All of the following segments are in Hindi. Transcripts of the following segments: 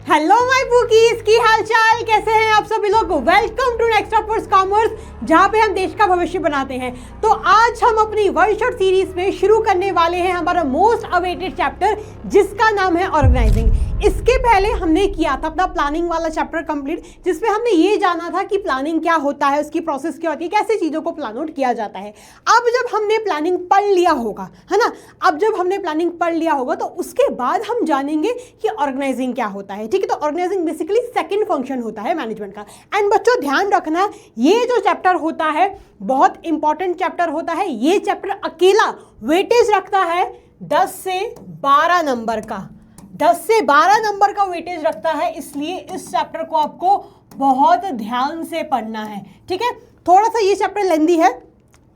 हेलो माय बुकीज, की हालचाल, कैसे हैं आप सभी लोग। Welcome to next offers commerce, जहां पे हम देश का भविष्य बनाते हैं। तो आज हम अपनी वन शॉट सीरीज में शुरू करने वाले हैं हमारा मोस्ट अवेटेड चैप्टर, जिसका नाम है ऑर्गेनाइजिंग। इसके पहले हमने किया था अपना प्लानिंग वाला चैप्टर कंप्लीट, जिसमें हमने ये जाना था कि प्लानिंग क्या होता है, उसकी प्रोसेस क्या होती है, कैसे चीज़ों को प्लान आउट किया जाता है। अब जब हमने प्लानिंग पढ़ लिया होगा, है ना, अब जब हमने प्लानिंग पढ़ लिया होगा तो उसके बाद हम जानेंगे कि ऑर्गेनाइजिंग क्या होता है। ठीक है, तो ऑर्गेनाइजिंग बेसिकली सेकंड फंक्शन होता है मैनेजमेंट का। एंड बच्चों ध्यान रखना, ये जो चैप्टर होता है बहुत इंपॉर्टेंट चैप्टर होता है। ये चैप्टर अकेला वेटेज रखता है 10 से 12 नंबर का, 10 से 12 नंबर का वेटेज रखता है। इसलिए इस चैप्टर को आपको बहुत ध्यान से पढ़ना है। ठीक है, थोड़ा सा ये चैप्टर लेंदी है,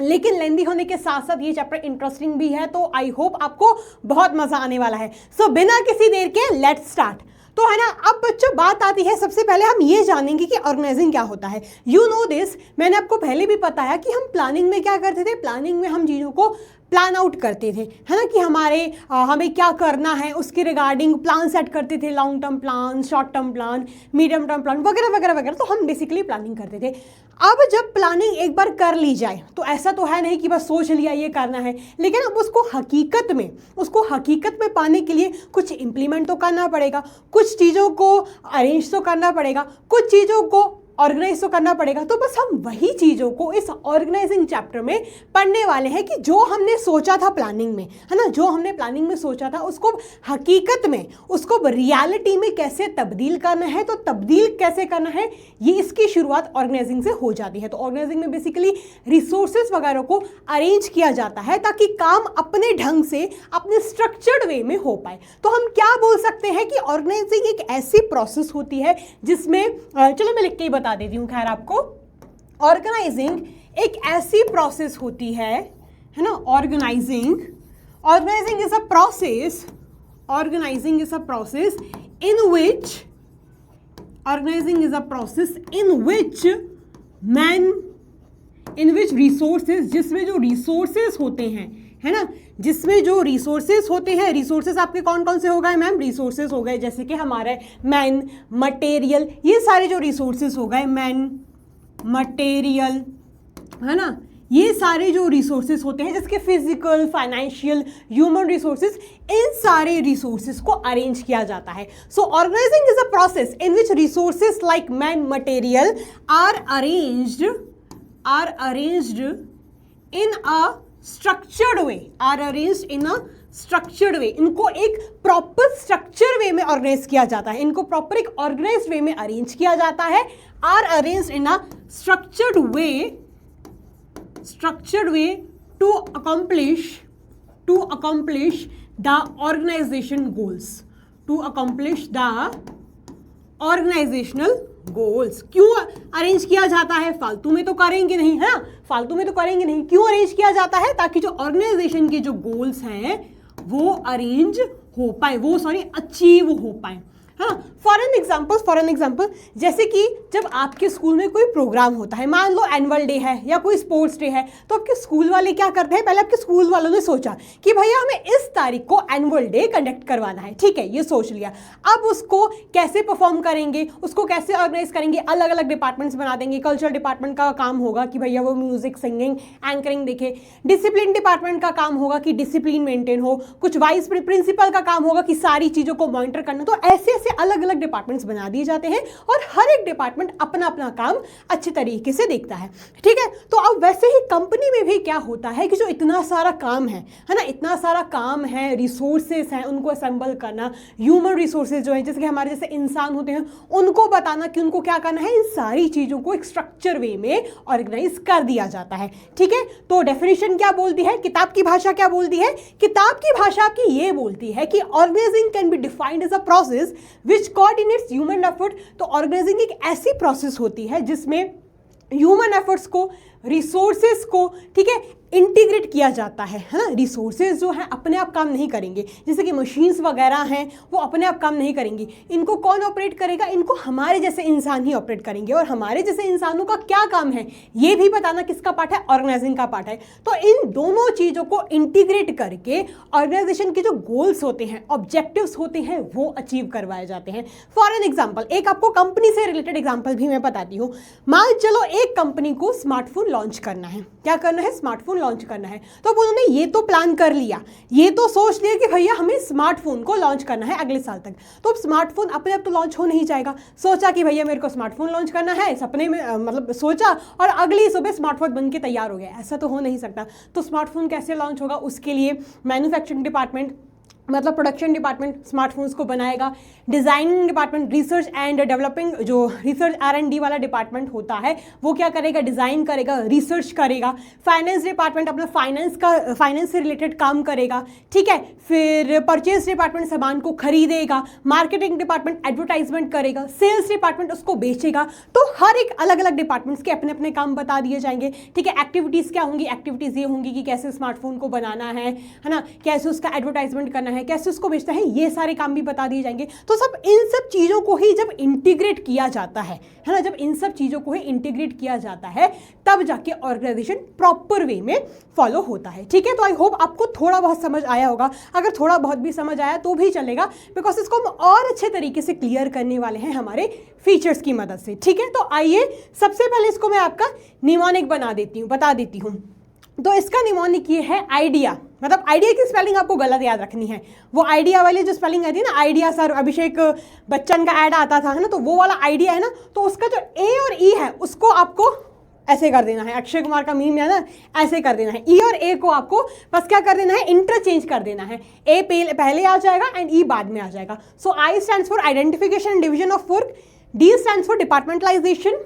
लेकिन लेंदी होने के साथ साथ ये चैप्टर इंटरेस्टिंग भी है, तो आई होप आपको बहुत मजा आने वाला है। सो बिना किसी देर के लेट्स स्टार्ट। तो है ना, अब बच्चों बात आती है, सबसे पहले हम ये जानेंगे कि ऑर्गेनाइजिंग क्या होता है। यू नो दिस, मैंने आपको पहले भी बताया कि हम प्लानिंग में क्या करते थे। प्लानिंग में हम चीज़ों को प्लान आउट करते थे, है ना, कि हमें क्या करना है उसके रिगार्डिंग प्लान सेट करते थे। Long term plan, short term plan, medium term plan वगैरह वगैरह वगैरह। तो हम बेसिकली प्लानिंग करते थे। अब जब प्लानिंग एक बार कर ली जाए तो ऐसा तो है नहीं कि बस सोच लिया ये करना है, लेकिन अब उसको हकीकत में पाने के लिए कुछ इंप्लीमेंट तो करना पड़ेगा, कुछ चीज़ों को अरेंज तो करना पड़ेगा, कुछ चीज़ों को ऑर्गेनाइज तो करना पड़ेगा। तो बस हम वही चीज़ों को इस ऑर्गेनाइजिंग चैप्टर में पढ़ने वाले हैं कि जो हमने सोचा था प्लानिंग में, है ना, जो हमने प्लानिंग में सोचा था उसको हकीकत में, उसको रियलिटी में कैसे तब्दील करना है। तो तब्दील कैसे करना है, ये इसकी शुरुआत ऑर्गेनाइजिंग से हो जाती है। तो ऑर्गेनाइजिंग में बेसिकली रिसोर्सेज वगैरह को अरेंज किया जाता है ताकि काम अपने ढंग से, अपने स्ट्रक्चर्ड वे में हो पाए। तो हम क्या बोल सकते हैं कि ऑर्गेनाइजिंग एक ऐसी प्रोसेस होती है जिसमें, चलो मैं लिख के बता देती हूँ खैर आपको। ऑर्गेनाइजिंग एक ऐसी प्रोसेस होती है ना, organizing is a process, organizing is a process in which resources, जिसमें जो रिसोर्सेज होते हैं, है ना, जिसमें जो रिसोर्सेज होते हैं। रिसोर्सेज आपके कौन कौन से हो गए मैम? रिसोर्सेज हो गए जैसे कि हमारे मैन, मटेरियल, ये सारे जो रिसोर्सेज हो गए, मैन, मटेरियल, है ना, ये सारे जो रिसोर्सेज होते हैं जिसके फिजिकल, फाइनेंशियल, ह्यूमन रिसोर्सेज, इन सारे रिसोर्सेज को अरेंज किया जाता है। So organising is a process in which resources like man, material are arranged in a structured way, इनको एक प्रॉपर स्ट्रक्चर वे में ऑर्गेनाइज किया जाता है, इनको प्रॉपर एक ऑर्गेनाइज्ड वे में अरेंज किया जाता है। Are arranged in a structured way to accomplish the organization goals. क्यों अरेंज किया जाता है? फालतू में तो करेंगे नहीं, है ना, फालतू में तो करेंगे नहीं। क्यों अरेंज किया जाता है? ताकि जो ऑर्गेनाइजेशन के जो गोल्स हैं वो अरेंज हो पाए, अचीव हो पाए। हाँ, फॉर एन एग्जाम्पल जैसे कि जब आपके स्कूल में कोई प्रोग्राम होता है, मान लो एनुअल डे है या कोई स्पोर्ट्स डे है, तो आपके स्कूल वाले क्या करते हैं? पहले आपके स्कूल वालों ने सोचा कि भैया हमें इस तारीख को एनुअल डे कंडक्ट करवाना है। ठीक है, ये सोच लिया। अब उसको कैसे परफॉर्म करेंगे, उसको कैसे ऑर्गेनाइज करेंगे? अलग अलग डिपार्टमेंट्स बना देंगे। कल्चरल डिपार्टमेंट का काम होगा कि भैया वो म्यूजिक, सिंगिंग, एंकरिंग देखे। डिसिप्लिन डिपार्टमेंट का काम होगा कि डिसिप्लिन मेंटेन हो। कुछ वाइस प्रिंसिपल का काम होगा कि सारी चीज़ों को मॉनिटर करना। तो ऐसे अलग अलग डिपार्टमेंट्स बना दिए जाते हैं और हर एक डिपार्टमेंट अपना अपना काम अच्छे तरीके से देखता है। ठीक है, तो अब वैसे ही कंपनी में भी क्या होता है कि जो इतना सारा काम है ना, इतना सारा काम है, रिसोर्सेस हैं, उनको असेंबल करना, ह्यूमन रिसोर्सेज जो है, जैसे कि हमारे जैसे इंसान होते हैं, उनको बताना कि उनको क्या करना है, इन सारी चीज़ों को एक स्ट्रक्चर वे में ऑर्गेनाइज कर दिया जाता है। ठीक है, तो डेफिनेशन क्या बोलती है, किताब की भाषा क्या बोलती है? किताब की भाषा आपकी ये बोलती है कि organizing can be defined as a process which coordinates human effort. तो ऑर्गेनाइजिंग एक ऐसी प्रोसेस होती है जिसमें ह्यूमन एफर्ट्स को, रिसोर्सेस को, ठीक है, इंटीग्रेट किया जाता है ना। रिसोर्सेज जो है अपने आप काम नहीं करेंगे, जैसे कि मशीन्स वगैरह हैं वो अपने आप काम नहीं करेंगी। इनको कौन ऑपरेट करेगा? इनको हमारे जैसे इंसान ही ऑपरेट करेंगे। और हमारे जैसे इंसानों का क्या काम है ये भी बताना किसका पार्ट है? ऑर्गेनाइजिंग का पार्ट है। तो इन दोनों चीज़ों को इंटीग्रेट करके ऑर्गेनाइजेशन के जो गोल्स होते हैं, ऑब्जेक्टिव्स होते हैं, वो अचीव करवाए जाते हैं। फॉर एन एग्जाम्पल, एक आपको कंपनी से रिलेटेड एग्जाम्पल भी मैं बताती हूँ। मान चलो एक कंपनी को स्मार्टफोन लॉन्च करना है। क्या करना है? स्मार्टफोन लॉन्च करना है। तो अब उन्होंने ये तो प्लान कर लिया, ये तो सोच लिया कि भैया हमें स्मार्टफोन को लॉन्च करना है अगले साल तक। तो अब स्मार्टफोन अपने आप तो लॉन्च हो नहीं जाएगा। सोचा कि भैया मेरे को स्मार्टफोन लॉन्च करना है, सपने में मतलब सोचा और अगली सुबह स्मार्टफोन बन के तैयार हो गया। ऐसा तो हो नहीं सकता। तो स्मार्टफोन कैसे लॉन्च होगा? उसके लिए मैन्युफैक्चरिंग डिपार्टमेंट मतलब प्रोडक्शन डिपार्टमेंट स्मार्टफोन्स को बनाएगा, designing department, research and developing जो रिसर्च R&D वाला डिपार्टमेंट होता है वो क्या करेगा? डिज़ाइन करेगा, रिसर्च करेगा। फाइनेंस डिपार्टमेंट अपना फाइनेंस से रिलेटेड काम करेगा, ठीक है। फिर परचेज डिपार्टमेंट सामान को खरीदेगा, मार्केटिंग डिपार्टमेंट एडवर्टाइजमेंट करेगा, सेल्स डिपार्टमेंट उसको बेचेगा। तो हर एक अलग अलग डिपार्टमेंट्स के अपने अपने काम बता दिए जाएंगे, ठीक है। एक्टिविटीज़ क्या होंगी? एक्टिविटीज़ ये होंगी कि कैसे स्मार्टफोन को बनाना है ना, कैसे उसका एडवर्टाइजमेंट करना है, कैसे उसको बेचता है, ये सारे काम भी बता दिए जाएंगे। तो सब इन सब चीज़ों को ही जब इंटीग्रेट किया जाता है ना, जब इन सब चीज़ों को ही इंटीग्रेट किया जाता है तब जाके ऑर्गेनाइजेशन प्रॉपर वे में फॉलो होता है, ठीक है। तो आई होप आपको थोड़ा बहुत समझ आया होगा। अगर थोड़ा बहुत भी समझ आया तो भी चलेगा, बिकॉज इसको हम और अच्छे तरीके से क्लियर करने वाले हैं हमारे फीचर्स की मदद से, ठीक है। तो आइए सबसे पहले इसको मैं आपका निमोनिक बता देती हूँ। तो इसका निमोनिक ये है आइडिया। मतलब आइडिया की स्पेलिंग आपको गलत याद रखनी है। वो आइडिया वाली जो स्पेलिंग आती है ना, आइडिया सर अभिषेक बच्चन का ऐड आता था है ना, तो वो वाला आइडिया है ना, तो उसका जो ए और ई है उसको आपको ऐसे कर देना है। अक्षय कुमार का मीम है ना, ऐसे कर देना है। ई और ए को आपको बस क्या कर देना है? इंटरचेंज कर देना है। ए पहले आ जाएगा एंड ई बाद में आ जाएगा। So I stands for identification and division of work, D stands for departmentalisation,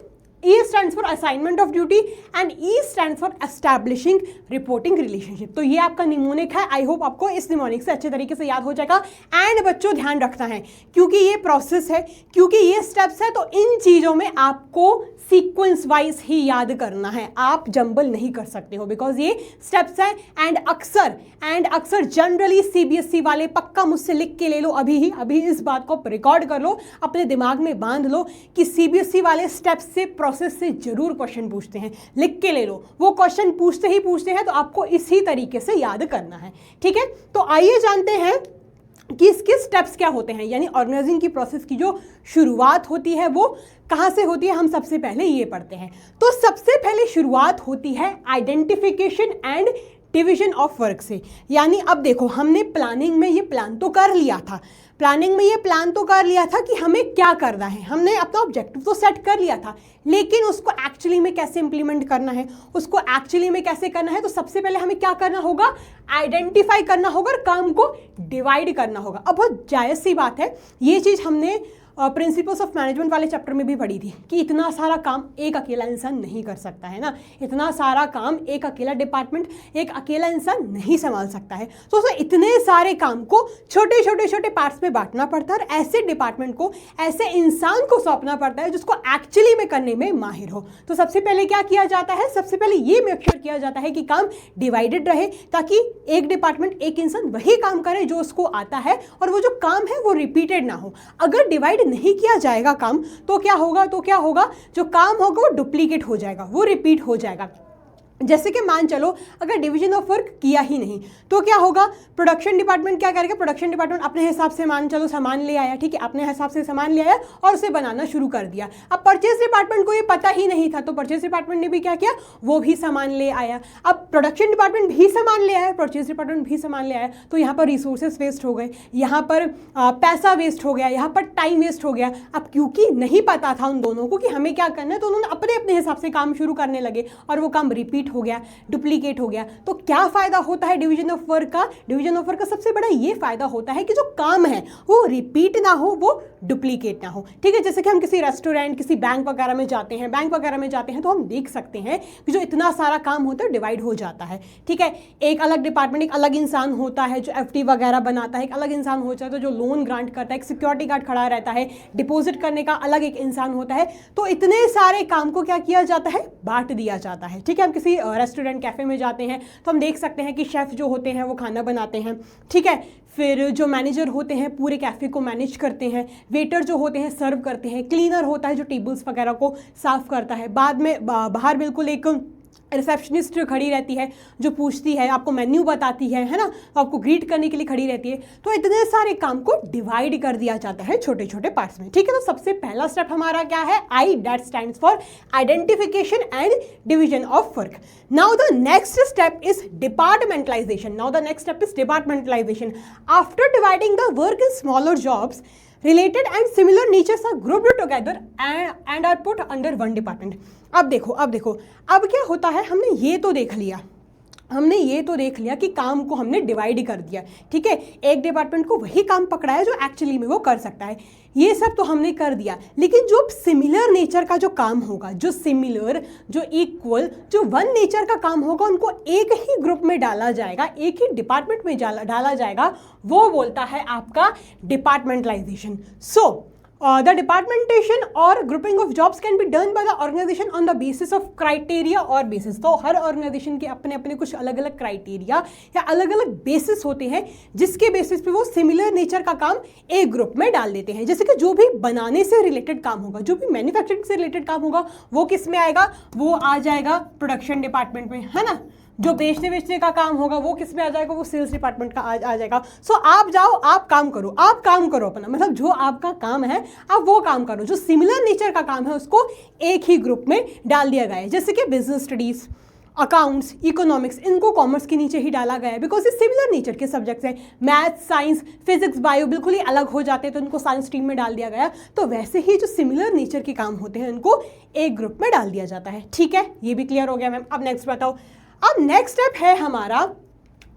E stands for assignment of duty and E stands for establishing reporting relationship। तो ये आपका निमोनिक है। आई होप आपको इस निमोनिक से अच्छे तरीके से याद हो जाएगा। एंड बच्चों ध्यान रखना है, क्योंकि ये प्रोसेस है, क्योंकि ये स्टेप्स है, तो इन चीज़ों में आपको सीक्वेंस वाइज ही याद करना है। आप जंबल नहीं कर सकते हो, बिकॉज ये स्टेप्स है। एंड अक्सर जनरली CBSE वाले पक्का मुझसे लिख के ले लो, अभी इस बात को रिकॉर्ड कर लो, अपने दिमाग में बांध लो कि CBSE वाले स्टेप्स से प्रोसेस से जरूर क्वेश्चन पूछते हैं। लिख के ले लो, वो क्वेश्चन पूछते हैं, तो आपको इसी तरीके से याद करना है, ठीक है। तो आइए जानते हैं कि इसके स्टेप्स क्या होते हैं, यानी ऑर्गेनाइजिंग की प्रोसेस की जो शुरुआत होती है वो कहाँ से होती है। हम सबसे पहले ये पढ़ते हैं। तो सबसे पहले शुरुआत होती है identification and division of work से। यानी अब देखो, हमने प्लानिंग में ये प्लान तो कर लिया था कि हमें क्या करना है, हमने अपना ऑब्जेक्टिव तो सेट कर लिया था, लेकिन उसको एक्चुअली में कैसे इंप्लीमेंट करना है, तो सबसे पहले हमें क्या करना होगा? आइडेंटिफाई करना होगा और काम को डिवाइड करना होगा। अब बहुत जायज़ सी बात है, ये चीज़ हमने प्रिंसिपल्स ऑफ मैनेजमेंट वाले चैप्टर में भी पढ़ी थी कि इतना सारा काम एक अकेला इंसान नहीं कर सकता है ना, इतना सारा काम एक अकेला डिपार्टमेंट, एक अकेला इंसान नहीं संभाल सकता है। तो उसे इतने सारे काम को छोटे पार्ट्स में बांटना पड़ता है और ऐसे डिपार्टमेंट को, ऐसे इंसान को सौंपना पड़ता है जिसको एक्चुअली में करने में माहिर हो। तो सबसे पहले क्या किया जाता है? सबसे पहले ये मेक श्योर किया जाता है कि काम डिवाइडेड रहे, ताकि एक डिपार्टमेंट, एक इंसान वही काम करे जो उसको आता है और वो जो काम है वो रिपीटेड ना हो। अगर डिवाइड नहीं किया जाएगा काम, तो क्या होगा? जो काम होगा वो डुप्लीकेट हो जाएगा, वो रिपीट हो जाएगा। जैसे कि मान चलो अगर डिवीजन ऑफ वर्क किया ही नहीं तो क्या होगा? प्रोडक्शन डिपार्टमेंट क्या करेगा? प्रोडक्शन डिपार्टमेंट अपने हिसाब से मान चलो सामान ले आया, ठीक है, अपने हिसाब से सामान ले आया और उसे बनाना शुरू कर दिया। अब परचेज डिपार्टमेंट को ये पता ही नहीं था, तो परचेज डिपार्टमेंट ने भी क्या किया? वो भी सामान ले आया। अब प्रोडक्शन डिपार्टमेंट भी सामान ले आया, परचेज डिपार्टमेंट भी सामान ले आया, तो यहाँ पर रिसोर्सेज वेस्ट हो गए, यहाँ पर पैसा वेस्ट हो गया, यहाँ पर टाइम वेस्ट हो गया। अब क्योंकि नहीं पता था उन दोनों को कि हमें क्या करना है, तो उन्होंने अपने अपने हिसाब से काम शुरू करने लगे और वो काम रिपीट हो गया, डुप्लीकेट हो गया। तो क्या फायदा होता है डिवीजन ऑफ वर्क का? डिवीजन ऑफ वर्क का सबसे बड़ा ये फायदा होता है कि जो काम है वो रिपीट ना हो, वो डुप्लीकेट ना हो, ठीक है। जैसे कि हम किसी रेस्टोरेंट, किसी बैंक वगैरह में जाते हैं, तो हम देख सकते हैं कि जो इतना सारा काम होता है डिवाइड हो जाता है, ठीक है। एक अलग डिपार्टमेंट, एक अलग इंसान होता है जो FD वगैरह बनाता है, एक अलग इंसान होता है तो जो लोन ग्रांट करता है, एक सिक्योरिटी गार्ड खड़ा रहता है, डिपॉजिट करने का अलग एक इंसान होता है। तो इतने सारे काम को क्या किया जाता है? बांट दिया जाता है, ठीक है। हम किसी रेस्टोरेंट कैफ़े में जाते हैं तो हम देख सकते हैं कि शेफ़ जो होते हैं वो खाना बनाते हैं, ठीक है। फिर जो मैनेजर होते हैं पूरे कैफ़े को मैनेज करते हैं, वेटर जो होते हैं सर्व करते हैं, क्लीनर होता है जो टेबल्स वगैरह को साफ़ करता है, बाद में बाहर बिल्कुल एक रिसेप्शनिस्ट खड़ी रहती है जो पूछती है, आपको मेन्यू बताती है ना, आपको ग्रीट करने के लिए खड़ी रहती है। तो इतने सारे काम को डिवाइड कर दिया जाता है छोटे छोटे पार्ट्स में, ठीक है। तो सबसे पहला स्टेप हमारा क्या है, I, that stands for identification and division of work. Now the next step is departmentalisation. After dividing the work in smaller jobs, related and similar natures are grouped together and are put under one department। अब देखो अब क्या होता है, हमने ये तो देख लिया कि काम को हमने डिवाइड कर दिया, ठीक है। एक डिपार्टमेंट को वही काम पकड़ा है जो एक्चुअली में वो कर सकता है, ये सब तो हमने कर दिया। लेकिन जो सिमिलर नेचर का जो काम होगा, जो सिमिलर, जो इक्वल, जो वन नेचर का काम होगा, उनको एक ही ग्रुप में डाला जाएगा, एक ही डिपार्टमेंट में डाला जाएगा, वो बोलता है आपका departmentalisation. So the departmentation or grouping of jobs can be done by the organization on the basis of criteria or basis। तो हर ऑर्गेनाइजेशन के अपने अपने कुछ अलग अलग क्राइटेरिया या अलग अलग बेसिस होते हैं जिसके बेसिस पे वो सिमिलर नेचर का काम एक ग्रुप में डाल देते हैं। जैसे कि जो भी बनाने से रिलेटेड काम होगा, जो भी मैन्युफैक्चरिंग से रिलेटेड काम होगा, वो किस में आएगा, वो आ जाएगा प्रोडक्शन डिपार्टमेंट में, है ना। जो बेचने का काम होगा वो किस में आ जाएगा, वो सेल्स डिपार्टमेंट का आ जाएगा। सो आप जाओ, आप काम करो अपना, मतलब जो आपका काम है आप वो काम करो। जो सिमिलर नेचर का काम है उसको एक ही ग्रुप में डाल दिया गया है। जैसे कि बिजनेस स्टडीज, अकाउंट्स, इकोनॉमिक्स, इनको कॉमर्स के नीचे ही डाला गया है बिकॉज ये सिमिलर नेचर के सब्जेक्ट्स हैं। मैथ्स, साइंस, फिजिक्स, बायो बिल्कुल ही अलग हो जाते हैं तो इनको साइंस स्ट्रीम में डाल दिया गया। तो वैसे ही जो सिमिलर नेचर के काम होते हैं उनको एक ग्रुप में डाल दिया जाता है, ठीक है। ये भी क्लियर हो गया मैम। अब नेक्स्ट बताओ। अब नेक्स्ट स्टेप है हमारा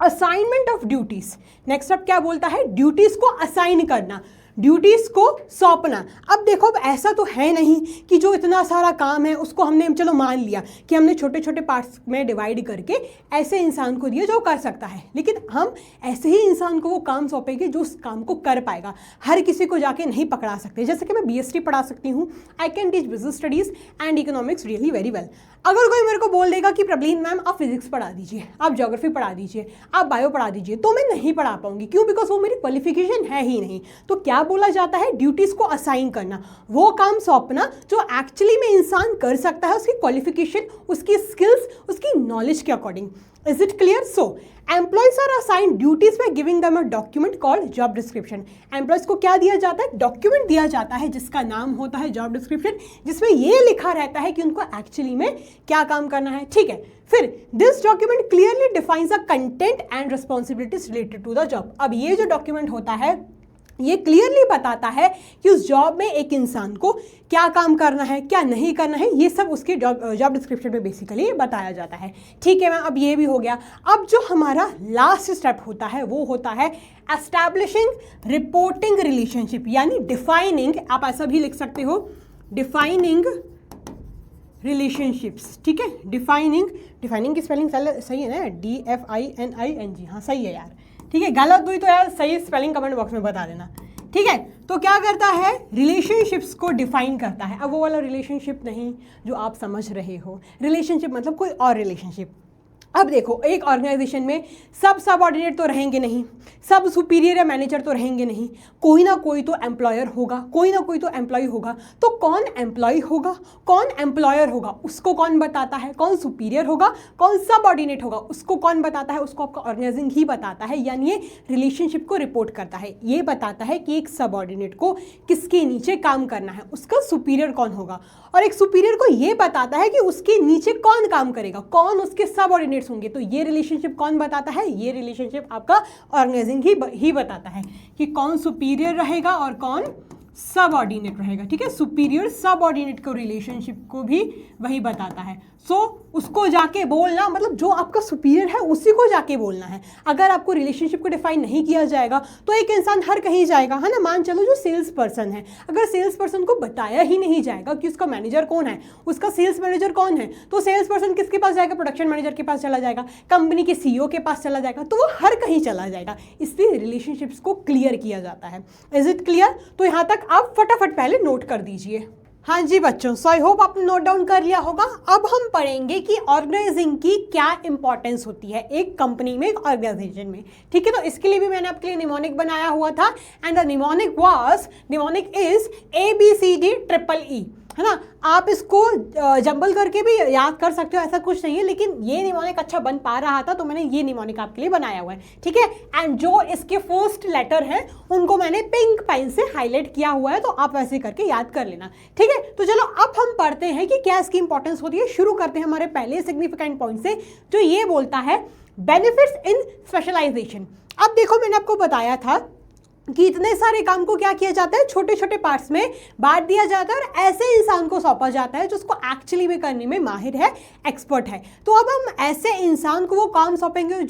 assignment of duties. Next step क्या बोलता है, ड्यूटीज को असाइन करना, ड्यूटीज को सौंपना। अब देखो, अब ऐसा तो है नहीं कि जो इतना सारा काम है उसको हमने चलो मान लिया कि हमने छोटे छोटे पार्ट्स में डिवाइड करके ऐसे इंसान को दिया जो कर सकता है, लेकिन हम ऐसे ही इंसान को वो काम सौंपेंगे जो उस काम को कर पाएगा। हर किसी को जाके नहीं पकड़ा सकते। जैसे कि मैं BST पढ़ा सकती हूँ, I can teach business studies and economics really very well. अगर कोई मेरे को बोल देगा कि प्रबलीन मैम आप फिजिक्स पढ़ा दीजिए, आप ज्योग्राफी पढ़ा दीजिए, आप बायो पढ़ा दीजिए, तो मैं नहीं पढ़ा पाऊंगी। क्यों? बिकॉज वो मेरी क्वालिफिकेशन है ही नहीं। तो क्या बोला जाता है, ड्यूटीज को असाइन करना, वो काम सौंपना जो एक्चुअली में इंसान कर सकता है, उसकी क्वालिफिकेशन, उसकी स्किल्स, उसकी नॉलेज के according. Is it clear? So, employees are assigned duties by giving them a document called job description। Employees को क्या दिया जाता है, डॉक्यूमेंट दिया जाता है जिसका नाम होता है जॉब डिस्क्रिप्शन, जिसमें ये लिखा रहता है कि उनको एक्चुअली में क्या काम करना है, ठीक है। फिर this document clearly defines the content and responsibilities related to the job. अब ये जो डॉक्यूमेंट होता है ये क्लियरली बताता है कि उस जॉब में एक इंसान को क्या काम करना है, क्या नहीं करना है, ये सब उसके जॉब डिस्क्रिप्शन में बेसिकली बताया जाता है, ठीक है मैम। अब ये भी हो गया। अब जो हमारा लास्ट स्टेप होता है वो होता है एस्टैब्लिशिंग रिपोर्टिंग रिलेशनशिप, यानी डिफाइनिंग, आप ऐसा भी लिख सकते हो, डिफाइनिंग रिलेशनशिप्स, ठीक है। डिफाइनिंग की स्पेलिंग सही है ना, DFINING, हाँ सही है यार, ठीक है। गलत हुई तो यार सही स्पेलिंग कमेंट बॉक्स में बता देना, ठीक है। तो क्या करता है, रिलेशनशिप्स को डिफाइन करता है। अब वो वाला रिलेशनशिप नहीं जो आप समझ रहे हो, रिलेशनशिप मतलब कोई और रिलेशनशिप। अब देखो, एक ऑर्गेनाइजेशन में सब सबऑर्डिनेट तो रहेंगे नहीं, सब सुपीरियर या मैनेजर तो रहेंगे नहीं, कोई ना कोई तो एम्प्लॉयर होगा, कोई ना कोई तो एम्प्लॉय होगा। तो कौन एम्प्लॉय होगा, कौन एम्प्लॉयर होगा, उसको कौन बताता है, कौन सुपीरियर होगा, कौन सबऑर्डिनेट होगा, उसको कौन बताता है, उसको आपका ऑर्गेनाइजिंग ही बताता है। यानी ये रिलेशनशिप को रिपोर्ट करता है, ये बताता है कि एक सबऑर्डिनेट को किसके नीचे काम करना है, उसका सुपीरियर कौन होगा, और एक सुपीरियर को ये बताता है कि उसके नीचे कौन काम करेगा, कौन उसके सबऑर्डिनेट्स होंगे। तो ये रिलेशनशिप कौन बताता है, ये रिलेशनशिप आपका ऑर्गेनाइजिंग ही बताता है कि कौन सुपीरियर रहेगा और कौन सबऑर्डिनेट रहेगा, ठीक है। सुपीरियर सबऑर्डिनेट को रिलेशनशिप को भी वही बताता है। सो उसको जाके बोलना, मतलब जो आपका सुपीरियर है उसी को जाके बोलना है। अगर आपको रिलेशनशिप को डिफाइन नहीं किया जाएगा तो एक इंसान हर कहीं जाएगा, है ना। मान चलो जो सेल्स पर्सन है, अगर सेल्स पर्सन को बताया ही नहीं जाएगा कि उसका मैनेजर कौन है, उसका सेल्स मैनेजर कौन है, तो सेल्स पर्सन किसके पास जाएगा, प्रोडक्शन मैनेजर के पास चला जाएगा, कंपनी के CEO के पास चला जाएगा, तो वो हर कहीं चला जाएगा। इसलिए रिलेशनशिप्स को क्लियर किया जाता है। Is it clear? तो यहाँ तक आप फटाफट पहले नोट कर दीजिए। हाँ जी बच्चों, सो आई होप आपने नोट डाउन कर लिया होगा। अब हम पढ़ेंगे कि ऑर्गेनाइजिंग की क्या इंपॉर्टेंस होती है एक कंपनी में, एक ऑर्गेनाइजेशन में। ठीक है, तो इसके लिए भी मैंने आपके लिए निमोनिक बनाया हुआ था, and the mnemonic is ABCD EEE, है ना। आप इसको जंबल करके भी याद कर सकते हो, ऐसा कुछ नहीं है, लेकिन ये निमोनिक अच्छा बन पा रहा था तो मैंने ये निमोनिक आपके लिए बनाया हुआ है। ठीक है, एंड जो इसके फर्स्ट लेटर हैं उनको मैंने पिंक पेन से हाईलाइट किया हुआ है, तो आप वैसे करके याद कर लेना। ठीक है, तो चलो अब हम पढ़ते हैं कि क्या इसकी इंपॉर्टेंस होती है। शुरू करते हैं हमारे पहले सिग्निफिकेंट पॉइंट से, जो ये बोलता है बेनिफिट्स इन स्पेशलाइजेशन। अब देखो, मैंने आपको बताया था कि इतने सारे काम को क्या किया जाता है, छोटे छोटे पार्ट्स में बांट दिया जाता है और ऐसे इंसान को सौंपा जाता है जो उसको एक्चुअली में करने में माहिर है, एक्सपर्ट है। तो अब हम ऐसे इंसान को वो काम सौंपेंगे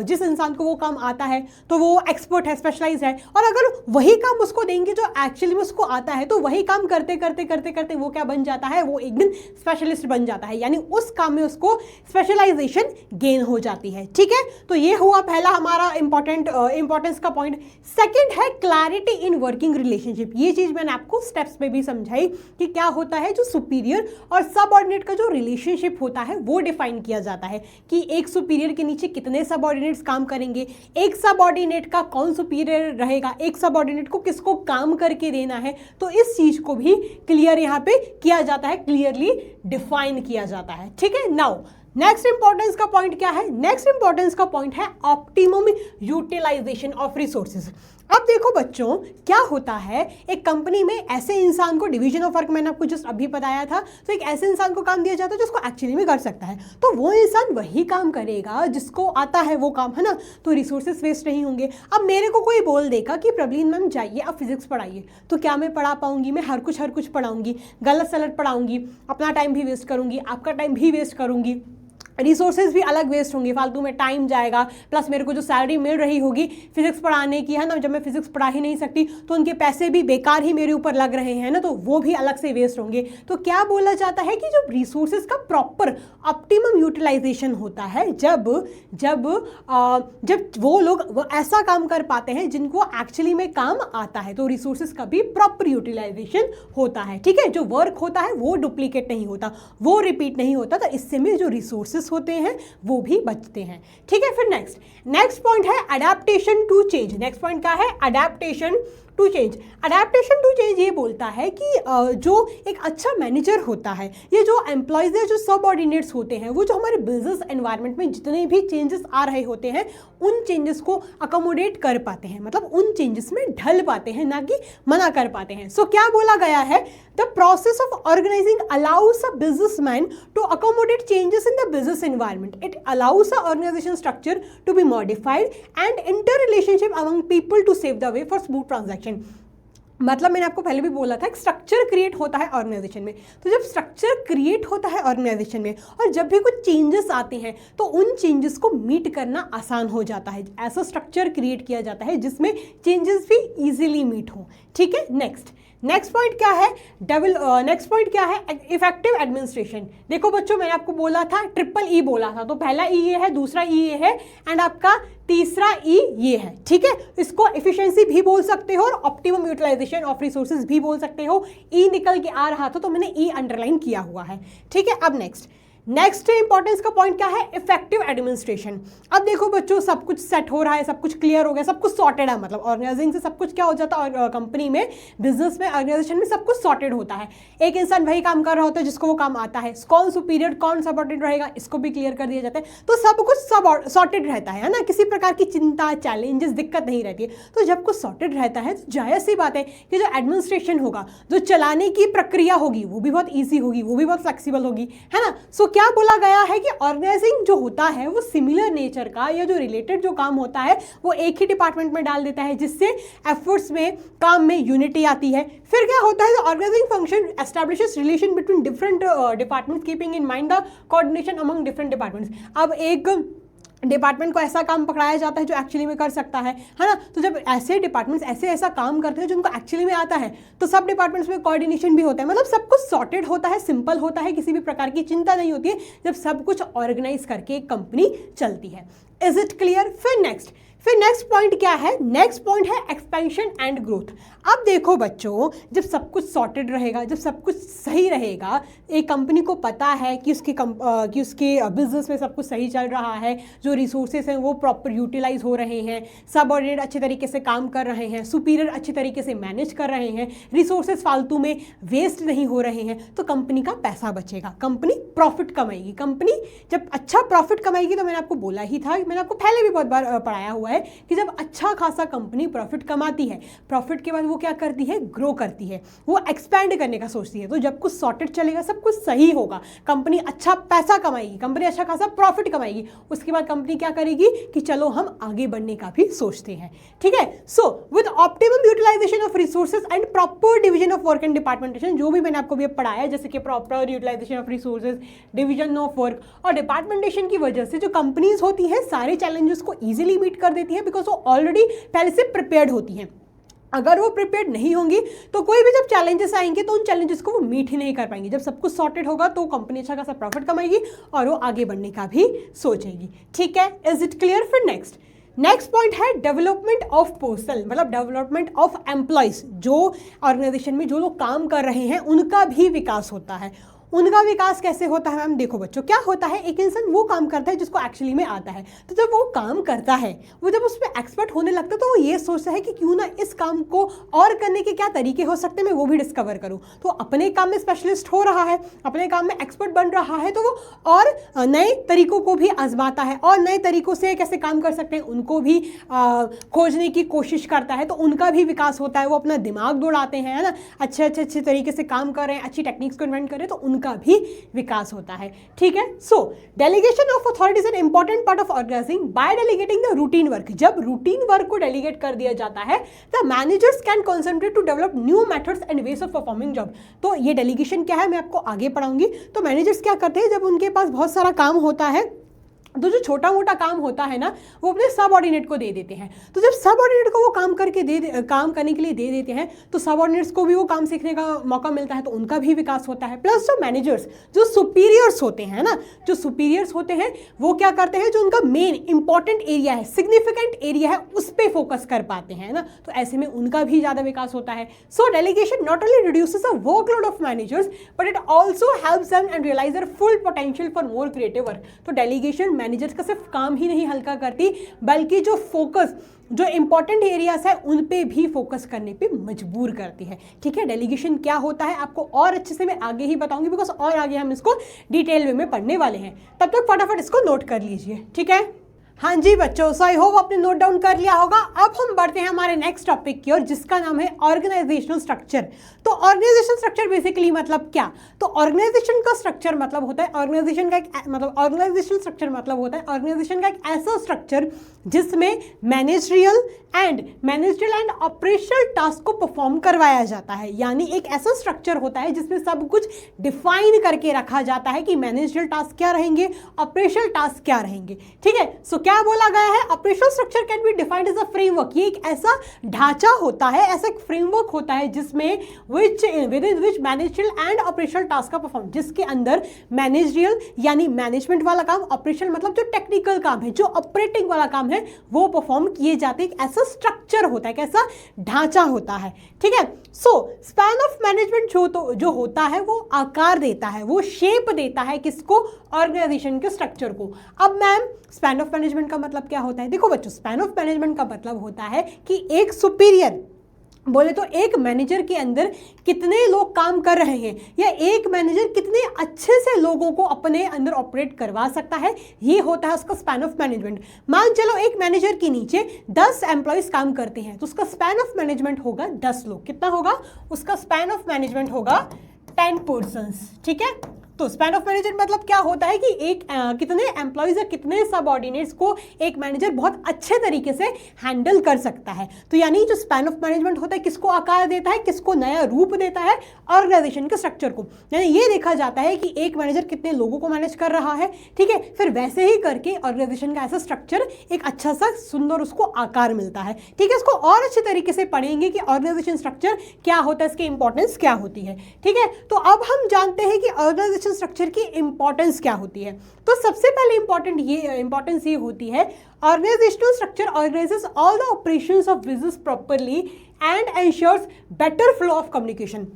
जिस इंसान को वो काम आता है, तो वो एक्सपर्ट है, स्पेशलाइज है, और अगर वही काम उसको देंगे जो एक्चुअली में उसको आता है, तो वही काम करते करते करते करते वो क्या बन जाता है, वो एक दिन स्पेशलिस्ट बन जाता है, यानी उस काम में उसको स्पेशलाइजेशन गेन हो जाती है। ठीक है, तो ये हुआ पहला हमारा इंपॉर्टेंस का पॉइंट। सेकेंड है क्लैरिटी इन वर्किंग रिलेशनशिप। ये चीज मैंने आपको स्टेप्स में भी समझाई कि क्या होता है, जो सुपीरियर और सबऑर्डिनेट का जो रिलेशनशिप होता है वो डिफाइन किया जाता है कि एक सुपीरियर के नीचे कितने सबऑर्डिनेट्स काम करेंगे, एक सबऑर्डिनेट का कौन सुपीरियर रहेगा, एक सबऑर्डिनेट को किसको काम करके देना है। तो इस चीज को भी क्लियर यहाँ पे किया जाता है, क्लियरली डिफाइन किया जाता है। ठीक है, नाउ नेक्स्ट इंपॉर्टेंस का पॉइंट क्या है, नेक्स्ट इंपॉर्टेंस का पॉइंट है ऑप्टिमम यूटिलाइजेशन ऑफ रिसोर्सेज। अब देखो बच्चों, क्या होता है एक कंपनी में, ऐसे इंसान को, डिवीजन ऑफ वर्क मैंने आपको जस्ट अभी बताया था, तो एक ऐसे इंसान को काम दिया जाता है जो उसको एक्चुअली में कर सकता है, तो वो इंसान वही काम करेगा जिसको आता है वो काम, है ना। तो रिसोर्सेज वेस्ट नहीं होंगे। अब मेरे को कोई बोल देगा कि प्रवीण मैम जाइए आप फिजिक्स पढ़ाइए, तो क्या मैं पढ़ा पाऊंगी? मैं हर कुछ पढ़ाऊंगी, गलत सलत पढ़ाऊंगी, अपना टाइम भी वेस्ट करूंगी, आपका टाइम भी वेस्ट करूंगी, रिसोर्सेज भी अलग वेस्ट होंगे, फालतू में टाइम जाएगा, प्लस मेरे को जो सैलरी मिल रही होगी फिजिक्स पढ़ाने की, है ना, जब मैं फिजिक्स पढ़ा ही नहीं सकती तो उनके पैसे भी बेकार ही मेरे ऊपर लग रहे हैं ना, तो वो भी अलग से वेस्ट होंगे। तो क्या बोला जाता है कि जो रिसोर्सेज का प्रॉपर ऑप्टिमम यूटिलाइजेशन होता है, जब वो लोग ऐसा काम कर पाते हैं जिनको एक्चुअली में काम आता है, तो रिसोर्सेज का भी प्रॉपर यूटिलाइजेशन होता है। ठीक है, जो वर्क होता है वो डुप्लीकेट नहीं होता, वो रिपीट नहीं होता, तो इससे में जो रिसोर्सेज होते हैं वो भी बचते हैं। ठीक है, फिर नेक्स्ट पॉइंट है adaptation to change. Next point क्या है, adaptation to change. Adaptation to change ये बोलता है कि जो एक अच्छा मैनेजर होता है, ये जो एम्प्लॉयज है, जो सबऑर्डिनेट्स होते हैं, वो जो हमारे बिजनेस एनवायरनमेंट में जितने भी चेंजेस आ रहे होते हैं उन चेंजेस को अकोमोडेट कर पाते हैं, मतलब उन चेंजेस में ढल पाते हैं, ना कि मना कर पाते हैं। सो क्या बोला गया है, the process of organizing allows a businessman to accommodate changes in the business environment. It allows a organization structure to be modified and inter relationship among people to save the way for smooth transaction. मतलब मैंने आपको पहले भी बोला था, एक स्ट्रक्चर क्रिएट होता है ऑर्गेनाइजेशन में। तो जब स्ट्रक्चर क्रिएट होता है ऑर्गेनाइजेशन में और जब भी कुछ चेंजेस आते हैं तो उन चेंजेस को मीट करना आसान हो जाता है। ऐसा स्ट्रक्चर क्रिएट किया जाता है जिसमें चेंजेस भी इजीली मीट हो। ठीक है, नेक्स्ट पॉइंट क्या है, नेक्स्ट पॉइंट क्या है, इफेक्टिव एडमिनिस्ट्रेशन। देखो बच्चों, मैंने आपको बोला था, ट्रिपल ई बोला था, तो पहला ई ये है, दूसरा ई ये है, एंड आपका तीसरा ई ये है। ठीक है, इसको एफिशिएंसी भी बोल सकते हो और ऑप्टिमम यूटिलाइजेशन ऑफ रिसोर्सेज भी बोल सकते हो। ई निकल के आ रहा था तो मैंने ई अंडरलाइन किया हुआ है। ठीक है, अब नेक्स्ट इंपॉर्टेंस का पॉइंट क्या है, इफेक्टिव एडमिनिस्ट्रेशन। अब देखो बच्चों, सब कुछ सेट हो रहा है, सब कुछ क्लियर हो गया, सब कुछ सॉर्टेड है, मतलब ऑर्गेनाइजिंग से सब कुछ क्या हो जाता है, और कंपनी में, बिजनेस में, ऑर्गेनाइजेशन में सब कुछ सॉर्टेड होता है। एक इंसान वही काम कर रहा होता है जिसको वो काम आता है, कौन सुपीरियर कौन सबऑर्डिनेट रहेगा इसको भी क्लियर कर दिया जाता है, तो सब कुछ सॉर्टेड रहता है ना, किसी प्रकार की चिंता, चैलेंजेस, दिक्कत नहीं रहती है। तो जब कुछ सॉर्टेड रहता है तो जायज़ सी बात है कि जो एडमिनिस्ट्रेशन होगा, जो चलाने की प्रक्रिया होगी, वो भी बहुत ईजी होगी, वो भी बहुत फ्लेक्सिबल होगी, है ना। सो क्या बोला गया है कि ऑर्गेनाइजिंग जो होता है वो सिमिलर नेचर का, या जो रिलेटेड जो काम होता है वो एक ही डिपार्टमेंट में डाल देता है, जिससे एफर्ट्स में, काम में यूनिटी आती है। फिर क्या होता है, organizing function establishes relation between different departments keeping in mind the coordination among different departments. अब एक डिपार्टमेंट को ऐसा काम पकड़ाया जाता है जो एक्चुअली में कर सकता है ना। तो जब ऐसे डिपार्टमेंट्स ऐसा काम करते हैं जो उनको एक्चुअली में आता है, तो सब डिपार्टमेंट्स में कोऑर्डिनेशन भी होता है, मतलब सब कुछ सॉर्टेड होता है, सिंपल होता है, किसी भी प्रकार की चिंता नहीं होती है जब सब कुछ ऑर्गेनाइज करके एक कंपनी चलती है। Is it clear? फिर फिर नेक्स्ट पॉइंट क्या है? नेक्स्ट पॉइंट है एक्सपेंशन एंड ग्रोथ। अब देखो बच्चों, जब सब कुछ सॉर्टेड रहेगा, जब सब कुछ सही रहेगा, एक कंपनी को पता है कि उसके बिजनेस में सब कुछ सही चल रहा है, जो रिसोर्सेज हैं वो प्रॉपर यूटिलाइज हो रहे हैं, सबऑर्डिनेट अच्छे तरीके से काम कर रहे हैं, सुपीरियर अच्छे तरीके से मैनेज कर रहे हैं, रिसोर्सेज फालतू में वेस्ट नहीं हो रहे हैं, तो कंपनी का पैसा बचेगा, कंपनी प्रॉफिट कमाएगी। कंपनी जब अच्छा प्रॉफिट कमाएगी, तो मैंने आपको बोला ही था, मैंने आपको पहले भी बहुत बार पढ़ाया हुआ है कि जब अच्छा खासा कंपनी प्रॉफिट कमाती है, प्रॉफिट के बाद वो क्या करती है? ग्रो करती है, वो एक्सपैंड करने का सोचती है। तो जब कुछ सॉर्टेड चलेगा, सब कुछ सही होगा, कंपनी अच्छा पैसा कमाएगी, कंपनी अच्छा खासा प्रॉफिट कमाएगी, उसके बाद कंपनी क्या करेगी कि चलो हम आगे बढ़ने का भी सोचते हैं। ठीक है, so with optimum utilisation of resources and proper division of work and departmentation, जो भी मैंने आपको भी पढ़ाया, जैसे कि proper utilisation of resources, division of work और डिपार्टमेंटेशन की वजह से जो कंपनीज होती हैं सारे चैलेंजेस को इजीली मीट कर देती हैं, बिकॉज वो ऑलरेडी पहले से प्रिपेयर्ड होती हैं। अगर वो प्रिपेयर्ड नहीं होंगी तो कोई भी जब चैलेंजेस आएंगे तो उन चैलेंजेस को वो मीट ही नहीं कर पाएंगी। जब सब कुछ सॉर्टेड होगा तो कंपनी अच्छा खासा प्रॉफिट कमाएगी और वो आगे बढ़ने का भी सोचेगी। ठीक है, इज इट क्लियर? फिर नेक्स्ट पॉइंट है डेवलपमेंट ऑफ पर्सन, मतलब डेवलपमेंट ऑफ एम्प्लॉयज। जो ऑर्गेनाइजेशन में जो लोग काम कर रहे हैं उनका भी विकास होता है। उनका विकास कैसे होता है मैम? देखो बच्चों, क्या होता है, एक इंसान वो काम करता है जिसको एक्चुअली में आता है। तो जब वो काम करता है, वो जब उसमें एक्सपर्ट होने लगता है, तो वो ये सोचता है कि क्यों ना इस काम को और करने के क्या तरीके हो सकते हैं, मैं वो भी डिस्कवर करूँ। तो अपने काम में स्पेशलिस्ट हो रहा है, अपने काम में एक्सपर्ट बन रहा है, तो वो और नए तरीकों को भी आजमाता है और नए तरीकों से कैसे काम कर सकते हैं उनको भी खोजने की कोशिश करता है। तो उनका भी विकास होता है, वो अपना दिमाग दौड़ाते हैं, है ना, अच्छे तरीके से काम कर रहे हैं, अच्छी टेक्निक्स को इन्वेंट कर रहे हैं, तो का भी विकास होता है। ठीक है, so delegation of authority is an important part of organizing by delegating the routine work. जब रूटीन वर्क को डेलीगेट कर दिया जाता है, the managers can concentrate to develop new methods and ways of performing job. तो ये डेलीगेशन क्या है मैं आपको आगे पढ़ाऊंगी। तो मैनेजर्स क्या करते हैं, जब उनके पास बहुत सारा काम होता है, तो जो छोटा मोटा काम होता है ना, वो अपने सबऑर्डिनेट को दे देते हैं। तो जब सबऑर्डिनेट को वो काम करने के लिए दे देते हैं, तो सबऑर्डिनेट्स को भी वो काम सीखने का मौका मिलता है, तो उनका भी विकास होता है। प्लस जो मैनेजर्स, जो सुपीरियर्स होते हैं ना, जो सुपीरियर्स होते हैं, वो क्या करते हैं, जो उनका मेन इंपॉर्टेंट एरिया है, सिग्निफिकेंट एरिया है, उस पर फोकस कर पाते हैं ना, तो ऐसे में उनका भी ज़्यादा विकास होता है। So delegation not only reduces the workload of managers, but it also helps them and realize their full potential for more creative work. तो डेलीगेशन मैनेजर्स का सिर्फ काम ही नहीं हल्का करती, बल्कि जो फोकस, जो इंपॉर्टेंट एरियाज है, उन पे भी फोकस करने पे मजबूर करती है। ठीक है, डेलीगेशन क्या होता है आपको और अच्छे से मैं आगे ही बताऊंगी, बिकॉज और आगे हम इसको डिटेल वे में पढ़ने वाले हैं। तब तक फटाफट इसको नोट कर लीजिए। ठीक है, हाँ जी बच्चों, सो आई होप आपने नोट डाउन कर लिया होगा। अब हम बढ़ते हैं हमारे नेक्स्ट टॉपिक की ओर, जिसका नाम है ऑर्गेनाइजेशनल स्ट्रक्चर। तो ऑर्गेनाइजेशन स्ट्रक्चर बेसिकली मतलब क्या? तो ऑर्गेनाइजेशन का स्ट्रक्चर मतलब होता है, ऑर्गेनाइजेशन का एक ऐसा स्ट्रक्चर जिसमें मैनेजरियल एंड ऑपरेशनल टास्क को परफॉर्म करवाया जाता है। यानी एक ऐसा स्ट्रक्चर होता है जिसमें सब कुछ डिफाइन करके रखा जाता है कि मैनेजरियल टास्क क्या रहेंगे, ऑपरेशनल टास्क क्या रहेंगे। ठीक है, सो क्या बोला गया है, operational structure can be defined as a framework. ये एक ऐसा ढांचा होता है, ऐसा एक फ्रेमवर्क होता है जिसमें with in which managerial and operational task का परफॉर्म, जिसके अंदर मैनेजरियल यानी मैनेजमेंट वाला काम, ऑपरेशनल मतलब जो टेक्निकल काम है, जो ऑपरेटिंग वाला काम है, वो परफॉर्म किए जाते हैं। एक ऐसा स्ट्रक्चर होता है, कैसा ढांचा होता है। ठीक है, सो स्पैन ऑफ मैनेजमेंट जो होता है वो आकार देता है, वो शेप देता है किसको, ऑर्गेनाइजेशन के स्ट्रक्चर को। अब मैम स्पैन ऑफ मैनेजमेंट का मतलब क्या होता है? देखो बच्चों, स्पैन ऑफ मैनेजमेंट का मतलब होता है कि एक सुपीरियर, बोले तो एक मैनेजर के अंदर कितने लोग काम कर रहे हैं, या एक मैनेजर कितने अच्छे से लोगों को अपने अंदर ऑपरेट करवा सकता है, ये होता है उसका स्पैन ऑफ मैनेजमेंट। मान चलो एक मैनेजर के नीचे 10 एम्प्लॉयज काम करते हैं, तो उसका स्पैन ऑफ मैनेजमेंट होगा 10 लोग। कितना होगा? उसका स्पैन ऑफ मैनेजमेंट होगा 10 पर्सन्स। ठीक है, तो स्पैन ऑफ मैनेजमेंट मतलब क्या होता है कि कितने एम्प्लॉयज या कितने सबऑर्डिनेट्स को एक मैनेजर बहुत अच्छे तरीके से हैंडल कर सकता है। तो यानी जो स्पैन ऑफ मैनेजमेंट होता है, किसको आकार देता है, किसको नया रूप देता है, ऑर्गेनाइजेशन के स्ट्रक्चर को। यानी ये देखा जाता है कि एक मैनेजर कितने लोगों को मैनेज कर रहा है। ठीक है, फिर वैसे ही करके ऑर्गेनाइजेशन का ऐसा स्ट्रक्चर एक अच्छा सा सुंदर उसको आकार मिलता है। ठीक है, इसको और अच्छे तरीके से पढ़ेंगे कि ऑर्गेनाइजेशन स्ट्रक्चर क्या होता है, इसकी इंपॉर्टेंस क्या होती है। ठीक है, तो अब हम जानते हैं कि ऑर्गेनाइजेशन ऑर्गेनाइजेशन स्ट्रक्चर की इंपॉर्टेंस क्या होती है। तो सबसे पहले इंपॉर्टेंस ये होती है, organizational structure organizes all the operations of business properly and ensures better flow of communication.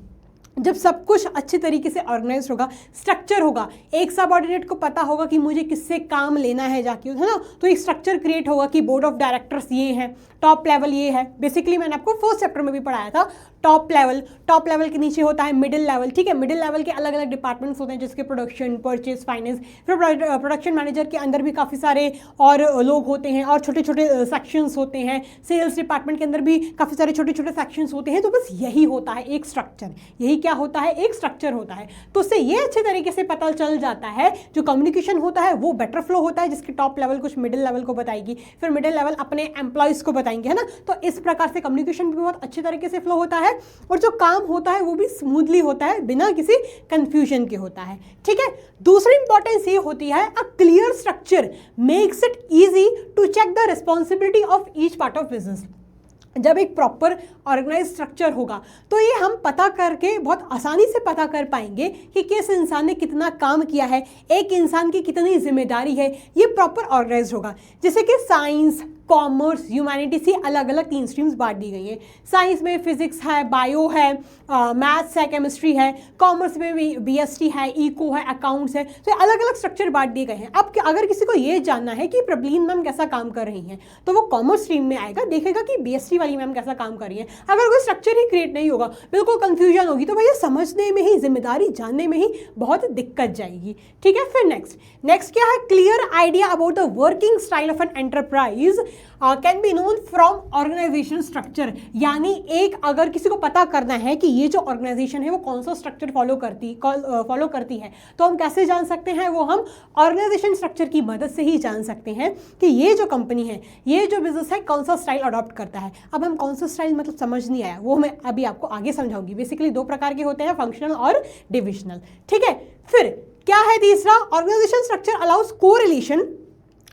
जब सब कुछ अच्छे तरीके से ऑर्गेनाइज होगा, स्ट्रक्चर होगा, एक सबऑर्डिनेट को पता होगा कि मुझे किससे काम लेना है जाके, है ना, तो एक स्ट्रक्चर क्रिएट होगा कि बोर्ड ऑफ डायरेक्टर्स ये हैं, टॉप लेवल ये है। बेसिकली मैंने आपको फर्स्ट चैप्टर में भी पढ़ाया था, टॉप लेवल के नीचे होता है मिडिल लेवल, ठीक है। मिडिल लेवल के अलग अलग डिपार्टमेंट्स होते हैं, जिसके प्रोडक्शन, परचेज, फाइनेंस, फिर प्रोडक्शन मैनेजर के अंदर भी काफ़ी सारे और लोग होते हैं और छोटे छोटे सेक्शंस होते हैं। सेल्स डिपार्टमेंट के अंदर भी काफ़ी सारे छोटे छोटे सेक्शंस होते हैं। तो बस यही होता है एक स्ट्रक्चर, यही क्या होता है, एक स्ट्रक्चर होता है। तो उससे ये अच्छे तरीके से पता चल जाता है, जो कम्युनिकेशन होता है वो बेटर फ्लो होता है, जिसकी टॉप लेवल कुछ मिडिल लेवल को बताएगी, फिर मिडिल लेवल अपने एम्प्लॉयज़ को बताएंगे, है ना। तो इस प्रकार से कम्युनिकेशन भी बहुत अच्छे तरीके से फ्लो होता है और जो काम होता है वो भी स्मूथली होता है, बिना किसी कंफ्यूजन के होता है, ठीक है। दूसरी इंपॉर्टेंस ये होती है, a clear structure makes it easy to check the responsibility of each part of business. जब एक प्रॉपर ऑर्गेनाइज स्ट्रक्चर होगा तो ये हम पता करके बहुत आसानी से पता कर पाएंगे कि किस इंसान ने कितना काम किया है, एक इंसान की कितनी जिम्मेदारी है। ये प्रॉपर ऑर्गेनाइज होगा। जैसे कि साइंस, कॉमर्स, ह्यूमैनिटीज से अलग अलग 3 स्ट्रीम्स बांट दी गई हैं। साइंस में फिजिक्स है, बायो है, मैथ्स है, केमिस्ट्री है। कॉमर्स में भी बीएसटी है, इको है, अकाउंट्स है। तो अलग अलग स्ट्रक्चर बांट दिए गए हैं। अब अगर किसी को ये जानना है कि प्रबलीन मैम कैसा काम कर रही हैं, तो वो कॉमर्स स्ट्रीम में आएगा, देखेगा कि बीएसटी वाली मैम कैसा काम कर रही है। अगर कोई स्ट्रक्चर ही क्रिएट नहीं होगा, बिल्कुल कंफ्यूजन होगी, तो भैया समझने में ही, जिम्मेदारी जानने में ही बहुत दिक्कत जाएगी, ठीक है। फिर नेक्स्ट क्या है, clear idea about the working style of an enterprise can be known from organization structure. यानी एक अगर किसी को पता करना है कि ये जो ऑर्गेनाइजेशन है वो कौन सा स्ट्रक्चर फॉलो करती है, तो हम कैसे जान सकते हैं, वो हम ऑर्गेनाइजेशन स्ट्रक्चर की मदद से ही जान सकते हैं कि ये जो कंपनी है, ये जो बिजनेस है, कौन सा स्टाइल अडॉप्ट करता है। अब हम कौन सा स्टाइल मतलब समझ नहीं आया, वो मैं अभी आपको आगे समझाऊंगी। बेसिकली 2 प्रकार के होते हैं, फंक्शनल और डिविजनल, ठीक है। फिर क्या है तीसरा, organization structure allows correlation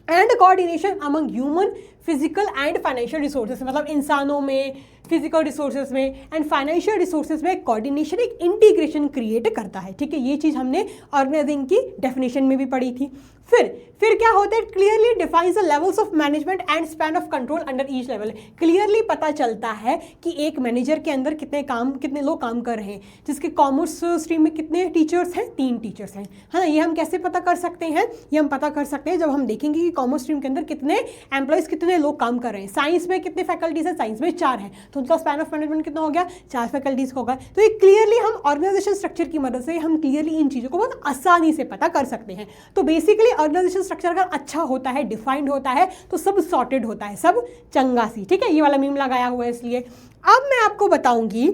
and coordination among human, physical and financial resources. मतलब इंसानों में, फिजिकल रिसोर्सेज में एंड फाइनेंशियल रिसोर्सेज में कोऑर्डिनेशन, एक इंटीग्रेशन क्रिएट करता है, ठीक है। ये चीज़ हमने ऑर्गेनाइजिंग की डेफिनेशन में भी पढ़ी थी। फिर क्या होता है, clearly defines the levels of management and span of control under each level. Clearly पता चलता है कि एक मैनेजर के अंदर कितने लोग काम कर रहे हैं। जिसके कॉमर्स स्ट्रीम में कितने टीचर्स हैं, 3 टीचर्स हैं, है ना। ये हम कैसे पता कर सकते हैं, ये हम पता कर सकते हैं जब हम देखेंगे कि कॉमर्स स्ट्रीम के अंदर कितने एम्प्लॉयज़, कितने लोग काम कर रहे हैं। साइंस में कितने फैकल्टीज हैं, साइंस में 4 हैं, तो उनका स्पैन ऑफ मैनेजमेंट कितना हो गया, 4 फैकल्टीज का होगा। तो ये क्लियरली हम ऑर्गेनाइजेशन स्ट्रक्चर की मदद से हम क्लियरली इन चीज़ों को बहुत आसानी से पता कर सकते हैं। तो बेसिकली ऑर्गेनाइजेशन स्ट्रक्चर अगर अच्छा होता है, डिफाइंड होता है, तो सब सॉर्टेड होता है, सब चंगा सी, ठीक है। ये वाला मीम लगाया हुआ है इसलिए। अब मैं आपको बताऊंगी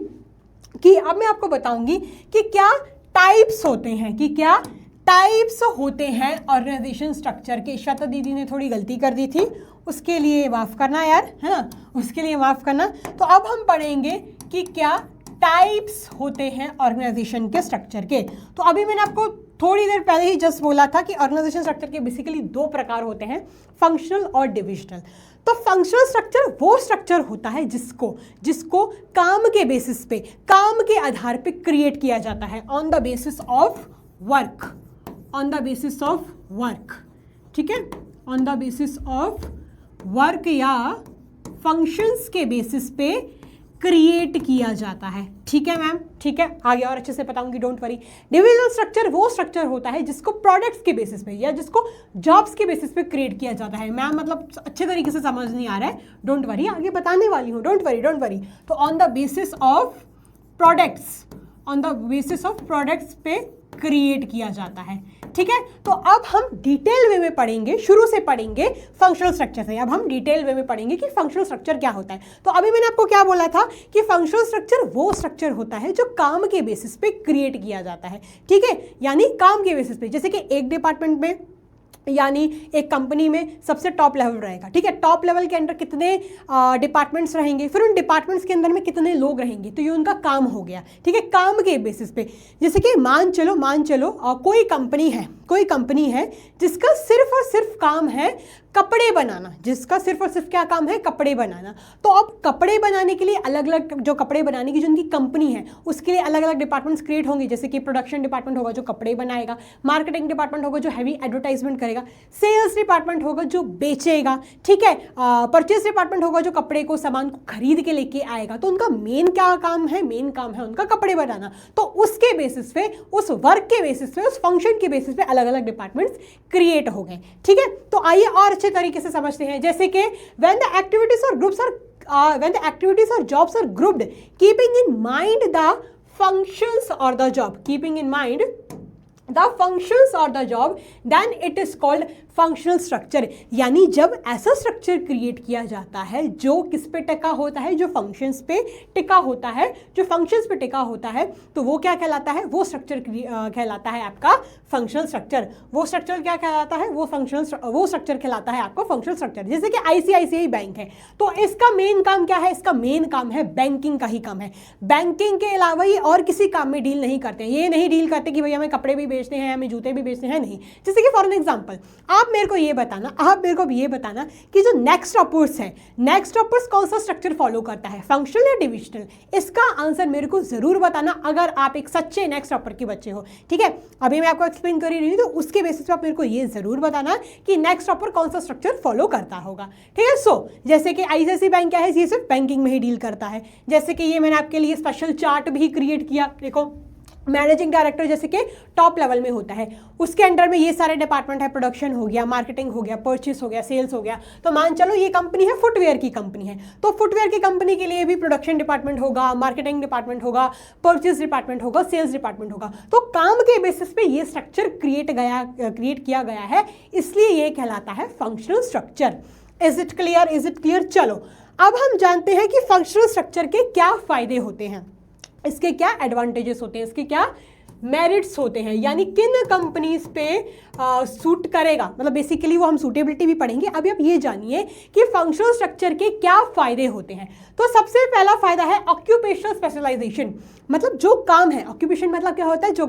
कि क्या टाइप्स होते हैं, ऑर्गेनाइजेशन स्ट्रक्चर के। शत दीदी ने थोड़ी गलती कर दी थी, उसके लिए माफ़ करना यार, है ना, उसके लिए माफ़ करना। तो अब हम पढ़ेंगे कि क्या टाइप्स होते हैं ऑर्गेनाइजेशन के स्ट्रक्चर के। तो अभी मैंने आपको थोड़ी देर पहले ही जस्ट बोला था कि ऑर्गेनाइजेशन स्ट्रक्चर के बेसिकली 2 प्रकार होते हैं, फंक्शनल और डिविजनल। तो फंक्शनल स्ट्रक्चर वो स्ट्रक्चर होता है जिसको काम के बेसिस पे, काम के आधार पे क्रिएट किया जाता है, on the basis of work, ठीक है, on the basis of work या फंक्शंस के बेसिस पे क्रिएट किया जाता है, ठीक है मैम, ठीक है। आगे और अच्छे से बताऊंगी, डोंट वरी। डिविजनल स्ट्रक्चर वो स्ट्रक्चर होता है जिसको प्रोडक्ट्स के बेसिस पे या जिसको जॉब्स के बेसिस पे क्रिएट किया जाता है। मैम मतलब अच्छे तरीके से समझ नहीं आ रहा है, डोंट वरी, आगे बताने वाली हूँ, डोंट वरी। तो on the basis of products पे क्रिएट किया जाता है, ठीक है। तो अब हम डिटेल वे में पढ़ेंगे, शुरू से पढ़ेंगे फंक्शनल स्ट्रक्चर से। अब हम डिटेल वे में पढ़ेंगे कि फंक्शनल स्ट्रक्चर क्या होता है। तो अभी मैंने आपको क्या बोला था कि फंक्शनल स्ट्रक्चर वो स्ट्रक्चर होता है जो काम के बेसिस पे क्रिएट किया जाता है, ठीक है। यानी काम के बेसिस पे, जैसे कि एक डिपार्टमेंट में यानी एक कंपनी में सबसे टॉप लेवल रहेगा, ठीक है। टॉप लेवल के अंदर कितने डिपार्टमेंट्स रहेंगे, फिर उन डिपार्टमेंट्स के अंदर में कितने लोग रहेंगे, तो ये उनका काम हो गया, ठीक है, काम के बेसिस पे। जैसे कि मान चलो कोई कंपनी है जिसका सिर्फ और सिर्फ काम है कपड़े बनाना, जिसका सिर्फ और सिर्फ क्या काम है, कपड़े बनाना। तो अब कपड़े बनाने के लिए अलग अलग, जो कपड़े बनाने की जो उनकी कंपनी है उसके लिए अलग अलग डिपार्टमेंट्स क्रिएट होंगे, जैसे कि प्रोडक्शन डिपार्टमेंट होगा जो कपड़े बनाएगा, मार्केटिंग डिपार्टमेंट होगा जो हैवी एडवर्टाइजमेंट करेगा, सेल्स डिपार्टमेंट होगा जो बेचेगा, ठीक है, परचेज डिपार्टमेंट होगा जो कपड़े को, सामान को खरीद के लेके आएगा। तो उनका मेन क्या काम है, मेन काम है उनका कपड़े बनाना। तो उसके बेसिस पे, उस वर्क के बेसिस पे, उस फंक्शन के बेसिस पे अलग अलग डिपार्टमेंट्स क्रिएट हो गए, ठीक है। तो आइए और अच्छे तरीके से समझते हैं, जैसे कि when the activities or jobs are grouped keeping in mind the functions or the job, keeping in mind the functions or the job, then it is called functional structure. यानी जब ऐसा स्ट्रक्चर क्रिएट किया जाता है जो किस पे टिका होता है, जो फंक्शंस पे टिका होता है, जो फंक्शंस पे टिका होता है, तो वो क्या कहलाता है, वो स्ट्रक्चर कहलाता है आपका फंक्शनल स्ट्रक्चर। वो स्ट्रक्चर क्या कहलाता है, वो स्ट्रक्चर कहलाता है आपका फंक्शनल स्ट्रक्चर। जैसे कि आईसीआईसीआई बैंक है, तो इसका मेन काम क्या है, इसका मेन काम है बैंकिंग का ही काम है। बैंकिंग के अलावा ये और किसी काम में डील नहीं करते हैं। ये नहीं डील करते कि भैया हमें कपड़े भी बेचते हैं, हमें जूते भी बेचते हैं, नहीं। जैसे कि फॉर एन एग्जाम्पल आप मेरे को ये बताना कि जो नेक्स्ट ऑपर्स है, नेक्स्ट ऑपर्स कौन सा स्ट्रक्चर फॉलो करता है, फंक्शनल या डिविजनल? इसका आंसर मेरे को जरूर बताना अगर आप एक सच्चे नेक्स्ट ऑपर के बच्चे हो, ठीक है। अभी मैं आपको एक्सप्लेन कर ही रही हूँ, तो उसके बेसिस पे आप मेरे को ये जरूर बताना कि नेक्स्ट ऑपर कौन सा स्ट्रक्चर फॉलो करता होगा, ठीक है। सो जैसे कि आईसीआईसीआई बैंक क्या है, ये सिर्फ बैंकिंग में ही डील करता है। जैसे कि ये मैंने आपके लिए स्पेशल चार्ट भी क्रिएट किया, देखो मैनेजिंग डायरेक्टर जैसे कि टॉप लेवल में होता है, उसके अंडर में ये सारे डिपार्टमेंट है, प्रोडक्शन हो गया, मार्केटिंग हो गया, परचेस हो गया, सेल्स हो गया। तो मान चलो ये कंपनी है, फुटवेयर की कंपनी है, तो फुटवेयर की कंपनी के लिए भी प्रोडक्शन डिपार्टमेंट होगा, मार्केटिंग डिपार्टमेंट होगा, परचेस डिपार्टमेंट होगा, सेल्स डिपार्टमेंट होगा। तो काम के बेसिस पे ये स्ट्रक्चर क्रिएट किया गया है, इसलिए ये कहलाता है functional structure. Is it clear? चलो अब हम जानते हैं कि फंक्शनल स्ट्रक्चर के क्या फायदे होते हैं, इसके क्या एडवांटेजेस होते हैं, इसके क्या मेरिट्स होते हैं, यानी किन कंपनीज पे सूट करेगा, मतलब बेसिकली वो हम सूटेबिलिटी भी पढ़ेंगे। अभी आप ये जानिए कि फंक्शनल स्ट्रक्चर के क्या फायदे होते हैं। तो सबसे पहला फायदा है ऑक्यूपेशनल स्पेशलाइजेशन, मतलब जो काम है, ऑक्यूपेशन मतलब क्या होता है, जो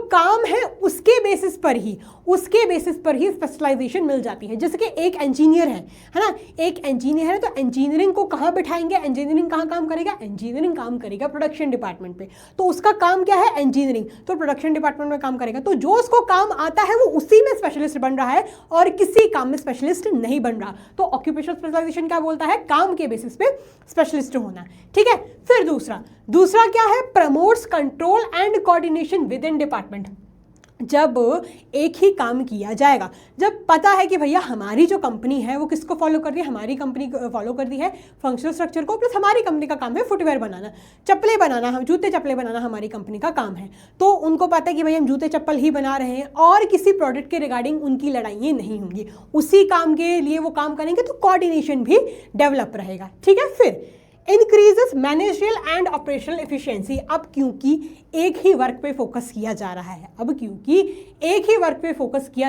काम है उसके बेसिस पर ही स्पेशलाइजेशन मिल जाती है। जैसे कि एक इंजीनियर है ना, एक इंजीनियर है, तो इंजीनियरिंग को कहाँ बिठाएंगे, इंजीनियरिंग कहाँ काम करेगा, इंजीनियरिंग काम करेगा प्रोडक्शन डिपार्टमेंट पे, तो उसका काम क्या है, इंजीनियरिंग, तो प्रोडक्शन डिपार्टमेंट में काम करेगा। तो जो उसको काम आता है वो उसी में स्पेशलिस्ट बन रहा है और किसी काम में स्पेशलिस्ट नहीं बन रहा। तो ऑक्यूपेशनल स्पेशलाइजेशन क्या बोलता है, काम के बेसिस पे स्पेशलिस्ट होना, ठीक है। फिर दूसरा क्या है, promotes control and coordination with in department. जब एक ही काम किया जाएगा, जब पता है कि भैया हमारी जो कंपनी है वो किसको फॉलो कर रही है, हमारी कंपनी फॉलो कर दी है फंक्शनल स्ट्रक्चर को, प्लस हमारी कंपनी का काम है फुटवेयर बनाना, चप्पलें बनाना, हम जूते चप्पलें बनाना हमारी कंपनी का काम है। तो उनको पता है कि भैया हम जूते चप्पल ही बना रहे हैं और किसी प्रोडक्ट के रिगार्डिंग उनकी लड़ाइयाँ नहीं होंगी, उसी काम के लिए वो काम करेंगे, तो कोऑर्डिनेशन भी डेवलप रहेगा, ठीक है। फिर increases managerial and operational efficiency. अब क्योंकि एक ही वर्क पे फोकस किया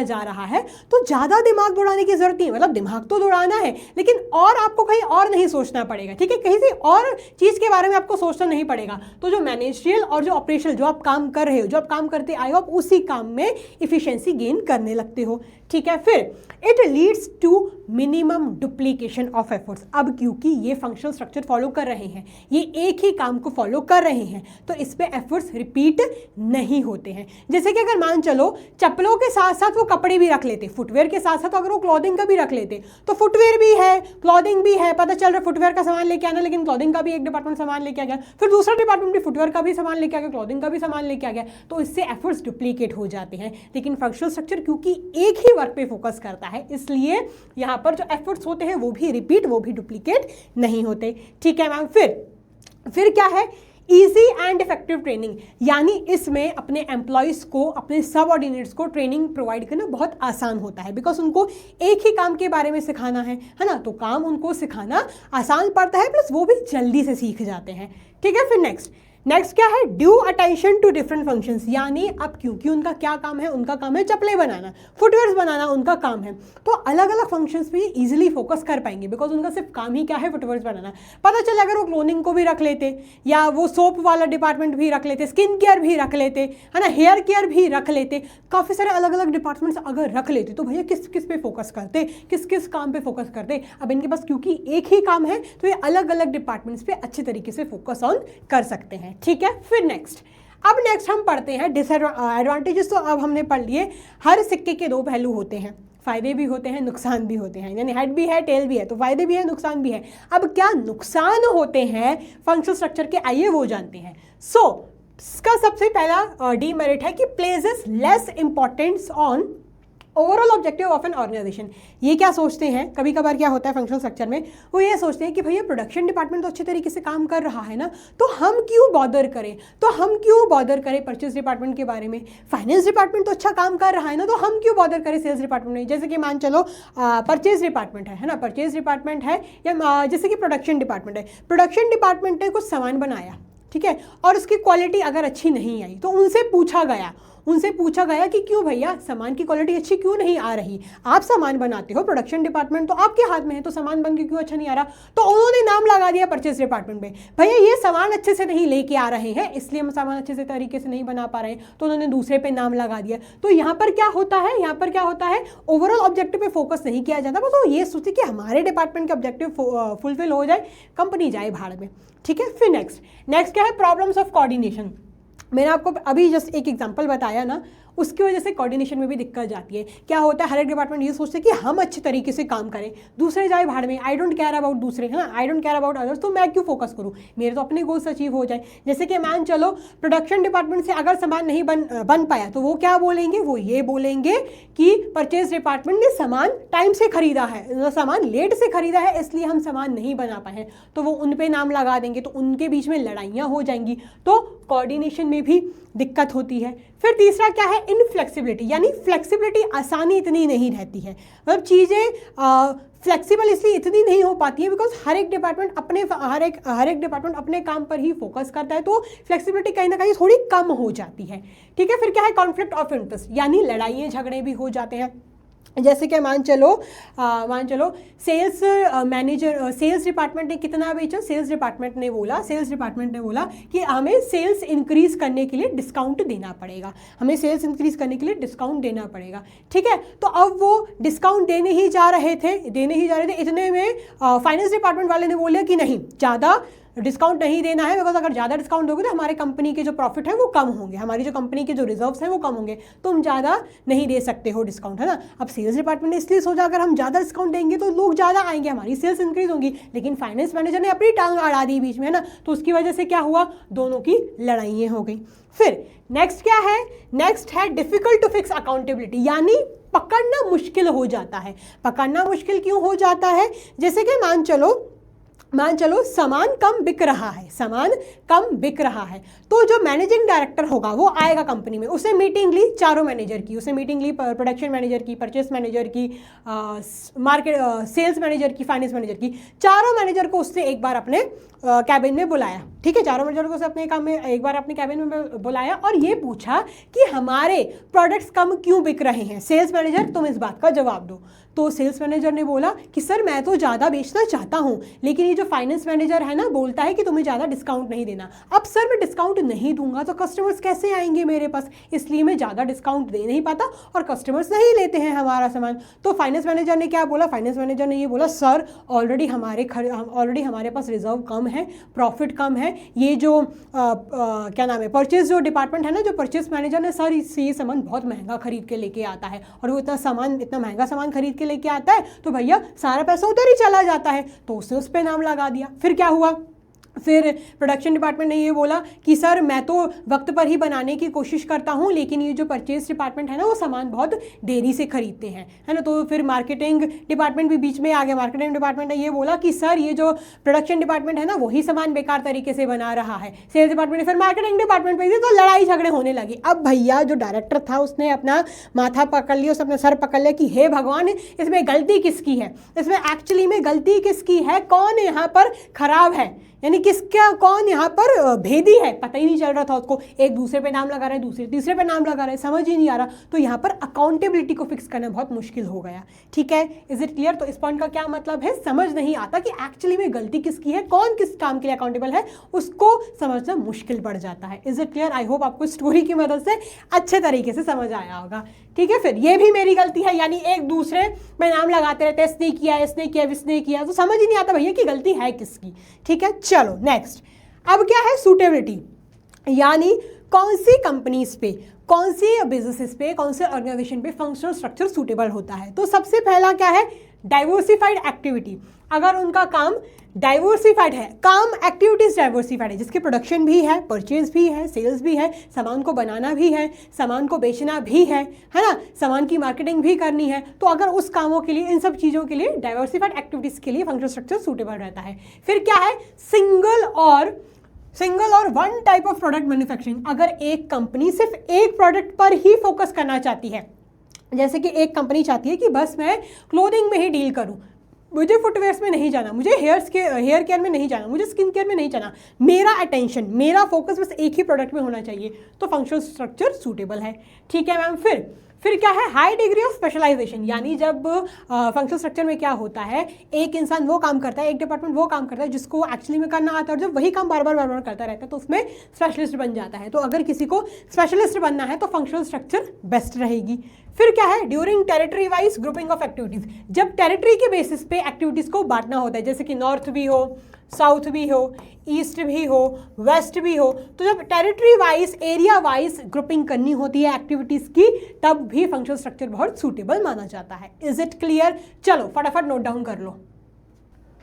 जा रहा है, तो ज़्यादा दिमाग दौड़ाने की जरूरत नहीं है, मतलब दिमाग तो दौड़ाना है लेकिन और आपको कहीं और नहीं सोचना पड़ेगा, ठीक है, कहीं से और चीज़ के बारे में आपको सोचना नहीं पड़ेगा। तो जो मैनेजरियल और जो ऑपरेशनल जो आप काम कर रहे हो, जो आप काम करते आए हो, आप उसी काम में इफिशियंसी गेन करने लगते हो, ठीक है। फिर it leads to minimum duplication of efforts. अब क्योंकि ये फंक्शनल स्ट्रक्चर फॉलो कर रहे हैं, ये एक ही काम को फॉलो कर रहे हैं, तो इस पे एफर्ट्स रिपीट नहीं होते हैं। जैसे कि अगर मान चलो चप्पलों के साथ साथ वो कपड़े भी रख लेते, फुटवेयर के साथ साथ अगर वो क्लॉथिंग का भी रख लेते, तो फुटवेयर भी है, क्लॉथिंग भी है, पता चल रहा है फुटवेयर का सामान लेके आना, लेकिन क्लॉथिंग का भी एक डिपार्टमेंट सामान लेके आ गया, फिर दूसरा डिपार्टमेंट भी फुटवेयर का भी सामान लेके आ गया, क्लॉथिंग का भी सामान लेके आ गया, तो इससे एफर्ट्स डुप्लीकेट हो जाते हैं। लेकिन फंक्शनल स्ट्रक्चर क्योंकि एक ही वर्क पे फोकस करता है, इसलिए यहाँ पर जो एफर्ट्स होते हैं वो भी रिपीट, वो भी डुप्लीकेट नहीं होते, ठीक है मैम। फिर क्या है, ईजी एंड इफेक्टिव ट्रेनिंग, यानी इसमें अपने एम्प्लॉयज़ को, अपने सबऑर्डिनेट्स को ट्रेनिंग प्रोवाइड करना बहुत आसान होता है, बिकॉज उनको एक ही काम के बारे में सिखाना है ना, तो काम उनको सिखाना आसान पड़ता है, प्लस वो भी जल्दी से सीख जाते हैं, ठीक है। फिर नेक्स्ट क्या है, due attention to different functions, यानी अब क्योंकि उनका क्या काम है, उनका काम है चप्पलें बनाना, फुटवेयर्स बनाना उनका काम है, तो अलग अलग फंक्शंस पे इजीली फोकस कर पाएंगे बिकॉज उनका सिर्फ काम ही क्या है, फुटवेयर्स बनाना। पता चला अगर वो क्लोनिंग को भी रख लेते या वो सोप वाला डिपार्टमेंट भी रख लेते, स्किन केयर भी रख लेते, है ना, हेयर केयर भी रख लेते, काफ़ी सारे अलग अलग डिपार्टमेंट्स अगर रख लेते तो भैया किस किस पे फोकस करते, किस किस काम पे फोकस करते। अब इनके पास क्योंकि एक ही काम है तो ये अलग अलग डिपार्टमेंट्स पे अच्छे तरीके से फोकस ऑन कर सकते हैं, ठीक है। फिर नेक्स्ट हम पढ़ते हैं डिसएडवांटेजेस। तो अब हमने पढ़ लिए हर सिक्के के दो पहलू होते हैं, फायदे भी होते हैं, नुकसान भी होते हैं, यानी हेड भी है टेल भी है, तो फायदे भी है नुकसान भी है। अब क्या नुकसान होते हैं फंक्शनल स्ट्रक्चर के, आइए वो जानते हैं। इसका सबसे पहला डीमेरिट है कि places less importance on overall objective of an organization. ये क्या सोचते हैं, कभी कभार क्या होता है फंक्शनल स्ट्रक्चर में, वो ये सोचते हैं कि भैया प्रोडक्शन डिपार्टमेंट तो अच्छे तरीके से काम कर रहा है ना, तो हम क्यों बॉदर करें परचेज डिपार्टमेंट के बारे में। फाइनेंस डिपार्टमेंट तो अच्छा काम कर रहा है ना, तो हम क्यों बॉदर करें सेल्स डिपार्टमेंट में। जैसे कि मान चलो परचेज डिपार्टमेंट है ना, परचेज डिपार्टमेंट है, या जैसे कि प्रोडक्शन डिपार्टमेंट है, प्रोडक्शन डिपार्टमेंट ने कुछ सामान बनाया, ठीक है, और उसकी क्वालिटी अगर अच्छी नहीं आई तो उनसे पूछा गया कि क्यों भैया सामान की क्वालिटी अच्छी क्यों नहीं आ रही। आप सामान बनाते हो, प्रोडक्शन डिपार्टमेंट तो आपके हाथ में है, तो सामान बन के क्यों अच्छा नहीं आ रहा। तो उन्होंने नाम लगा दिया परचेज डिपार्टमेंट में, भैया ये सामान अच्छे से नहीं लेके आ रहे हैं इसलिए हम सामान अच्छे से तरीके से नहीं बना पा रहे हैं, तो उन्होंने दूसरे पे नाम लगा दिया। तो यहाँ पर क्या होता है ओवरऑल ऑब्जेक्टिव पे फोकस नहीं किया जाता, बस वो ये सोचते कि हमारे डिपार्टमेंट का ऑब्जेक्टिव फुलफिल हो जाए, कंपनी जाए भाड़ में, ठीक है। फिर नेक्स्ट क्या है, प्रॉब्लम्स ऑफ कोऑर्डिनेशन। मैंने आपको अभी जस्ट एक एग्जांपल बताया ना, उसकी वजह से कोऑर्डिनेशन में भी दिक्कत जाती है। क्या होता है, हर एक डिपार्टमेंट ये सोचते हैं कि हम अच्छे तरीके से काम करें, दूसरे जाए भाड़ में, आई डोंट केयर अबाउट दूसरे, है ना, I don't care about others, तो मैं क्यों फोकस करूँ, मेरे तो अपने गोल्स अचीव हो जाए। जैसे कि मान चलो प्रोडक्शन डिपार्टमेंट से अगर सामान नहीं बन पाया तो वो क्या बोलेंगे, वो ये बोलेंगे कि परचेज डिपार्टमेंट ने सामान टाइम से खरीदा है, सामान लेट से खरीदा है इसलिए हम सामान नहीं बना पाए हैं, तो वो उन पे नाम लगा देंगे, तो उनके बीच में लड़ाइयाँ हो जाएंगी, तो कोऑर्डिनेशन में भी दिक्कत होती है। फिर तीसरा क्या है, इनफ्लेक्सिबिलिटी, यानी फ्लेक्सिबिलिटी आसानी इतनी नहीं रहती है, मतलब चीज़ें फ्लेक्सिबल इसलिए इतनी नहीं हो पाती है बिकॉज हर एक डिपार्टमेंट अपने काम पर ही फोकस करता है, तो फ्लेक्सिबिलिटी कहीं ना कहीं थोड़ी कम हो जाती है, ठीक है। फिर क्या है, कॉन्फ्लिक्ट ऑफ इंटरेस्ट, यानी लड़ाइयाँ झगड़े भी हो जाते हैं। जैसे कि मान चलो सेल्स डिपार्टमेंट ने कितना बेचा, सेल्स डिपार्टमेंट ने बोला कि हमें सेल्स इंक्रीज करने के लिए डिस्काउंट देना पड़ेगा, ठीक है। तो अब वो डिस्काउंट देने ही जा रहे थे, इतने में फाइनेंस डिपार्टमेंट वाले ने बोला कि नहीं, ज़्यादा डिस्काउंट नहीं देना है, बिकॉज अगर ज़्यादा डिस्काउंट दोगे तो हमारे कंपनी के जो प्रॉफिट है वो कम होंगे, हमारी जो कंपनी के जो रिजर्व्स हैं वो कम होंगे, तो हम ज़्यादा नहीं दे सकते हो डिस्काउंट, है ना। अब सेल्स डिपार्टमेंट ने इसलिए सोचा अगर हम ज़्यादा डिस्काउंट देंगे तो लोग ज़्यादा आएंगे, हमारी सेल्स इंक्रीज होंगी, लेकिन फाइनेंस मैनेजर ने अपनी टांग अड़ा दी बीच में, है ना, तो उसकी वजह से क्या हुआ, दोनों की लड़ाइयाँ हो गई। फिर नेक्स्ट क्या है, नेक्स्ट है डिफिकल्ट टू फिक्स अकाउंटेबिलिटी, यानी पकड़ना मुश्किल हो जाता है। पकड़ना मुश्किल क्यों हो जाता है, जैसे कि मान चलो सामान कम बिक रहा है, तो जो मैनेजिंग डायरेक्टर होगा वो आएगा कंपनी में, उसे मीटिंग ली चारों मैनेजर की, प्रोडक्शन मैनेजर की, परचेस मैनेजर की, सेल्स मैनेजर की, फाइनेंस मैनेजर की, चारों मैनेजर को उसने एक बार अपने कैबिन में बुलाया, ठीक है, चारों मैनेजर को उसने अपने काम में एक बार अपने कैबिन में बुलाया और ये पूछा कि हमारे प्रोडक्ट्स कम क्यों बिक रहे हैं, सेल्स मैनेजर तुम इस बात का जवाब दो। तो सेल्स मैनेजर ने बोला कि सर मैं तो ज़्यादा बेचना चाहता हूँ, लेकिन ये जो फाइनेंस मैनेजर है ना बोलता है कि तुम्हें ज़्यादा डिस्काउंट नहीं देना। अब सर मैं डिस्काउंट नहीं दूंगा तो कस्टमर्स कैसे आएंगे मेरे पास, इसलिए मैं ज़्यादा डिस्काउंट दे नहीं पाता और कस्टमर्स नहीं लेते हैं हमारा सामान। तो फाइनेंस मैनेजर ने क्या बोला, फाइनेंस मैनेजर ने ये बोला सर ऑलरेडी हमारे पास रिजर्व कम है, प्रॉफिट कम है, ये जो क्या नाम है परचेज जो डिपार्टमेंट है ना, जो परचेज मैनेजर ने सर ये सामान बहुत महंगा खरीद के लेके आता है और वो इतना महंगा सामान खरीद के लेके आता है तो भैया सारा पैसा उधर ही चला जाता है, तो उसने उस पर नाम लगा दिया। फिर क्या हुआ, फिर प्रोडक्शन डिपार्टमेंट ने ये बोला कि सर मैं तो वक्त पर ही बनाने की कोशिश करता हूँ, लेकिन ये जो परचेज डिपार्टमेंट है ना वो सामान बहुत देरी से खरीदते हैं, है ना। तो फिर मार्केटिंग डिपार्टमेंट भी बीच में आ गया, मार्केटिंग डिपार्टमेंट ने ये बोला कि सर ये जो प्रोडक्शन डिपार्टमेंट है ना वही सामान बेकार तरीके से बना रहा है। सेल्स डिपार्टमेंट ने फिर मार्केटिंग डिपार्टमेंट पे तो लड़ाई झगड़े होने लगी। अब भैया जो डायरेक्टर था उसने अपना माथा पकड़ लिया, उसने अपना सर पकड़ लिया कि हे भगवान इसमें गलती किसकी है, इसमें एक्चुअली में गलती किसकी है, कौन यहाँ पर खराब है, यानी किसका कौन यहाँ पर भेदी है पता ही नहीं चल रहा था उसको, एक दूसरे पे नाम लगा रहा है, दूसरे तीसरे पे नाम लगा रहा है, समझ ही नहीं आ रहा, तो यहाँ पर अकाउंटेबिलिटी को फिक्स करना बहुत मुश्किल हो गया। ठीक है, इज इट क्लियर? तो इस पॉइंट का क्या मतलब है, समझ नहीं आता कि एक्चुअली में गलती किसकी है, कौन किस काम के लिए अकाउंटेबल है, उसको समझना मुश्किल पड़ जाता है। Is it clear? I hope आपको स्टोरी की मदद से अच्छे तरीके से समझ आया होगा। ठीक है, फिर ये भी मेरी गलती है, यानी एक दूसरे में नाम लगाते रहते हैं, इसने किया, इसने किया, इसने किया, तो समझ ही नहीं आता भैया कि गलती है किसकी। ठीक है, चलो नेक्स्ट। अब क्या है सूटेबिलिटी, यानी कौन सी कंपनीज पे, कौन सी बिजनेसेस पे, कौन से ऑर्गेनाइजेशन पे फंक्शनल स्ट्रक्चर सूटेबल होता है। तो सबसे पहला क्या है, डाइवर्सिफाइड एक्टिविटी। अगर उनका काम डाइवर्सिफाइड है, काम एक्टिविटीज डाइवर्सिफाइड है, जिसके प्रोडक्शन भी है, परचेज भी है, सेल्स भी है, सामान को बनाना भी है, सामान को बेचना भी है ना, सामान की मार्केटिंग भी करनी है, तो अगर उस कामों के लिए, इन सब चीज़ों के लिए, डाइवर्सिफाइड एक्टिविटीज़ के लिए फंक्शनल स्ट्रक्चर सूटेबल रहता है। फिर क्या है, सिंगल और one type of product manufacturing. अगर एक कंपनी सिर्फ एक प्रोडक्ट पर ही फोकस करना चाहती है, जैसे कि एक कंपनी चाहती है कि बस मैं क्लोथिंग में ही डील करूं, मुझे फुटवेयर्स में नहीं जाना, मुझे हेयर केयर में नहीं जाना, मुझे स्किन केयर में नहीं जाना, मेरा अटेंशन, मेरा फोकस बस एक ही प्रोडक्ट में होना चाहिए, तो फंक्शनल स्ट्रक्चर सूटेबल है। ठीक है मैम, फिर क्या है, हाई डिग्री ऑफ स्पेशलाइजेशन, यानी जब फंक्शनल स्ट्रक्चर में क्या होता है, एक इंसान वो काम करता है, एक डिपार्टमेंट वो काम करता है जिसको एक्चुअली में करना आता है, और जब वही काम बार बार करता रहता है तो उसमें स्पेशलिस्ट बन जाता है। तो अगर किसी को स्पेशलिस्ट बनना है तो फंक्शनल स्ट्रक्चर बेस्ट रहेगी। फिर क्या है, during territory wise grouping of activities, जब टेरिटरी के बेसिस पे एक्टिविटीज को बांटना होता है, जैसे कि नॉर्थ भी हो, साउथ भी हो, ईस्ट भी हो, वेस्ट भी हो, तो जब territory wise, area wise grouping करनी होती है एक्टिविटीज की, तब भी फंक्शनल स्ट्रक्चर बहुत सूटेबल माना जाता है। Is it clear? चलो फटाफट नोट डाउन कर लो।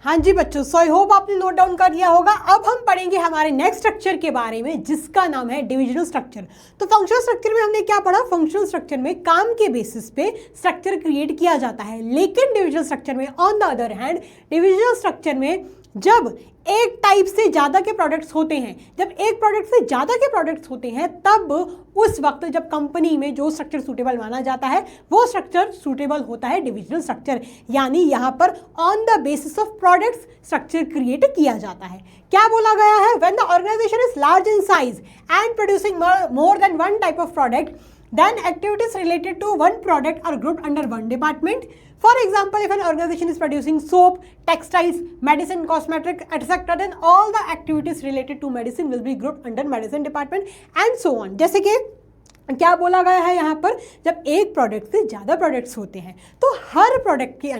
हाँ जी बच्चों, सो आई होप आपने नोट डाउन कर लिया होगा। अब हम पढ़ेंगे हमारे नेक्स्ट स्ट्रक्चर के बारे में, जिसका नाम है डिविजनल स्ट्रक्चर। तो फंक्शनल स्ट्रक्चर में हमने क्या पढ़ा, फंक्शनल स्ट्रक्चर में काम के बेसिस पे स्ट्रक्चर क्रिएट किया जाता है, लेकिन डिविजनल स्ट्रक्चर में on the other hand, divisional structure में जब एक टाइप से ज़्यादा के प्रोडक्ट्स होते हैं, जब एक प्रोडक्ट से ज़्यादा के प्रोडक्ट्स होते हैं, तब उस वक्त जब कंपनी में जो स्ट्रक्चर सूटेबल माना जाता है वो स्ट्रक्चर सूटेबल होता है डिविजनल स्ट्रक्चर, यानी यहाँ पर on the basis of products structure create किया जाता है। क्या बोला गया है, when the organization is large in size and producing more than one type of product, then activities related to one product are grouped under one department. For example, if an organization is producing soap, textiles, medicine, cosmetic, etc., then all the activities related to medicine will be grouped under medicine department and so on. जैसे कि क्या बोला गया है यहाँ पर, जब एक प्रोडक्ट से ज़्यादा प्रोडक्ट्स होते हैं तो हर प्रोडक्ट के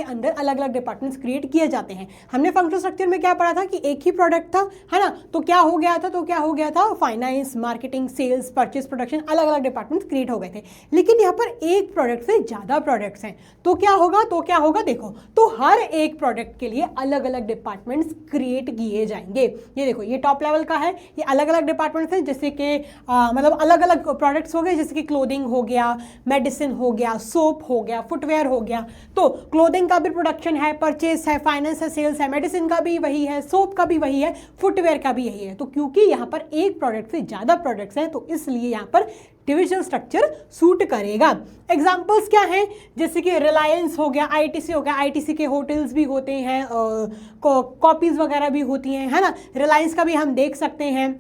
अंदर अलग अलग डिपार्टमेंट्स क्रिएट किए जाते हैं। हमने फंक्शनल स्ट्रक्चर में क्या पढ़ा था कि एक ही प्रोडक्ट था, है ना, तो क्या हो गया था finance, marketing, sales, purchase, production, अलग अलग डिपार्टमेंट्स क्रिएट हो गए थे। लेकिन यहाँ पर एक प्रोडक्ट से ज़्यादा प्रोडक्ट्स हैं, तो क्या होगा देखो, तो हर एक प्रोडक्ट के लिए अलग अलग डिपार्टमेंट्स क्रिएट किए जाएंगे। ये देखो, ये टॉप लेवल का है, ये अलग अलग डिपार्टमेंट्स हैं, जैसे कि मतलब अलग अलग प्रोडक्ट्स हो गए, जैसे कि क्लोथिंग हो गया, मेडिसिन हो गया, सोप हो गया, फुटवेयर हो गया। तो क्लोथिंग का भी प्रोडक्शन है, परचेस है, फाइनेंस है, सेल्स है, मेडिसिन का भी वही है, सोप का भी वही है, फुटवेयर का भी यही है। तो क्योंकि यहाँ पर एक प्रोडक्ट से ज़्यादा प्रोडक्ट्स हैं, तो इसलिए यहाँ पर डिविजनल स्ट्रक्चर सूट करेगा। एग्जाम्पल्स क्या हैं, जैसे कि रिलायंस हो गया, आईटीसी हो गया, आईटीसी के होटल्स भी होते हैं, कॉपीज़ वगैरह भी होती हैं, है ना। रिलायंस का भी हम देख सकते हैं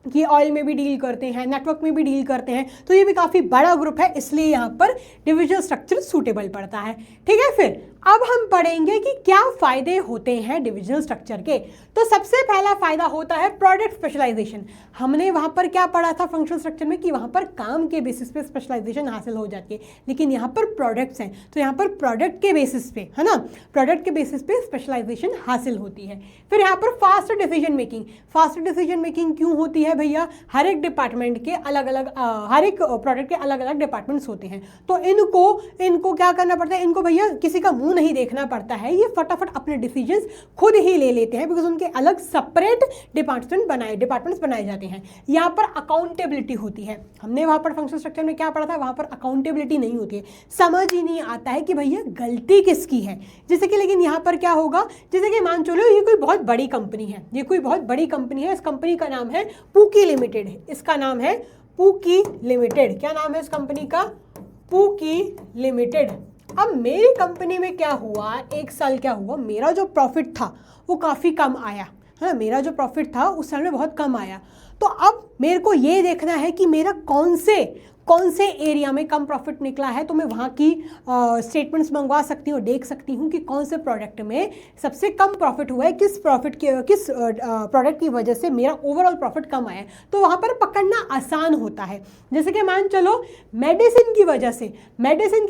कि ऑयल में भी डील करते हैं, नेटवर्क में भी डील करते हैं, तो ये भी काफ़ी बड़ा ग्रुप है, इसलिए यहाँ पर डिविजनल स्ट्रक्चर सूटेबल पड़ता है। ठीक है, फिर अब हम पढ़ेंगे कि क्या फ़ायदे होते हैं डिविजनल स्ट्रक्चर के। तो सबसे पहला फ़ायदा होता है प्रोडक्ट स्पेशलाइजेशन। हमने वहाँ पर क्या पढ़ा था फंक्शनल स्ट्रक्चर में कि वहाँ पर काम के बेसिस पे स्पेशलाइजेशन हासिल हो जाती है, लेकिन यहाँ पर प्रोडक्ट्स हैं, तो यहाँ पर प्रोडक्ट के बेसिस पे, है ना, प्रोडक्ट के बेसिस पे स्पेशलाइजेशन हासिल होती है। फिर यहाँ पर फास्ट डिसीजन मेकिंग क्यों होती है भैया, हर एक डिपार्टमेंट के अलग अलग, हर एक प्रोडक्ट के अलग अलग डिपार्टमेंट्स होते हैं, तो इनको क्या करना पड़ता है, इनको भैया किसी का नहीं देखना पड़ता है, ये फटाफट अपने डिसीजंस खुद ही ले लेते हैं, बिकॉज उनके अलग सेपरेट डिपार्टमेंट्स बनाए जाते हैं। यहाँ पर अकाउंटेबिलिटी होती है, हमने वहाँ पर फंक्शनल स्ट्रक्चर में क्या पढ़ा था, वहाँ पर अकाउंटेबिलिटी नहीं होती है, समझ ही नहीं आता है कि भैया गलती किसकी है। जैसे कि लेकिन यहाँ पर क्या होगा, जैसे कि मान चलो ये कोई बहुत बड़ी कंपनी है, इस कंपनी का नाम है पूकी लिमिटेड, इसका नाम है पूकी लिमिटेड। क्या नाम है इस कंपनी का, पूकी लिमिटेड। अब मेरी कंपनी में क्या हुआ, एक साल क्या हुआ, मेरा जो प्रॉफिट था वो काफ़ी कम आया, है ना, मेरा जो प्रॉफिट था उस साल में बहुत कम आया। तो अब मेरे को ये देखना है कि मेरा कौन से एरिया में कम प्रॉफिट निकला है, तो मैं वहाँ की स्टेटमेंट्स मंगवा सकती हूँ, देख सकती हूँ कि कौन से प्रोडक्ट में सबसे कम प्रॉफिट हुआ है, किस प्रोडक्ट की वजह से मेरा ओवरऑल प्रॉफिट कम आया है। तो वहाँ पर पकड़ना आसान होता है। जैसे कि मान चलो मेडिसिन की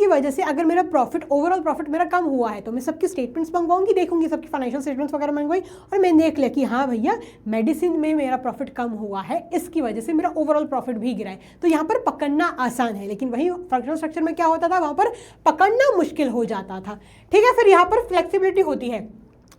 वजह से अगर मेरा प्रॉफिट, ओवरऑल प्रॉफिट मेरा कम हुआ है, तो मैं सबकी स्टेटमेंट्स मंगवाऊंगी, देखूंगी सबकी फाइनेंशियल स्टेटमेंट्स वगैरह मंगवाई, और मैंने देख लिया कि हाँ भैया मेडिसिन में मेरा प्रॉफिट कम हुआ है, इसकी वजह से मेरा ओवरऑल प्रॉफिट भी गिरा है। तो यहाँ पर पकड़ना आसान है, लेकिन वही फंक्शनल स्ट्रक्चर में क्या होता था, वहां पर पकड़ना मुश्किल हो जाता था। ठीक है, फिर यहाँ पर फ्लेक्सिबिलिटी होती है,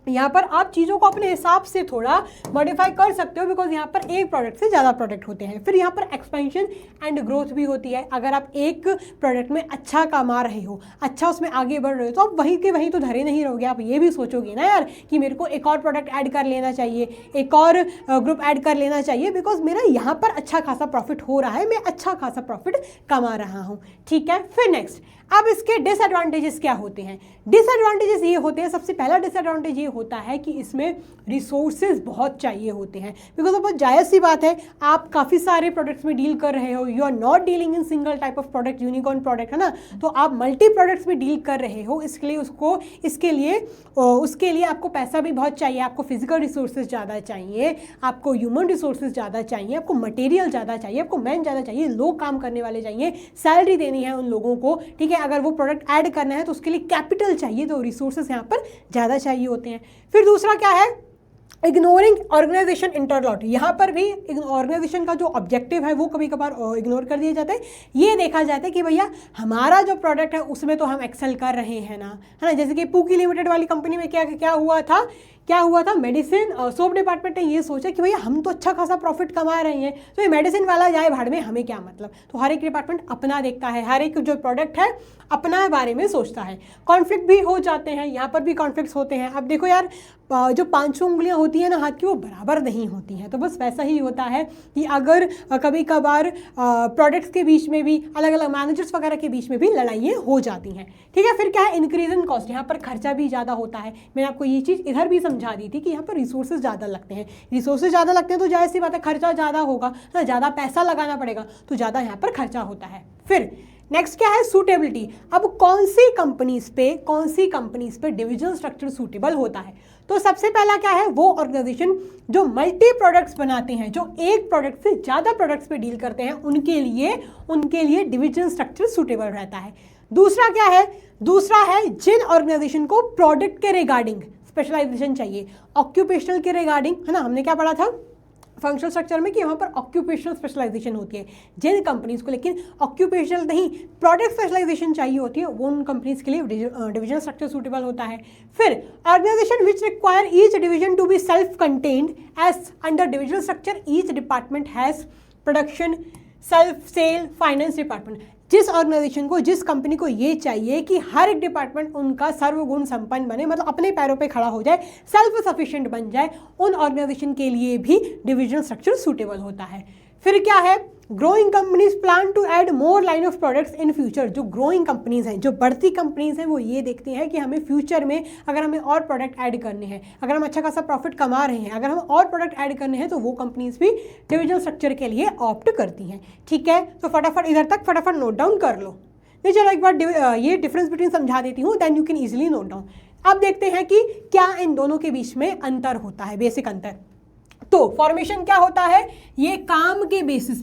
यहाँ पर आप चीज़ों को अपने हिसाब से थोड़ा मॉडिफाई कर सकते हो, बिकॉज यहाँ पर एक प्रोडक्ट से ज़्यादा प्रोडक्ट होते हैं। फिर यहाँ पर एक्सपेंशन एंड ग्रोथ भी होती है। अगर आप एक प्रोडक्ट में अच्छा कमा रहे हो, अच्छा उसमें आगे बढ़ रहे हो, तो आप वहीं के वहीं तो धरे नहीं रहोगे, आप ये भी सोचोगे ना यार कि मेरे को एक और प्रोडक्ट ऐड कर लेना चाहिए, एक और ग्रुप ऐड कर लेना चाहिए, बिकॉज मेरा यहाँ पर अच्छा खासा प्रॉफिट हो रहा है, मैं अच्छा खासा प्रॉफिट कमा रहा हूँ। ठीक है, फिर नेक्स्ट, अब इसके डिसएडवांटेजेस क्या होते हैं। डिसएडवांटेजेस ये होते हैं, सबसे पहला डिसएडवांटेज ये होता है कि इसमें रिसोर्सेज बहुत चाहिए होते हैं, बिकॉज बहुत जायज़ सी बात है, आप काफ़ी सारे प्रोडक्ट्स में डील कर रहे हो, you are not dealing in single type of product, unicorn product है ना, तो आप मल्टी प्रोडक्ट्स में डील कर रहे हो, उसके लिए आपको पैसा भी बहुत चाहिए, आपको फिजिकल रिसोर्सेज ज़्यादा चाहिए, आपको ह्यूमन रिसोर्सेज ज़्यादा चाहिए, आपको मटेरियल ज़्यादा चाहिए, आपको मैन ज़्यादा चाहिए, लोग काम करने वाले चाहिए, सैलरी देनी है उन लोगों को। ठीक है, अगर वो प्रोडक्ट ऐड करना है तो उसके लिए कैपिटल चाहिए, तो रिसोर्सेज यहाँ पर ज़्यादा चाहिए होते हैं। फिर दूसरा क्या है, इग्नोरिंग ऑर्गेनाइजेशन इंटरलॉट। यहाँ पर भी ऑर्गेनाइजेशन का जो ऑब्जेक्टिव है वो कभी कभार इग्नोर कर दिया जाता है। ये देखा जाता है कि भैया हमारा जो प्रोडक्ट है उसमें तो हम एक्सेल कर रहे हैं ना, है ना। जैसे कि पूकी लिमिटेड वाली कंपनी में क्या हुआ था, मेडिसिन सोप डिपार्टमेंट ने ये सोचा कि भैया हम तो अच्छा खासा प्रॉफिट कमा रहे हैं, तो ये मेडिसिन वाला जाए भाड़ में, हमें क्या मतलब। तो हर एक डिपार्टमेंट अपना देखता है, हर एक जो प्रोडक्ट है अपना बारे में सोचता है। कॉन्फ्लिक्ट भी हो जाते हैं, यहाँ पर भी कॉन्फ्लिक्ट्स होते हैं। अब देखो यार, जो 500 उंगलियां होती हैं ना हाथ की, वो बराबर नहीं होती हैं, तो बस वैसा ही होता है कि अगर कभी कभार प्रोडक्ट्स के बीच में भी, अलग अलग मैनेजर्स वगैरह के बीच में भी लड़ाइयाँ हो जाती हैं। ठीक है, फिर क्या है, इंक्रीज इन कॉस्ट, यहाँ पर खर्चा भी ज़्यादा होता है। मैंने आपको ये चीज़ इधर भी समझा दी थी कि यहाँ पर रिसोर्सेज ज़्यादा लगते हैं, तो जाहिर सी बात है खर्चा ज़्यादा होगा, ज़्यादा पैसा लगाना पड़ेगा, तो ज़्यादा यहाँ पर खर्चा होता है। फिर नेक्स्ट क्या है, सूटेबिलिटी। अब कौन सी कंपनीज पे डिविजनल स्ट्रक्चर सूटेबल होता है। तो सबसे पहला क्या है, वो ऑर्गेनाइजेशन जो मल्टी प्रोडक्ट्स बनाते हैं, जो एक प्रोडक्ट से ज़्यादा प्रोडक्ट्स पे डील करते हैं, उनके लिए डिविजनल स्ट्रक्चर सूटेबल रहता है। दूसरा है जिन ऑर्गेनाइजेशन को प्रोडक्ट के रिगार्डिंग स्पेशलाइजेशन चाहिए, ऑक्यूपेशनल के रिगार्डिंग, है ना। हमने क्या पढ़ा था फंक्शनल स्ट्रक्चर में कि वहाँ पर ऑक्यूपेशनल स्पेशलाइजेशन होती है। जिन कंपनीज को लेकिन ऑक्यूपेशनल नहीं, प्रोडक्ट स्पेशलाइजेशन चाहिए होती है, वो उन कंपनीज के लिए डिविजनल स्ट्रक्चर सूटेबल होता है। फिर organization which require each division to be self contained, as under divisional structure each department has production, self, sale, finance department. जिस ऑर्गेनाइजेशन को, जिस कंपनी को ये चाहिए कि हर एक डिपार्टमेंट उनका सर्वगुण संपन्न बने, मतलब अपने पैरों पे खड़ा हो जाए, सेल्फ सफिशिएंट बन जाए, उन ऑर्गेनाइजेशन के लिए भी डिविजनल स्ट्रक्चर सूटेबल होता है। फिर क्या है, growing companies plan to add more line of products in future. जो ग्रोइंग कंपनीज हैं, जो बढ़ती कंपनीज हैं, वो ये देखती हैं कि हमें फ्यूचर में अगर हमें और प्रोडक्ट ऐड करने हैं, अगर हम अच्छा खासा प्रॉफिट कमा रहे हैं, अगर हम और प्रोडक्ट ऐड करने हैं, तो वो कंपनीज भी डिविजनल स्ट्रक्चर के लिए ऑप्ट करती हैं। ठीक है, तो फटाफट इधर तक फटाफट नोट डाउन कर लो। नहीं, चलो एक बार ये डिफरेंस बिटवीन समझा देती हूँ, then you can easily note down. अब देखते हैं कि क्या इन दोनों के बीच में अंतर होता है, बेसिक अंतर। तो फॉर्मेशन क्या होता है, ये काम के बेसिस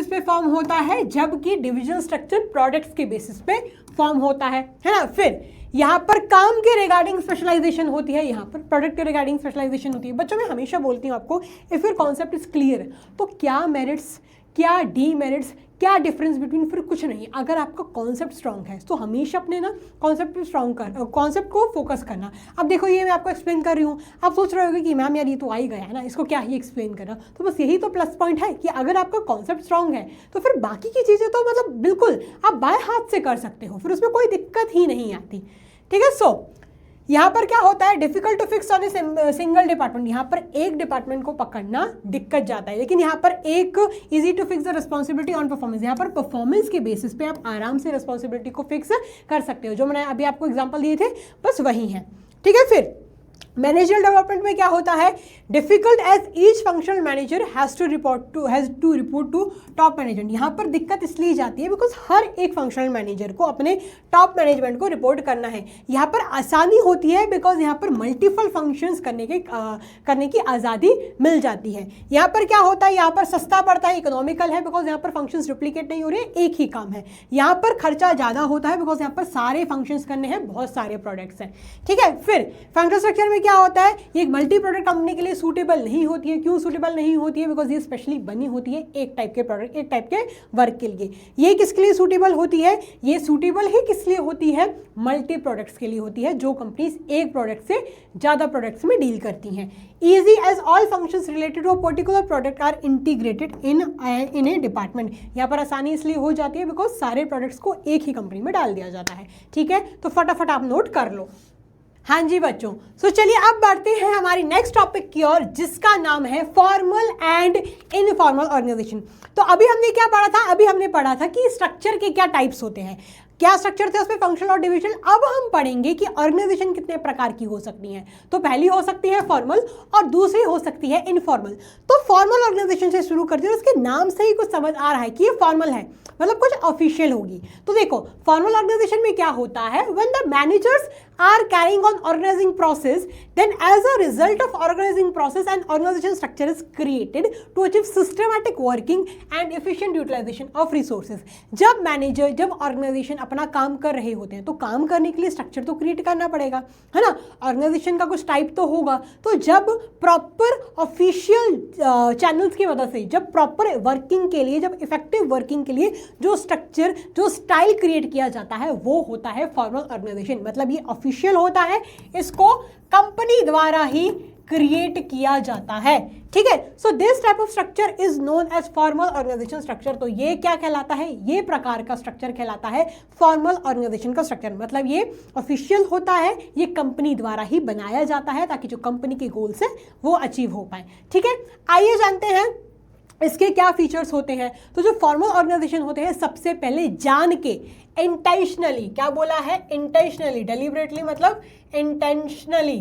पे फॉर्म होता है, जबकि डिविजनल स्ट्रक्चर प्रोडक्ट्स के बेसिस पे फॉर्म होता है ना। फिर यहाँ पर काम के रिगार्डिंग स्पेशलाइजेशन होती है, यहाँ पर प्रोडक्ट के रिगार्डिंग स्पेशलाइजेशन होती है। बच्चों, मैं हमेशा बोलती हूँ आपको, if your concept is clear, तो क्या मेरिट्स, क्या डीमेरिट्स, क्या डिफरेंस बिटवीन, फिर कुछ नहीं। अगर आपका कॉन्सेप्ट स्ट्रांग है तो हमेशा अपने ना कॉन्सेप्ट को फोकस करना। अब देखो, ये मैं आपको एक्सप्लेन कर रही हूँ, आप सोच रहे होगे कि मैम यार ये तो आ ही गया है ना, इसको क्या ही एक्सप्लेन करना। तो बस यही तो प्लस पॉइंट है कि अगर आपका कॉन्सेप्ट स्ट्रांग है तो फिर बाकी की चीज़ें तो मतलब बिल्कुल आप बाएं हाथ से कर सकते हो, फिर उसमें कोई दिक्कत ही नहीं आती। ठीक है, सो यहाँ पर क्या होता है, difficult to fix on a single department, यहाँ पर एक डिपार्टमेंट को पकड़ना दिक्कत जाता है, लेकिन यहाँ पर एक easy to fix the responsibility on performance, यहाँ पर परफॉर्मेंस के बेसिस पे आप आराम से रिस्पॉन्सिबिलिटी को फिक्स कर सकते हो, जो मैंने अभी आपको एग्जांपल दिए थे बस वही है। ठीक है, फिर मैनेजरियल डेवलपमेंट में क्या होता है, difficult as each functional manager has to report to top management. यहाँ पर दिक्कत इसलिए जाती है बिकॉज हर एक फंक्शनल मैनेजर को अपने टॉप मैनेजमेंट को रिपोर्ट करना है। यहाँ पर आसानी होती है बिकॉज यहाँ पर मल्टीपल फंक्शंस करने की आज़ादी मिल जाती है। यहाँ पर क्या होता है, यहाँ पर सस्ता पड़ता है, इकोनॉमिकल है बिकॉज यहाँ पर फंक्शंस डुप्लीकेट नहीं हो रहे, एक ही काम है। यहाँ पर खर्चा ज़्यादा होता है बिकॉज यहाँ पर सारे फंक्शंस करने हैं, बहुत सारे प्रोडक्ट्स हैं। ठीक है, फिर फंक्शनल स्ट्रक्चर में क्या होता है, ये एक मल्टी प्रोडक्ट कंपनी के लिए सूटेबल नहीं होती है। क्यों सूटेबल नहीं होती है, बिकॉज ये स्पेशली बनी होती है एक टाइप के प्रोडक्ट, एक टाइप के वर्क के लिए। ये किसके लिए सूटेबल होती है, ये सूटेबल ही किस लिए होती है, मल्टी प्रोडक्ट्स के लिए होती है, जो कंपनीज एक प्रोडक्ट से ज़्यादा प्रोडक्ट्स में डील करती हैं। Easy as all functions related to a particular product are integrated in a department. यहाँ पर आसानी इसलिए हो जाती है बिकॉज सारे प्रोडक्ट्स को एक ही कंपनी में डाल दिया जाता है। ठीक है, तो फटाफट आप नोट कर लो। हाँ जी बच्चों, सो चलिए अब बढ़ते हैं हमारी नेक्स्ट टॉपिक की ओर, जिसका नाम है फॉर्मल एंड इनफॉर्मल ऑर्गेनाइजेशन। तो अभी हमने क्या पढ़ा था, अभी हमने पढ़ा था कि स्ट्रक्चर के क्या टाइप्स होते हैं, क्या स्ट्रक्चर थे उसमें, फंक्शनल और डिविजन। अब हम पढ़ेंगे कि ऑर्गेनाइजेशन कितने प्रकार की हो सकती हैं। तो पहली हो सकती है फॉर्मल और दूसरी हो सकती है इनफॉर्मल। तो फॉर्मल ऑर्गेनाइजेशन से शुरू करते हैं, उसके नाम से ही कुछ समझ आ रहा है कि ये फॉर्मल है, मतलब कुछ ऑफिशियल होगी। तो देखो फॉर्मल ऑर्गेनाइजेशन में क्या होता है, when the managers are carrying on organizing process, then as a result of organizing process an organization structure is created to achieve systematic working and efficient utilization of resources। जब मैनेजर, जब ऑर्गेनाइजेशन अपना काम कर रहे होते हैं तो काम करने के लिए स्ट्रक्चर तो क्रिएट करना पड़ेगा, है ना। ऑर्गेनाइजेशन का कुछ टाइप तो होगा, तो जब प्रॉपर ऑफिशियल चैनल्स की मदद से, जब प्रॉपर वर्किंग के लिए, जब इफेक्टिव वर्किंग के लिए जो स्ट्रक्चर, जो स्टाइल क्रिएट किया जाता है वो होता है फॉर्मल ऑर्गेनाइजेशन। मतलब ये ऑफिशियल होता है, इसको कंपनी द्वारा ही क्रिएट किया जाता है। ठीक है, so this type of structure is known as formal organization structure. तो ये क्या कहलाता है, ये प्रकार का स्ट्रक्चर कहलाता है फॉर्मल ऑर्गेनाइजेशन का स्ट्रक्चर। मतलब ये ऑफिशियल होता है, ये कंपनी द्वारा ही बनाया जाता है ताकि जो कंपनी के गोल्स है वो अचीव हो पाए। ठीक है, आइए जानते हैं इसके क्या फीचर्स होते हैं। तो जो फॉर्मल ऑर्गेनाइजेशन होते हैं, सबसे पहले जान के इंटेंशनली, क्या बोला है, इंटेंशनली, डेलिबरेटली मतलब इंटेंशनली,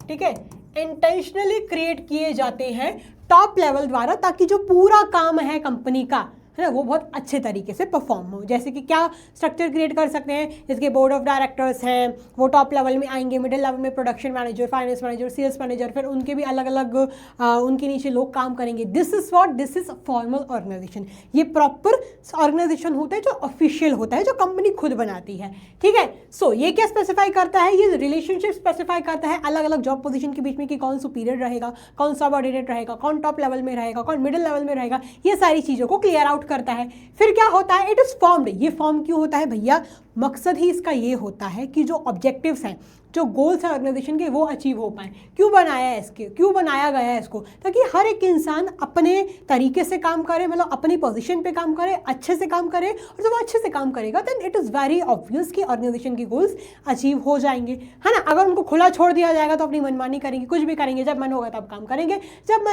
ठीक है, इंटेंशनली क्रिएट किए जाते हैं टॉप लेवल द्वारा, ताकि जो पूरा काम है कंपनी का, है ना, वो बहुत अच्छे तरीके से परफॉर्म हो। जैसे कि क्या स्ट्रक्चर क्रिएट कर सकते हैं, जिसके बोर्ड ऑफ डायरेक्टर्स हैं, वो टॉप लेवल में आएंगे, मिडिल लेवल में production manager, finance manager, sales manager, फिर उनके भी अलग अलग उनके नीचे लोग काम करेंगे। This is what, this is formal organization. ये प्रॉपर ऑर्गेनाइजेशन होता है जो ऑफिशियल होता है, जो कंपनी खुद बनाती है। ठीक है, सो ये क्या स्पेसिफाई करता है, ये रिलेशनशिप स्पेसिफाई करता है अलग अलग जॉब पोजीशन के बीच में कि कौन सुपीरियर रहेगा, कौन सबऑर्डिनेट रहेगा, कौन टॉप लेवल में रहेगा, कौन मिडिल लेवल में रहेगा, ये सारी चीज़ों को क्लियर आउट करता है। फिर क्या होता है, इट इज फॉर्म्ड। ये फॉर्म क्यों होता है भैया, मकसद ही इसका ये होता है कि जो ऑब्जेक्टिव्स हैं, जो गोल्स हैं ऑर्गेनाइजेशन के, वो अचीव हो पाएँ। क्यों बनाया है इसके, क्यों बनाया गया है इसको, ताकि हर एक इंसान अपने तरीके से काम करे, मतलब अपनी पोजीशन पे काम करे, अच्छे से काम करे, और जब वो अच्छे से काम करेगा then it is very obvious कि ऑर्गेनाइजेशन के गोल्स अचीव हो जाएंगे, है ना। अगर उनको खुला छोड़ दिया जाएगा तो अपनी मनमानी करेंगे, कुछ भी करेंगे, जब मन होगा तब काम करेंगे, जब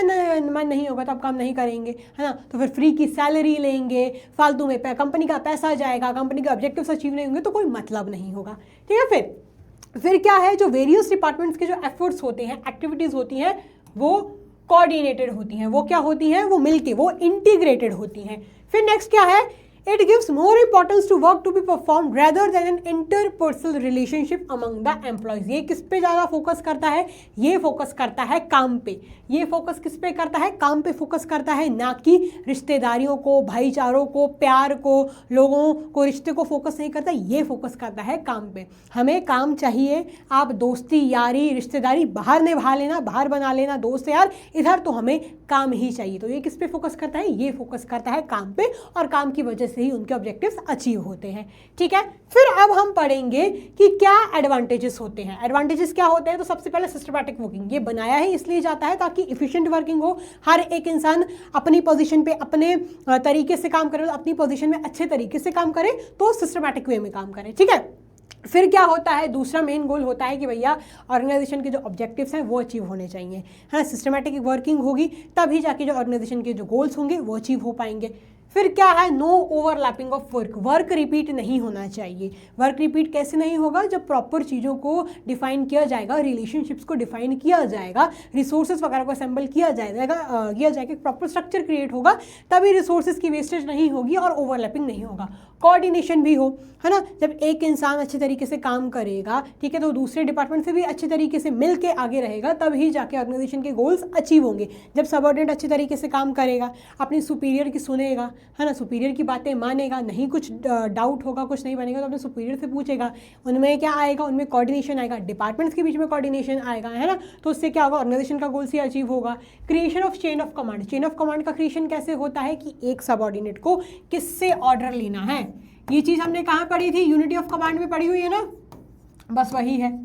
मन नहीं होगा तब काम नहीं करेंगे, है ना। तो फिर फ्री की सैलरी लेंगे, फालतू में कंपनी का पैसा जाएगा, कंपनी के ऑब्जेक्टिव्स अचीव नहीं होंगे, तो कोई मतलब नहीं होगा। ठीक है, फिर क्या है, जो वेरियस डिपार्टमेंट्स के जो एफर्ट्स होते हैं, एक्टिविटीज़ होती हैं, वो कोऑर्डिनेटेड होती हैं। वो क्या होती हैं, वो मिलके, वो इंटीग्रेटेड होती हैं। फिर नेक्स्ट क्या है, it gives more importance to work to be perform rather than an interpersonal relationship among the employees. ये किस पे ज़्यादा फोकस करता है, ये फोकस करता है काम पे। ये फोकस किस पे करता है, काम पे फोकस करता है, ना कि रिश्तेदारियों को, भाईचारों को, प्यार को, लोगों को, रिश्ते को फोकस नहीं करता, ये फोकस करता है काम पे। हमें काम चाहिए, आप दोस्ती, यारी, रिश्तेदारी बाहर निभा लेना, बाहर बना लेना दोस्त यार, इधर तो हमें काम ही चाहिए। तो ये किस पे फोकस करता है, ये फोकस करता है काम पे, और काम की वजह से ही उनके ऑब्जेक्टिव्स अचीव होते हैं। ठीक है, फिर अब हम पढ़ेंगे कि क्या एडवांटेजेस होते हैं। एडवांटेजेस क्या होते हैं, तो सबसे पहले सिस्टमैटिक वर्किंग। ये बनाया ही इसलिए जाता है ताकि इफिशिएंट वर्किंग हो, हर एक इंसान अपनी पोजीशन पे अपने तरीके से काम करे, अपनी पोजीशन में अच्छे तरीके से काम करे, तो सिस्टमैटिक वे में काम करे। ठीक है, फिर क्या होता है, दूसरा मेन गोल होता है कि भैया ऑर्गेनाइजेशन के जो ऑब्जेक्टिव्स हैं वो अचीव होने चाहिए, है ना। सिस्टमैटिक वर्किंग होगी तभी जाके जो ऑर्गेनाइजेशन के जो गोल्स होंगे वो अचीव हो पाएंगे। फिर क्या है, no overlapping of work, work repeat नहीं होना चाहिए। वर्क रिपीट कैसे नहीं होगा, जब प्रॉपर चीज़ों को डिफाइन किया जाएगा, रिलेशनशिप्स को डिफाइन किया जाएगा, रिसोर्सेज वगैरह को असेंबल किया जाएगा, प्रॉपर स्ट्रक्चर क्रिएट होगा, तभी रिसोर्सेज की वेस्टेज नहीं होगी और ओवरलैपिंग नहीं होगा। कोऑर्डिनेशन भी हो, है ना। जब एक इंसान अच्छे तरीके से काम करेगा, ठीक है, तो दूसरे डिपार्टमेंट से भी अच्छे तरीके से मिल के आगे रहेगा, तभी जाके ऑर्गेनाइजेशन के गोल्स अचीव होंगे। जब सबऑर्डिनेट अच्छे तरीके से काम करेगा, अपनी सुपीरियर की सुनेगा, है ना, सुपीरियर की बातें मानेगा, नहीं कुछ डाउट होगा, कुछ नहीं बनेगा तो अपने सुपीरियर से पूछेगा, उनमें क्या आएगा, उनमें कोऑर्डिनेशन आएगा, डिपार्टमेंट्स के बीच में कोऑर्डिनेशन आएगा, है ना। तो उससे क्या होगा, ऑर्गेनाइजेशन का गोल से अचीव होगा। Creation of chain of command, chain of command का क्रिएशन कैसे होता है कि एक सबऑर्डिनेट को किससे ऑर्डर लेना है, ये चीज़ हमने कहाँ पढ़ी थी, यूनिटी ऑफ कमांड में पढ़ी हुई है ना, बस वही है।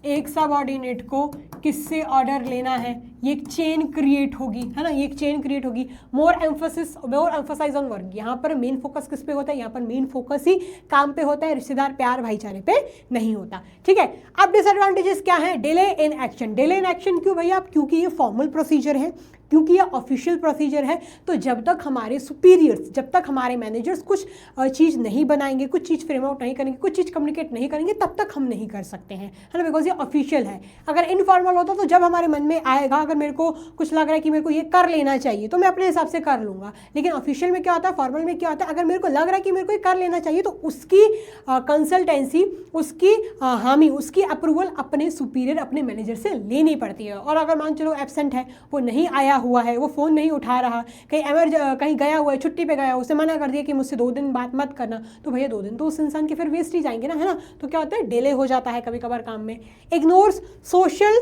एक सबऑर्डिनेट को किससे ऑर्डर लेना है, ये एक चेन क्रिएट होगी, है ना, ये एक चेन क्रिएट होगी। मोर एम्फसाइज ऑन वर्क, यहाँ पर मेन फोकस किस पे होता है, यहाँ पर मेन फोकस ही काम पे होता है, रिश्तेदार प्यार भाईचारे पे नहीं होता, ठीक है। अब डिसएडवांटेजेस क्या है, delay in action, delay in action क्यों भैया, क्योंकि ये फॉर्मल प्रोसीजर है, क्योंकि ये ऑफिशियल प्रोसीजर है, तो जब तक हमारे सुपीरियर्स, जब तक हमारे मैनेजर्स कुछ चीज़ नहीं बनाएंगे, कुछ चीज़ फ्रेम आउट नहीं करेंगे, कुछ चीज़ कम्युनिकेट नहीं करेंगे, तब तक हम नहीं कर सकते हैं, है ना, बिकॉज ये ऑफिशियल है। अगर इनफॉर्मल होता तो जब हमारे मन में आएगा, अगर मेरे को कुछ लग रहा है कि मेरे को ये कर लेना चाहिए तो मैं अपने हिसाब से कर लूँगा, लेकिन ऑफिशियल में क्या होता है, फॉर्मल में क्या होता है, अगर मेरे को लग रहा है कि मेरे को ये कर लेना चाहिए तो उसकी कंसल्टेंसी, उसकी हामी, उसकी अप्रूवल अपने सुपीरियर, अपने मैनेजर से लेनी पड़ती है। और अगर मान चलो एब्सेंट है, वो नहीं आया हुआ है, वो फ़ोन नहीं उठा रहा, कहीं गया हुआ है, छुट्टी पे गया, उसे मना कर दिया कि मुझसे 2 दिन बात मत करना, तो भैया 2 दिन तो उस इंसान के फिर वेस्ट ही जाएंगे ना, है ना। तो क्या होता है, डिले हो जाता है कभी कभार काम में। Ignores social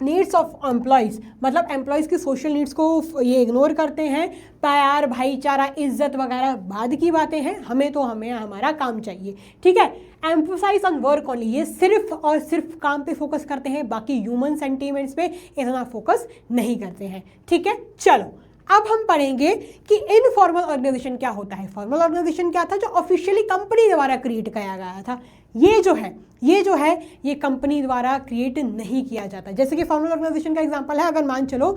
needs of employees, मतलब एम्प्लॉयज़ की सोशल नीड्स को ये इग्नोर करते हैं। प्यार भाईचारा इज्जत वगैरह बाद की बातें हैं, हमें हमारा काम चाहिए, ठीक है। एम्फोसाइज ऑन वर्क ओनली, ये सिर्फ और सिर्फ काम पे फोकस करते हैं, बाकी ह्यूमन सेंटीमेंट्स पे इतना फोकस नहीं करते हैं, ठीक है। चलो अब हम पढ़ेंगे कि इनफॉर्मल ऑर्गेनाइजेशन क्या होता है। फॉर्मल ऑर्गेनाइजेशन क्या था, जो ऑफिशियली कंपनी द्वारा क्रिएट किया गया था। ये जो है ये कंपनी द्वारा क्रिएट नहीं किया जाता। जैसे कि फॉर्मल ऑर्गेनाइजेशन का एग्जांपल है, अगर मान चलो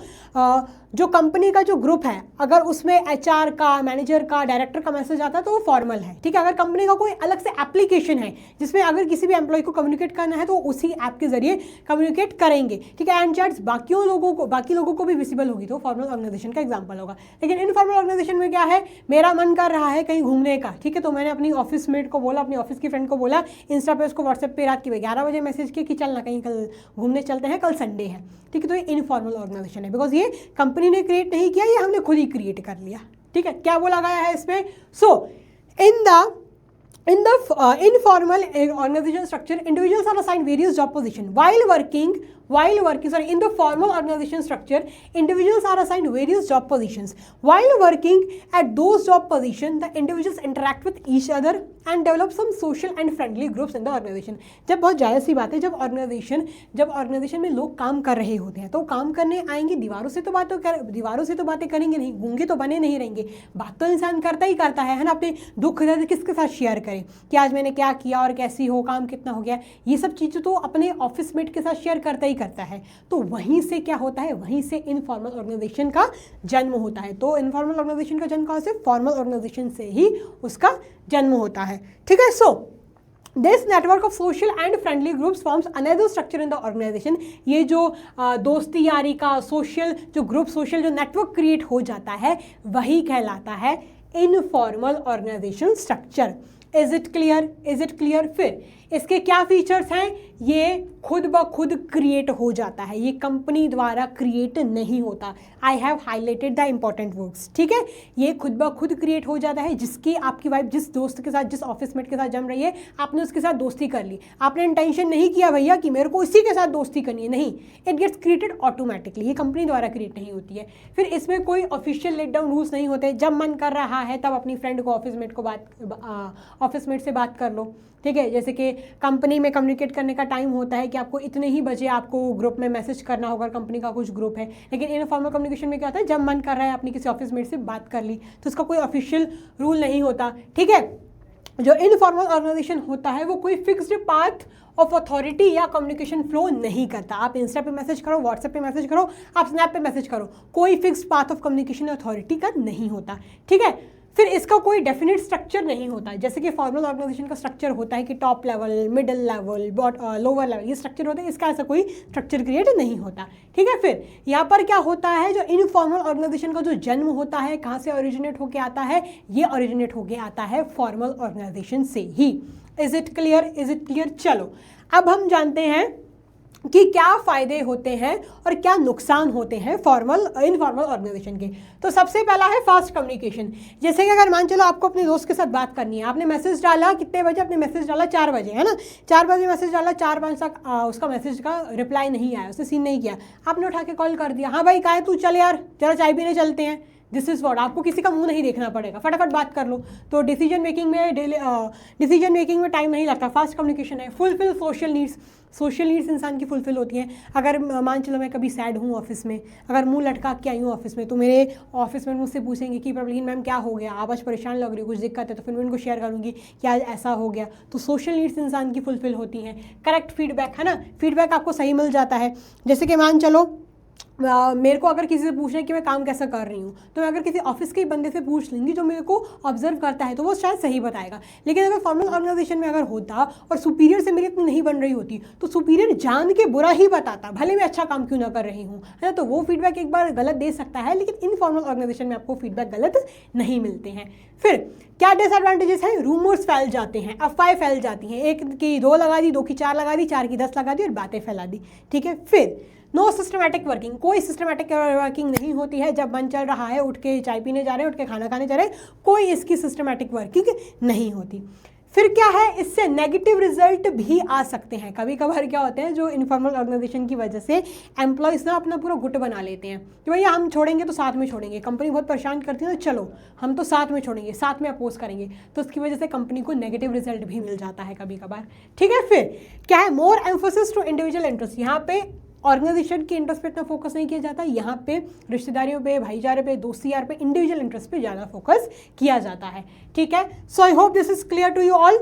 जो कंपनी का जो ग्रुप है, अगर उसमें एचआर का, मैनेजर का, डायरेक्टर का मैसेज आता है तो वो फॉर्मल है, ठीक है। अगर कंपनी का कोई अलग से एप्लीकेशन है जिसमें अगर किसी भी एम्प्लॉय को कम्युनिकेट करना है तो उसी ऐप के जरिए कम्युनिकेट करेंगे, ठीक है। एंड चैट्स बाकी लोगों को भी विजिबल होगी, तो फॉर्मल ऑर्गेनाइजेशन का एग्जाम्पल होगा। लेकिन इनफॉर्मल ऑर्गेनाइजेशन में क्या है, मेरा मन कर रहा है कहीं घूमने का, ठीक है, तो मैंने अपनी ऑफिस मेट को बोला, अपनी ऑफिस की फ्रेंड को बोला, इंस्टा पे उसको व्हाट्सएप पे रात के 11 बजे मैसेज किया कि चलना कहीं कल घूमने चलते हैं, कल संडे है, ठीक है। तो ये इनफॉर्मल ऑर्गेनाइजेशन है, बिकॉज ये कंपनी ने क्रिएट नहीं किया, ये हमने खुद ही क्रिएट कर लिया, ठीक है। क्या बोला गया है इसमें, सो in the informal organization structure, individuals are assigned various job position while working. In the formal organization structure, individuals are assigned various job positions. While working at those job positions, the individuals interact with each other and develop some social and friendly groups in the organization. जब बहुत जायज़ सी बात है, जब ऑर्गेनाइजेशन में लोग काम कर रहे होते हैं तो काम करने आएंगे, दीवारों से तो बातें करेंगे नहीं, गूंगे तो बने नहीं रहेंगे, बात तो इंसान करता ही करता है ना। अपने दुख दर्द किसके साथ शेयर करें कि आज मैंने क्या किया और कैसी हो, काम कितना हो गया, ये सब चीज़ें तो अपने ऑफिस मेट के साथ शेयर करता है। तो वहीं से क्या होता है, वहीं से इनफॉर्मल ऑर्गेनाइजेशन का जन्म होता है। तो इनफॉर्मल ऑर्गेनाइजेशन का जन्म कहाँ से, फॉर्मल ऑर्गेनाइजेशन से ही उसका जन्म होता है, ठीक है। So this network of social and friendly groups forms another structure in the organization. ये जो दोस्ती यारी का सोशल जो नेटवर्क क्रिएट हो जाता है, वही कहलाता है informal organization structure. Is it clear. फिर इसके क्या फीचर्स हैं, ये खुद ब खुद क्रिएट हो जाता है, ये कंपनी द्वारा क्रिएट नहीं होता। I have highlighted the important words, ठीक है। ये खुद ब खुद क्रिएट हो जाता है, जिसकी आपकी वाइफ जिस दोस्त के साथ, जिस ऑफिस मेट के साथ जम रही है, आपने उसके साथ दोस्ती कर ली, आपने इंटेंशन नहीं किया भैया कि मेरे को इसी के साथ दोस्ती करनी है, नहीं, इट गेट्स क्रिएटेड ऑटोमेटिकली, ये कंपनी द्वारा क्रिएट नहीं होती है। फिर इसमें कोई ऑफिशियल लेट डाउन रूल्स नहीं होते, जब मन कर रहा है तब अपनी फ्रेंड को ऑफिस मेट से बात कर लो, ठीक है। जैसे कि कंपनी में कम्युनिकेट करने का टाइम होता है कि आपको इतने ही बजे आपको ग्रुप में मैसेज करना होगा, कंपनी का कुछ ग्रुप है। लेकिन इनफॉर्मल कम्युनिकेशन में क्या होता है, जब मन कर रहा है अपनी किसी ऑफिस मेट से बात कर ली, तो उसका कोई ऑफिशियल रूल नहीं होता, ठीक है। जो इनफॉर्मल ऑर्गेनाइजेशन होता है वो कोई फिक्स्ड पाथ ऑफ अथॉरिटी या कम्युनिकेशन फ्लो नहीं करता। आप इंस्टा पे मैसेज करो, व्हाट्सएप पे मैसेज करो, आप स्नैप पे मैसेज करो, कोई fixed path of communication authority का नहीं होता, ठीक है। फिर इसका कोई डेफिनेट स्ट्रक्चर नहीं होता है, जैसे कि फॉर्मल ऑर्गेनाइजेशन का स्ट्रक्चर होता है कि top level, middle level, lower level, ये स्ट्रक्चर होता है। इसका ऐसा कोई स्ट्रक्चर क्रिएट नहीं होता, ठीक है। फिर यहाँ पर क्या होता है, जो इनफॉर्मल ऑर्गेनाइजेशन का जो जन्म होता है, कहाँ से ओरिजिनेट होके आता है, ये ओरिजिनेट होके आता है फॉर्मल ऑर्गेनाइजेशन से ही। Is it clear, is it clear. चलो अब हम जानते हैं कि क्या फ़ायदे होते हैं और क्या नुकसान होते हैं इनफॉर्मल ऑर्गेनाइजेशन के। तो सबसे पहला है फास्ट कम्युनिकेशन। जैसे कि अगर मान चलो आपको अपने दोस्त के साथ बात करनी है, आपने मैसेज डाला कितने बजे, आपने मैसेज डाला 4 बजे, है ना, 4 बजे मैसेज डाला, 4-5 तक उसका मैसेज का रिप्लाई नहीं आया, उसने सीन नहीं किया, आपने उठा के कॉल कर दिया, हाँ भाई कहाँ है तू, चल यार जरा चाय पीने चलते हैं। दिस इज़ व्हाट, आपको किसी का मुंह नहीं देखना पड़ेगा, फटाफट बात कर लो। तो डिसीजन मेकिंग में टाइम नहीं लगता, फास्ट कम्युनिकेशन है। फुलफिल सोशल नीड्स इंसान की फुलफिल होती हैं। अगर मान चलो मैं कभी सैड हूँ ऑफिस में, अगर मुंह लटका के आई हूँ ऑफिस में, तो मेरे ऑफिस में मुझसे पूछेंगे कि प्रॉब्लम मैम क्या हो गया, आप आज परेशान लग रही हो, कुछ दिक्कत है, तो फिर मैं उनको शेयर करूँगी कि आज ऐसा हो गया। तो सोशल नीड्स इंसान की फुलफिल होती हैं। करेक्ट फीडबैक, है ना, फीडबैक आपको सही मिल जाता है। जैसे कि मान चलो मेरे को अगर किसी से पूछना है कि मैं काम कैसा कर रही हूँ, तो मैं अगर किसी ऑफिस के बंदे से पूछ लूँगी जो मेरे को ऑब्जर्व करता है, तो वो शायद सही बताएगा। लेकिन अगर फॉर्मल ऑर्गेनाइजेशन में अगर होता और सुपीरियर से मेरी इतनी नहीं बन रही होती, तो सुपीरियर जान के बुरा ही बताता, भले मैं अच्छा काम क्यों ना कर रही हूँ, है ना। तो वो फीडबैक एक बार गलत दे सकता है, लेकिन इनफॉर्मल ऑर्गेनाइजेशन में आपको फीडबैक गलत नहीं मिलते हैं। फिर क्या डिसएडवांटेजेस हैं, रूमर्स फैल जाते हैं, अफवाहें फैल जाती हैं, 1 की 2 लगा दी, 2 की 4 लगा दी, 4 की 10 लगा दी और बातें फैला दी, ठीक है। फिर नो सिस्टमैटिक वर्किंग, कोई सिस्टमैटिक वर्किंग नहीं होती है। जब मन चल रहा है, उठ के चाय पीने जा रहे हैं, उठ के खाना खाने जा रहे हैं, कोई इसकी सिस्टमैटिक वर्किंग नहीं होती। फिर क्या है, इससे नेगेटिव रिजल्ट भी आ सकते हैं। कभी कभार क्या होते हैं, जो इनफॉर्मल ऑर्गेनाइजेशन की वजह से एम्प्लॉयज़ ना अपना पूरा गुट बना लेते हैं कि भैया हम छोड़ेंगे तो साथ में छोड़ेंगे, कंपनी बहुत परेशान करती है ना, चलो हम तो साथ में छोड़ेंगे, साथ में अपोज करेंगे, तो उसकी वजह से कंपनी को नेगेटिव रिजल्ट भी मिल जाता है कभी कभार, ठीक है। फिर क्या है, मोर एम्फोसिस टू इंडिविजुअल इंटरेस्ट, यहाँ पे ऑर्गेनाइजेशन के इंटरेस्ट पे इतना फोकस नहीं किया जाता, यहाँ पे रिश्तेदारियों पे, भाईचारे पे, दोस्ती यार पे, इंडिविजुअल इंटरेस्ट पे ज़्यादा फोकस किया जाता है, ठीक है। So I hope this is clear to you all.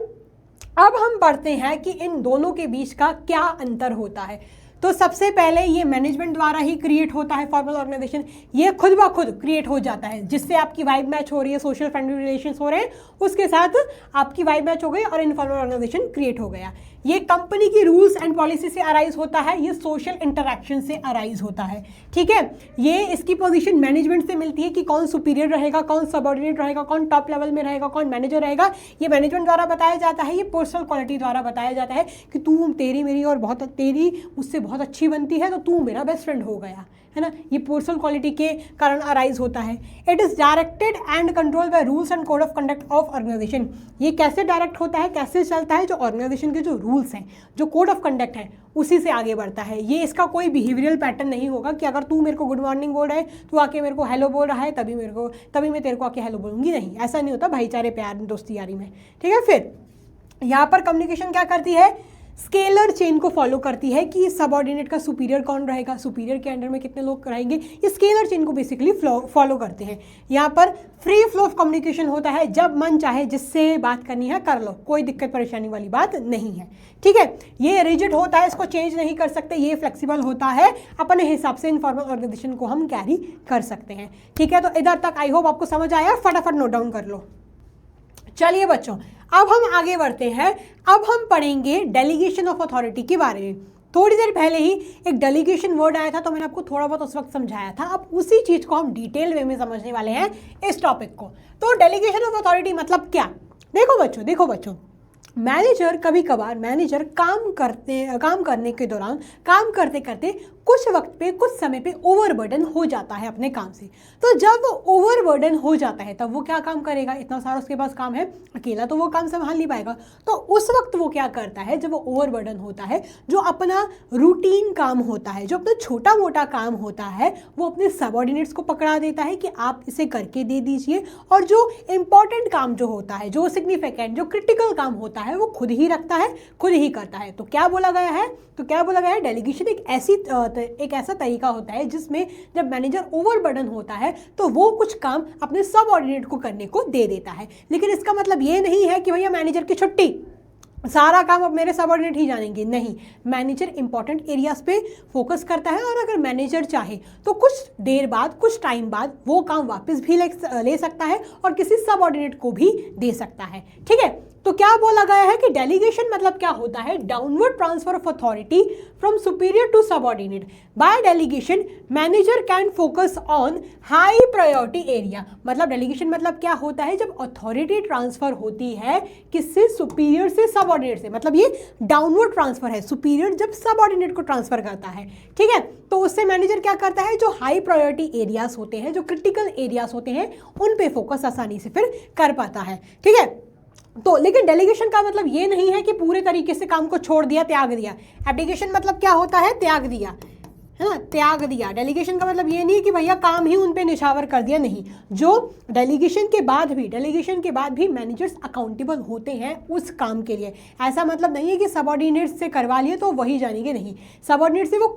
अब हम पढ़ते हैं कि इन दोनों के बीच का क्या अंतर होता है। तो सबसे पहले ये मैनेजमेंट द्वारा ही क्रिएट होता है फॉर्मल ऑर्गेनाइजेशन, ये खुद ब खुद क्रिएट हो जाता है, जिससे आपकी वाइब मैच हो रही है, सोशल फ्रेंडली रिलेशंस हो रहे हैं, उसके साथ आपकी वाइब मैच हो गई और इनफॉर्मल ऑर्गेनाइजेशन क्रिएट हो गया। ये कंपनी की रूल्स एंड पॉलिसी से अराइज होता है, ये सोशल इंटरैक्शन से अराइज होता है, ठीक है। ये इसकी पोजीशन मैनेजमेंट से मिलती है कि कौन सुपीरियर रहेगा, कौन सबऑर्डिनेट रहेगा, कौन टॉप लेवल में रहेगा, कौन मैनेजर रहेगा, ये मैनेजमेंट द्वारा बताया जाता है। ये पर्सनल क्वालिटी द्वारा बताया जाता है कि तू तेरी मेरी और तेरी मुझसे बहुत अच्छी बनती है, तो तू मेरा बेस्ट फ्रेंड हो गया, है ना। ये पर्सनल क्वालिटी के कारण अराइज होता है। It is directed and control by rules and code of conduct of organization. ये कैसे डायरेक्ट होता है, कैसे चलता है, जो ऑर्गेनाइजेशन के जो रूल्स हैं, जो कोड ऑफ कंडक्ट है, उसी से आगे बढ़ता है। ये इसका कोई बिहेवियरल पैटर्न नहीं होगा कि अगर तू मेरे को गुड मॉर्निंग बोल रहा है, तू आके मेरे को हेलो बोल रहा है, तभी मैं तेरे को आके हेलो बोलूँगी, नहीं, ऐसा नहीं होता भाईचारे प्यार दोस्ती यारी में, ठीक है। फिर यहाँ पर कम्युनिकेशन क्या करती है, स्केलर चेन को फॉलो करती है कि सबऑर्डिनेट का सुपीरियर कौन रहेगा, सुपीरियर के अंडर में कितने लोग रहेंगे, ये स्केलर चेन को बेसिकली फॉलो करते हैं। यहाँ पर फ्री फ्लो ऑफ कम्युनिकेशन होता है, जब मन चाहे जिससे बात करनी है कर लो, कोई दिक्कत परेशानी वाली बात नहीं है, ठीक है। ये रिजिड होता है, इसको चेंज नहीं कर सकते, ये फ्लेक्सिबल होता है, अपने हिसाब से इनफॉर्मल ऑर्गेनाइजेशन को हम कैरी कर सकते हैं, ठीक है। तो इधर तक आई होप आपको समझ आया, फटाफट नोट डाउन कर लो। चलिए बच्चों, अब हम आगे बढ़ते हैं। अब हम पढ़ेंगे डेलीगेशन ऑफ अथॉरिटी के बारे में। थोड़ी देर पहले ही एक डेलीगेशन वर्ड आया था, तो मैंने आपको थोड़ा बहुत उस वक्त समझाया था। अब उसी चीज़ को हम डिटेल वे में समझने वाले हैं इस टॉपिक को। तो डेलीगेशन ऑफ अथॉरिटी मतलब क्या, देखो बच्चों, मैनेजर कभी कभार काम करने के दौरान काम करते करते कुछ वक्त पे, कुछ समय पे ओवरबर्डन हो जाता है अपने काम से। तो जब वो ओवरबर्डन हो जाता है, तब वो क्या काम करेगा, इतना सारा उसके पास काम है, अकेला तो वो काम संभाल नहीं पाएगा। तो उस वक्त वो क्या करता है, जब वो ओवरबर्डन होता है, जो अपना रूटीन काम होता है, जो अपना छोटा मोटा काम होता है, वो अपने सबऑर्डिनेट्स को पकड़ा देता है कि आप इसे करके दे दीजिए, और जो इंपॉर्टेंट काम जो होता है, जो सिग्निफिकेंट, जो क्रिटिकल काम होता है, वो खुद ही रखता है, खुद ही करता है। तो क्या बोला गया है, डेलीगेशन एक ऐसी एक ऐसा तरीका होता है जिसमें जब मैनेजर ओवरबर्डन होता है तो वो कुछ काम अपने सबऑर्डिनेट को करने को दे देता है। लेकिन इसका मतलब ये नहीं है कि भैया मैनेजर की छुट्टी, सारा काम अब मेरे सबऑर्डिनेट ही जानेंगे, नहीं। मैनेजर इंपॉर्टेंट एरियाज पे फोकस करता है और अगर मैनेजर चाहे तो कुछ देर बाद, कुछ टाइम बाद वो काम वापस भी ले सकता है और किसी सबऑर्डिनेट को भी दे सकता है, ठीक है। तो क्या बोला गया है कि डेलीगेशन मतलब क्या होता है, downward transfer of authority from superior to subordinate. By delegation manager can focus on high priority area. मतलब डेलीगेशन मतलब क्या होता है, जब अथॉरिटी ट्रांसफर होती है किससे, सुपीरियर से सबऑर्डिनेट से, मतलब ये डाउनवर्ड ट्रांसफर है, सुपीरियर जब सबऑर्डिनेट को ट्रांसफर करता है, ठीक है। तो उससे मैनेजर क्या करता है, जो हाई प्रायोरिटी एरियाज होते हैं, जो क्रिटिकल एरियाज होते हैं, उन पे फोकस आसानी से फिर कर पाता है, ठीक है। तो लेकिन डेलीगेशन का मतलब ये नहीं है कि पूरे तरीके से काम को छोड़ दिया, त्याग दिया। एब्डिकेशन मतलब क्या होता है, त्याग दिया, है ना, त्याग दिया। डेलीगेशन का मतलब ये नहीं है कि भैया काम ही उन पे निछावर कर दिया, नहीं। जो डेलीगेशन के बाद भी मैनेजर्स अकाउंटेबल होते हैं उस काम के लिए। ऐसा मतलब नहीं है कि सबऑर्डिनेट से करवा लिए तो वही जानेंगे, नहीं। सबऑर्डिनेट से वो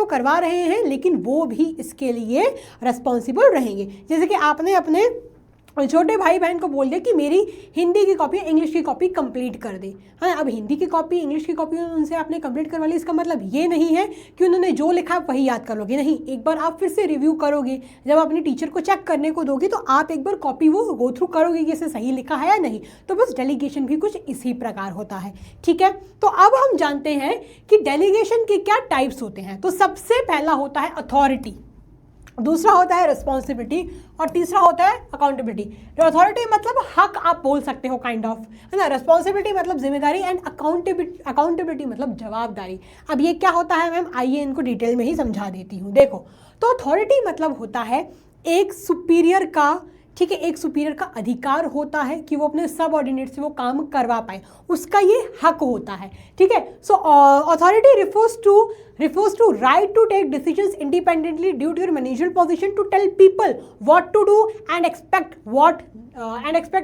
करवा रहे हैं, लेकिन वो भी इसके लिए रिस्पॉन्सिबल रहेंगे। जैसे कि आपने अपने छोटे भाई बहन को बोल दिया कि मेरी हिंदी की कॉपी, इंग्लिश की कॉपी कंप्लीट कर दे, हाँ। अब हिंदी की कॉपी, इंग्लिश की कॉपी उनसे आपने कंप्लीट करवा ली, इसका मतलब ये नहीं है कि उन्होंने जो लिखा आप वही याद कर लोगे, नहीं। एक बार आप फिर से रिव्यू करोगे, जब अपने टीचर को चेक करने को दोगे तो आप एक बार कॉपी वो गो थ्रू करोगे कि इसे सही लिखा है या नहीं। तो बस डेलीगेशन भी कुछ इसी प्रकार होता है, ठीक है। तो अब हम जानते हैं कि डेलीगेशन के क्या टाइप्स होते हैं। तो सबसे पहला होता है अथॉरिटी, दूसरा होता है रिस्पॉन्सिबिलिटी और तीसरा होता है अकाउंटेबिलिटी। जो अथॉरिटी मतलब हक आप बोल सकते हो, काइंड ऑफ, है ना। रिस्पॉन्सिबिलिटी मतलब जिम्मेदारी एंड अकाउंटेबिलिटी मतलब जवाबदारी। अब ये क्या होता है मैम, आइए इनको डिटेल में ही समझा देती हूँ। देखो, तो अथॉरिटी मतलब होता है एक सुपीरियर का, ठीक है, एक सुपीरियर का अधिकार होता है कि वो अपने सबऑर्डिनेट से वो काम करवा पाए, उसका ये हक होता है, ठीक है। So authority refers to right to take decisions independently due to your managerial position to tell people what to do and expect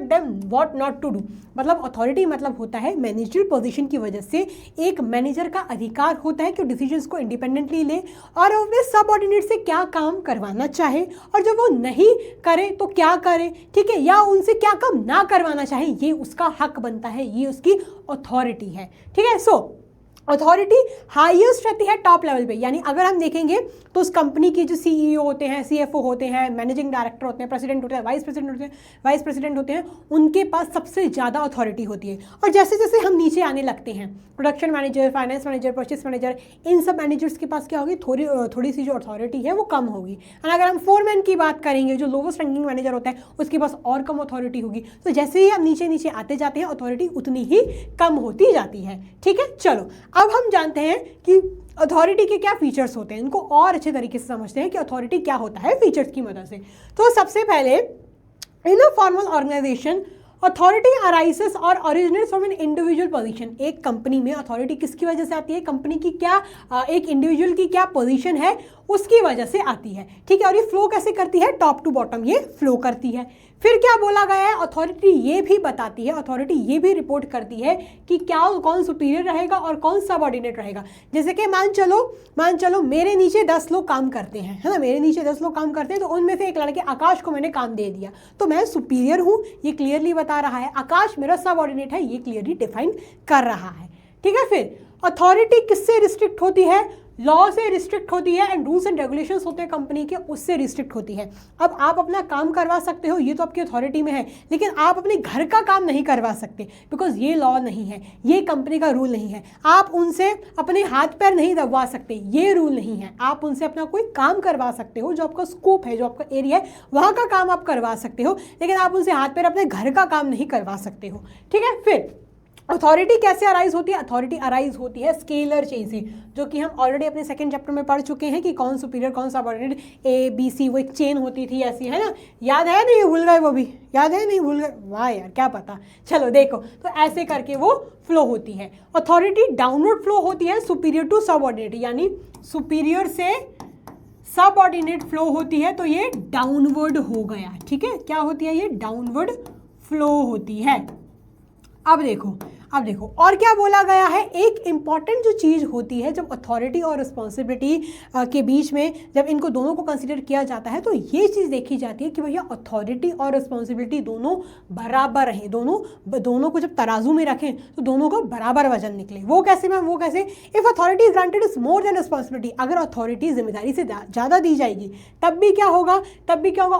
them what not to do। मतलब अथॉरिटी मतलब होता है मैनेजरियल पोजीशन की वजह से एक मैनेजर का अधिकार होता है कि डिसीजंस को इंडिपेंडेंटली ले और अपने सबऑर्डिनेट से क्या काम करवाना चाहे, और जब वो नहीं करे तो क्या करे, ठीक है, या उनसे क्या काम ना करवाना चाहे, ये उसका हक बनता है, ये उसकी अथॉरिटी है, ठीक है। सो अथॉरिटी हाईएस्ट रहती है टॉप लेवल पे, यानी अगर हम देखेंगे तो उस कंपनी की जो सीईओ होते हैं, सीएफओ होते हैं, मैनेजिंग डायरेक्टर होते हैं, प्रेसिडेंट होते हैं, वाइस प्रेसिडेंट होते हैं, उनके पास सबसे ज़्यादा अथॉरिटी होती है। और जैसे जैसे हम नीचे आने लगते हैं, production manager, finance manager, purchase manager, इन सब मैनेजर्स के पास क्या होगी, थोड़ी सी जो अथॉरिटी है वो कम होगी। और अगर हम फोरमैन की बात करेंगे, जो लोवेस्ट रैंकिंग मैनेजर होता है, उसके पास और कम अथॉरिटी होगी। तो जैसे ही हम नीचे नीचे आते जाते हैं, अथॉरिटी उतनी ही कम होती जाती है, ठीक है। चलो, अब हम जानते हैं कि अथॉरिटी के क्या फीचर्स होते हैं, इनको और अच्छे तरीके से समझते हैं कि अथॉरिटी क्या होता है फीचर्स की मदद से। तो सबसे पहले, in a formal organisation authority arises और originates from an individual position. एक कंपनी में अथॉरिटी किसकी वजह से आती है, कंपनी की क्या, एक इंडिविजुअल की क्या पोजीशन है उसकी वजह से आती है, ठीक है। और ये फ्लो कैसे करती है, टॉप टू बॉटम ये फ्लो करती है। फिर क्या बोला गया है, अथॉरिटी ये भी बताती है, अथॉरिटी ये भी रिपोर्ट करती है कि क्या कौन सुपीरियर रहेगा और कौन सबऑर्डिनेट रहेगा। जैसे कि मान चलो मेरे नीचे 10 लोग काम करते हैं, है ना, मेरे नीचे 10 लोग काम करते हैं, तो उनमें से एक लड़के आकाश को मैंने काम दे दिया, तो मैं सुपीरियर हूँ, ये क्लियरली बता रहा है। आकाश मेरा सबऑर्डिनेट है, ये क्लियरली डिफाइन कर रहा है, ठीक है। फिर अथॉरिटी किससे रिस्ट्रिक्ट होती है, लॉ से रिस्ट्रिक्ट होती है, एंड रूल्स एंड रेगुलेशंस होते हैं कंपनी के, उससे रिस्ट्रिक्ट होती है। अब आप अपना काम करवा सकते हो, ये तो आपकी अथॉरिटी में है, लेकिन आप अपने घर का काम नहीं करवा सकते, बिकॉज ये लॉ नहीं है, ये कंपनी का रूल नहीं है। आप उनसे अपने हाथ पैर नहीं दबवा सकते, ये रूल नहीं है। आप उनसे अपना कोई काम करवा सकते हो, जो आपका स्कोप है, जो आपका एरिया है, वहाँ का काम आप करवा सकते हो, लेकिन आप उनसे हाथ पैर अपने घर का काम नहीं करवा सकते हो, ठीक है। फिर अथॉरिटी कैसे अराइज होती है, अथॉरिटी अराइज होती है स्केलर चेन से, जो कि हम ऑलरेडी अपने सेकंड चैप्टर में पढ़ चुके हैं कि कौन सुपीरियर कौन सबऑर्डिनेट, ABC, वो एक चेन होती थी ऐसी, है ना, याद है नहीं, भूल गए, वो भी याद है नहीं, भूल गए, वाह यार क्या पता। चलो देखो, तो ऐसे करके वो फ्लो होती है। अथॉरिटी डाउनवर्ड फ्लो होती है, सुपीरियर टू सबऑर्डिनेट, यानी सुपीरियर से सबऑर्डिनेट फ्लो होती है, तो ये डाउनवर्ड हो गया, ठीक है। क्या होती है, ये डाउनवर्ड फ्लो होती है। अब देखो, अब देखो और क्या बोला गया है, एक इंपॉर्टेंट जो चीज़ होती है जब अथॉरिटी और रिस्पॉन्सिबिलिटी के बीच में जब इनको दोनों को कंसिडर किया जाता है तो ये चीज़ देखी जाती है कि भैया अथॉरिटी और रिस्पॉन्सिबिलिटी दोनों बराबर रहें, दोनों को जब तराजू में रखें तो दोनों का बराबर वजन निकले। वो कैसे मैम, वो कैसे, if authority is granted is more than responsibility, अगर अथॉरिटी जिम्मेदारी से ज़्यादा दी जाएगी तब भी क्या होगा,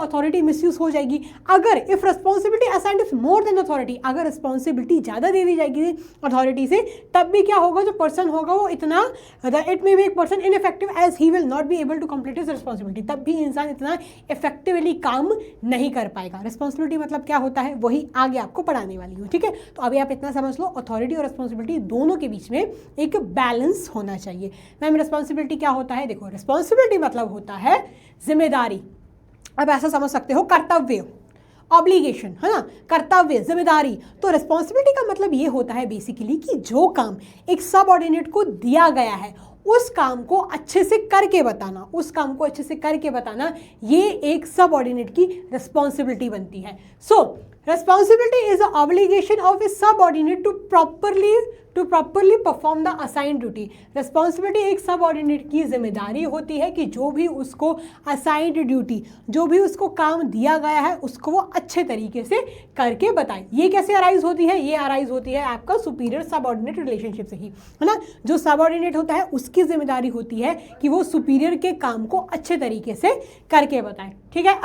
अथॉरिटी मिसयूज हो जाएगी। अगर if responsibility assigned is more than authority, अगर रिस्पॉन्सिबिलिटी ज़्यादा दे दी जाएगी अथॉरिटी से तब भी क्या होगा, जो पर्सन होगा वो इतना, इट मे बी एक person ineffective as he will not be able to complete his responsibility, तब भी इंसान इतना इफेक्टिवली काम नहीं कर पाएगा। रिस्पॉन्सिबिलिटी मतलब क्या होता है वही आगे आपको पढ़ाने वाली हूँ, ठीक है। तो अभी आप इतना समझ लो, अथॉरिटी और रिस्पॉन्सिबिलिटी दोनों के बीच में एक बैलेंस होना चाहिए। मैम रिस्पॉन्सिबिलिटी क्या होता है, देखो रिस्पॉन्सिबिलिटी मतलब होता है जिम्मेदारी, अब ऐसा समझ सकते हो कर्तव्य, ऑब्लिगेशन, है ना, कर्तव्य, जिम्मेदारी। तो रिस्पॉन्सिबिलिटी का मतलब ये होता है बेसिकली कि जो काम एक सबऑर्डिनेट को दिया गया है उस काम को अच्छे से करके बताना, उस काम को अच्छे से करके बताना, ये एक सबऑर्डिनेट की रिस्पॉन्सिबिलिटी बनती है। So responsibility is the obligation of a subordinate to properly perform the assign duty. Responsibility एक सबऑर्डिनेट की जिम्मेदारी होती है कि जो भी उसको असाइंड ड्यूटी, जो भी उसको काम दिया गया है उसको वो अच्छे तरीके से करके बताए। ये कैसे अराइज होती है, ये अराइज होती है आपका सुपीरियर सबऑर्डिनेट रिलेशनशिप से ही, है ना। जो सबऑर्डिनेट होता है उसकी जिम्मेदारी होती है कि वो सुपीरियर के काम को अच्छे तरीके से करके बताए, ठीक है।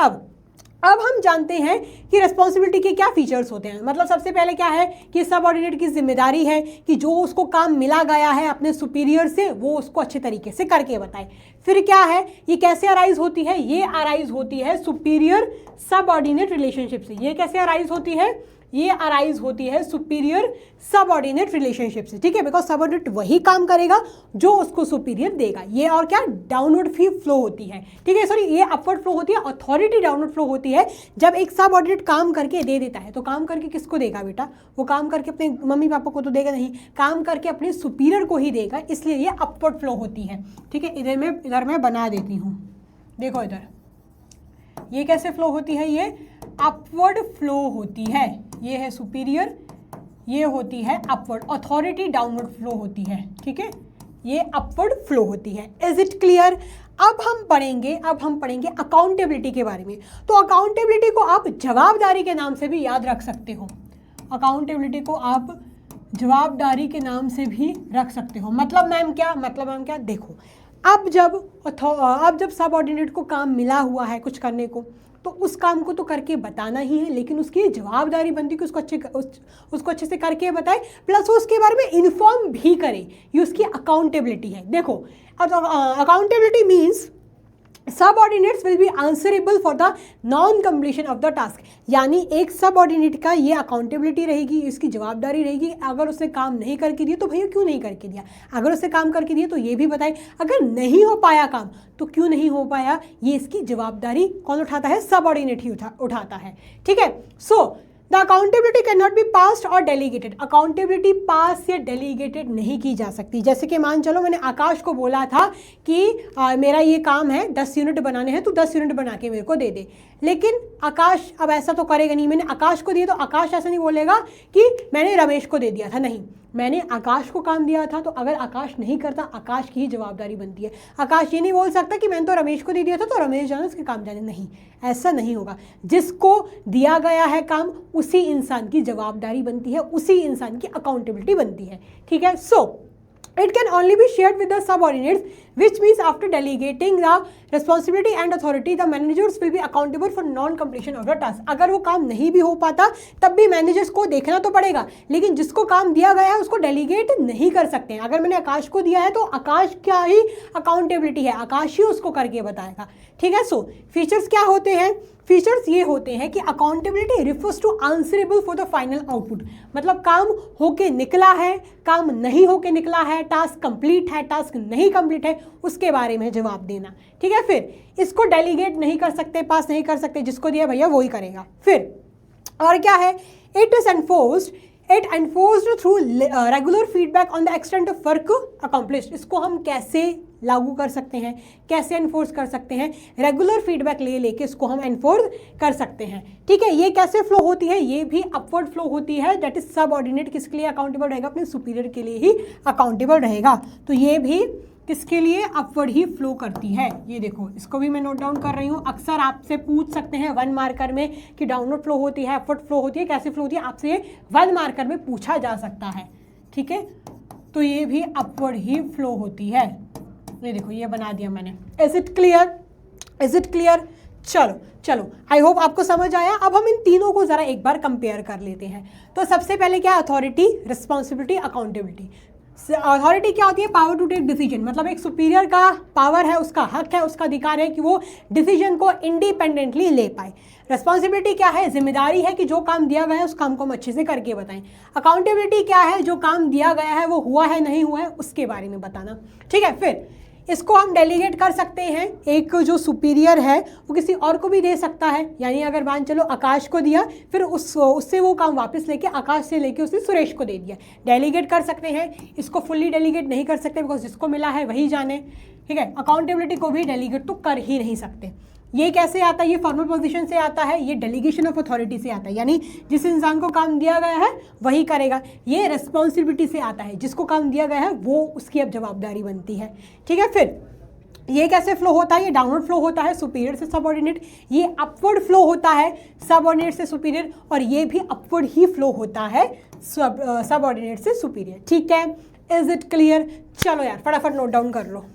अब हम जानते हैं कि रिस्पॉन्सिबिलिटी के क्या फीचर्स होते हैं। मतलब सबसे पहले क्या है कि सबऑर्डिनेट की जिम्मेदारी है कि जो उसको काम मिला गया है अपने सुपीरियर से वो उसको अच्छे तरीके से करके बताए। फिर क्या है, ये कैसे अराइज होती है, ये अराइज होती है सुपीरियर सबऑर्डिनेट रिलेशनशिप से। ये कैसे अराइज होती है, ये अराइज होती है सुपीरियर सबऑर्डिनेट रिलेशनशिप से, ठीक है। बिकॉज सबऑर्डिनेट वही काम करेगा जो उसको सुपीरियर देगा। ये और क्या, डाउनवर्ड फ्लो होती है, ठीक है, सॉरी ये अपवर्ड फ्लो होती है। अथॉरिटी डाउनवर्ड फ्लो होती है जब एक सबऑर्डिनेट काम करके दे देता है, तो काम करके किसको देगा बेटा, वो काम करके अपने मम्मी पापा को तो देगा नहीं, काम करके अपने सुपीरियर को ही देगा, इसलिए ये अपवर्ड फ्लो होती है, ठीक है। इधर मैं बना देती हूँ, देखो इधर ये कैसे फ्लो होती है, ये अपवर्ड फ्लो होती है, ये है सुपीरियर, ये होती है अपवर्ड। अथॉरिटी डाउनवर्ड फ्लो होती है, ठीक है, ये अपवर्ड फ्लो होती है। Is it clear. अब हम पढ़ेंगे अकाउंटेबिलिटी के बारे में। तो अकाउंटेबिलिटी को आप जवाबदारी के नाम से भी याद रख सकते हो, अकाउंटेबिलिटी को आप जवाबदारी के नाम से भी रख सकते हो। मतलब मैम क्या, देखो अब जब सबऑर्डिनेट को काम मिला हुआ है कुछ करने को, तो उस काम को तो करके बताना ही है, लेकिन उसकी जवाबदारी बनती है कि उसको अच्छे से करके बताए, प्लस वो उसके बारे में इन्फॉर्म भी करे। ये उसकी अकाउंटेबिलिटी है। देखो accountability means subordinates will be answerable for the non completion of the task. यानी एक सबऑर्डिनेट का ये अकाउंटेबिलिटी रहेगी, इसकी जवाबदारी रहेगी, अगर उसने काम नहीं करके दिया तो भैया क्यों नहीं करके दिया, अगर उसने काम करके दिया तो ये भी बताए, अगर नहीं हो पाया काम तो क्यों नहीं हो पाया, ये इसकी जवाबदारी कौन उठाता है, सबऑर्डिनेट ही उठाता है, ठीक है। So the accountability can not be passed और डेलीगेटेड। अकाउंटेबिलिटी पास या डेलीगेटेड नहीं की जा सकती। जैसे कि मान चलो मैंने आकाश को बोला था कि मेरा ये काम है 10 यूनिट बनाने हैं, तो 10 यूनिट बना के मेरे को दे दे, लेकिन आकाश अब ऐसा तो करेगा नहीं। मैंने आकाश को दिया तो आकाश ऐसा नहीं बोलेगा कि मैंने रमेश को दे दिया था, नहीं, मैंने आकाश को काम दिया था, तो अगर आकाश नहीं करता आकाश की ही जवाबदारी बनती है। आकाश ये नहीं बोल सकता कि मैंने तो रमेश को दे दिया था तो रमेश जाने उसके काम जाने, नहीं, ऐसा नहीं होगा। जिसको दिया गया है काम उसी इंसान की जवाबदारी बनती है, उसी इंसान की अकाउंटेबिलिटी बनती है, ठीक है। सो it can only be shared with the subordinates, which means after delegating the responsibility and authority, the managers will be accountable for non-completion of the task. अगर वो काम नहीं भी हो पाता तब भी मैनेजर्स को देखना तो पड़ेगा, लेकिन जिसको काम दिया गया है उसको डेलीगेट नहीं कर सकते हैं। अगर मैंने आकाश को दिया है तो आकाश क्या ही अकाउंटेबिलिटी है, आकाश ही उसको करके बताएगा, ठीक है। सो फीचर्स क्या होते हैं, फीचर्स ये होते हैं कि accountability refers to answerable for the final output. मतलब काम होके निकला है, काम नहीं होके निकला है, टास्क कंप्लीट है, टास्क नहीं कंप्लीट है, उसके बारे में जवाब देना, ठीक है। फिर इसको डेलीगेट नहीं कर सकते, पास नहीं कर सकते, जिसको दिया भैया वही करेगा। फिर और क्या है, it is enforced it enforced through regular feedback on the extent of work accomplished. इसको हम कैसे लागू कर सकते हैं, कैसे एनफोर्स कर सकते हैं? रेगुलर फीडबैक लेके इसको हम एनफोर्स कर सकते हैं। ठीक है, ये कैसे फ्लो होती है? ये भी अपवर्ड फ्लो होती है। दैट इज सबऑर्डिनेट किसके लिए अकाउंटेबल रहेगा? अपने सुपीरियर के लिए ही अकाउंटेबल रहेगा। तो ये भी किसके लिए? अपवर्ड ही फ्लो करती है। ये देखो, इसको भी मैं नोट डाउन कर रही हूँ। अक्सर आपसे पूछ सकते हैं 1 मार्कर में कि डाउनवर्ड फ्लो होती है, अपवर्ड फ्लो होती है, कैसे फ्लो होती है? आपसे ये 1 मार्कर में पूछा जा सकता है। ठीक है, तो ये भी अपवर्ड ही फ्लो होती है। ये देखो, ये बना दिया मैंने। Is it clear? Is it clear? चलो आई होप आपको समझ आया। अब हम इन तीनों को जरा एक बार कंपेयर कर लेते हैं। तो सबसे पहले क्या? Authority, responsibility, accountability. अथॉरिटी क्या होती है? पावर टू टेक डिसीजन, मतलब एक सुपीरियर का पावर है, उसका हक है, उसका अधिकार है कि वो डिसीजन को इंडिपेंडेंटली ले पाए। रिस्पॉन्सिबिलिटी क्या है? जिम्मेदारी है कि जो काम दिया गया है उस काम को हम अच्छे से करके बताएं। अकाउंटेबिलिटी क्या है? जो काम दिया गया है वो हुआ है नहीं हुआ है उसके बारे में बताना। ठीक है, फिर इसको हम डेलीगेट कर सकते हैं। एक जो सुपीरियर है वो किसी और को भी दे सकता है। यानी अगर मान चलो आकाश को दिया, फिर उससे वो काम वापस लेके आकाश से लेके उसने सुरेश को दे दिया, डेलीगेट कर सकते हैं। इसको फुल्ली डेलीगेट नहीं कर सकते बिकॉज जिसको मिला है वही जाने। ठीक है, अकाउंटेबिलिटी को भी डेलीगेट तो कर ही नहीं सकते। ये कैसे आता है? ये फॉर्मल पोजीशन से आता है, ये डेलीगेशन ऑफ अथॉरिटी से आता है, यानी जिस इंसान को काम दिया गया है वही करेगा। ये रिस्पॉन्सिबिलिटी से आता है, जिसको काम दिया गया है वो उसकी अब जवाबदारी बनती है। ठीक है, फिर ये कैसे फ्लो होता है? ये डाउनवर्ड फ्लो होता है, सुपीरियर से सबऑर्डिनेट। ये अपवर्ड फ्लो होता है, सबऑर्डिनेट से सुपीरियर। और ये भी अपवर्ड ही फ्लो होता है, सबऑर्डिनेट से सुपीरियर। ठीक है, इज इट क्लियर? चलो यार फटाफट नोट डाउन कर लो।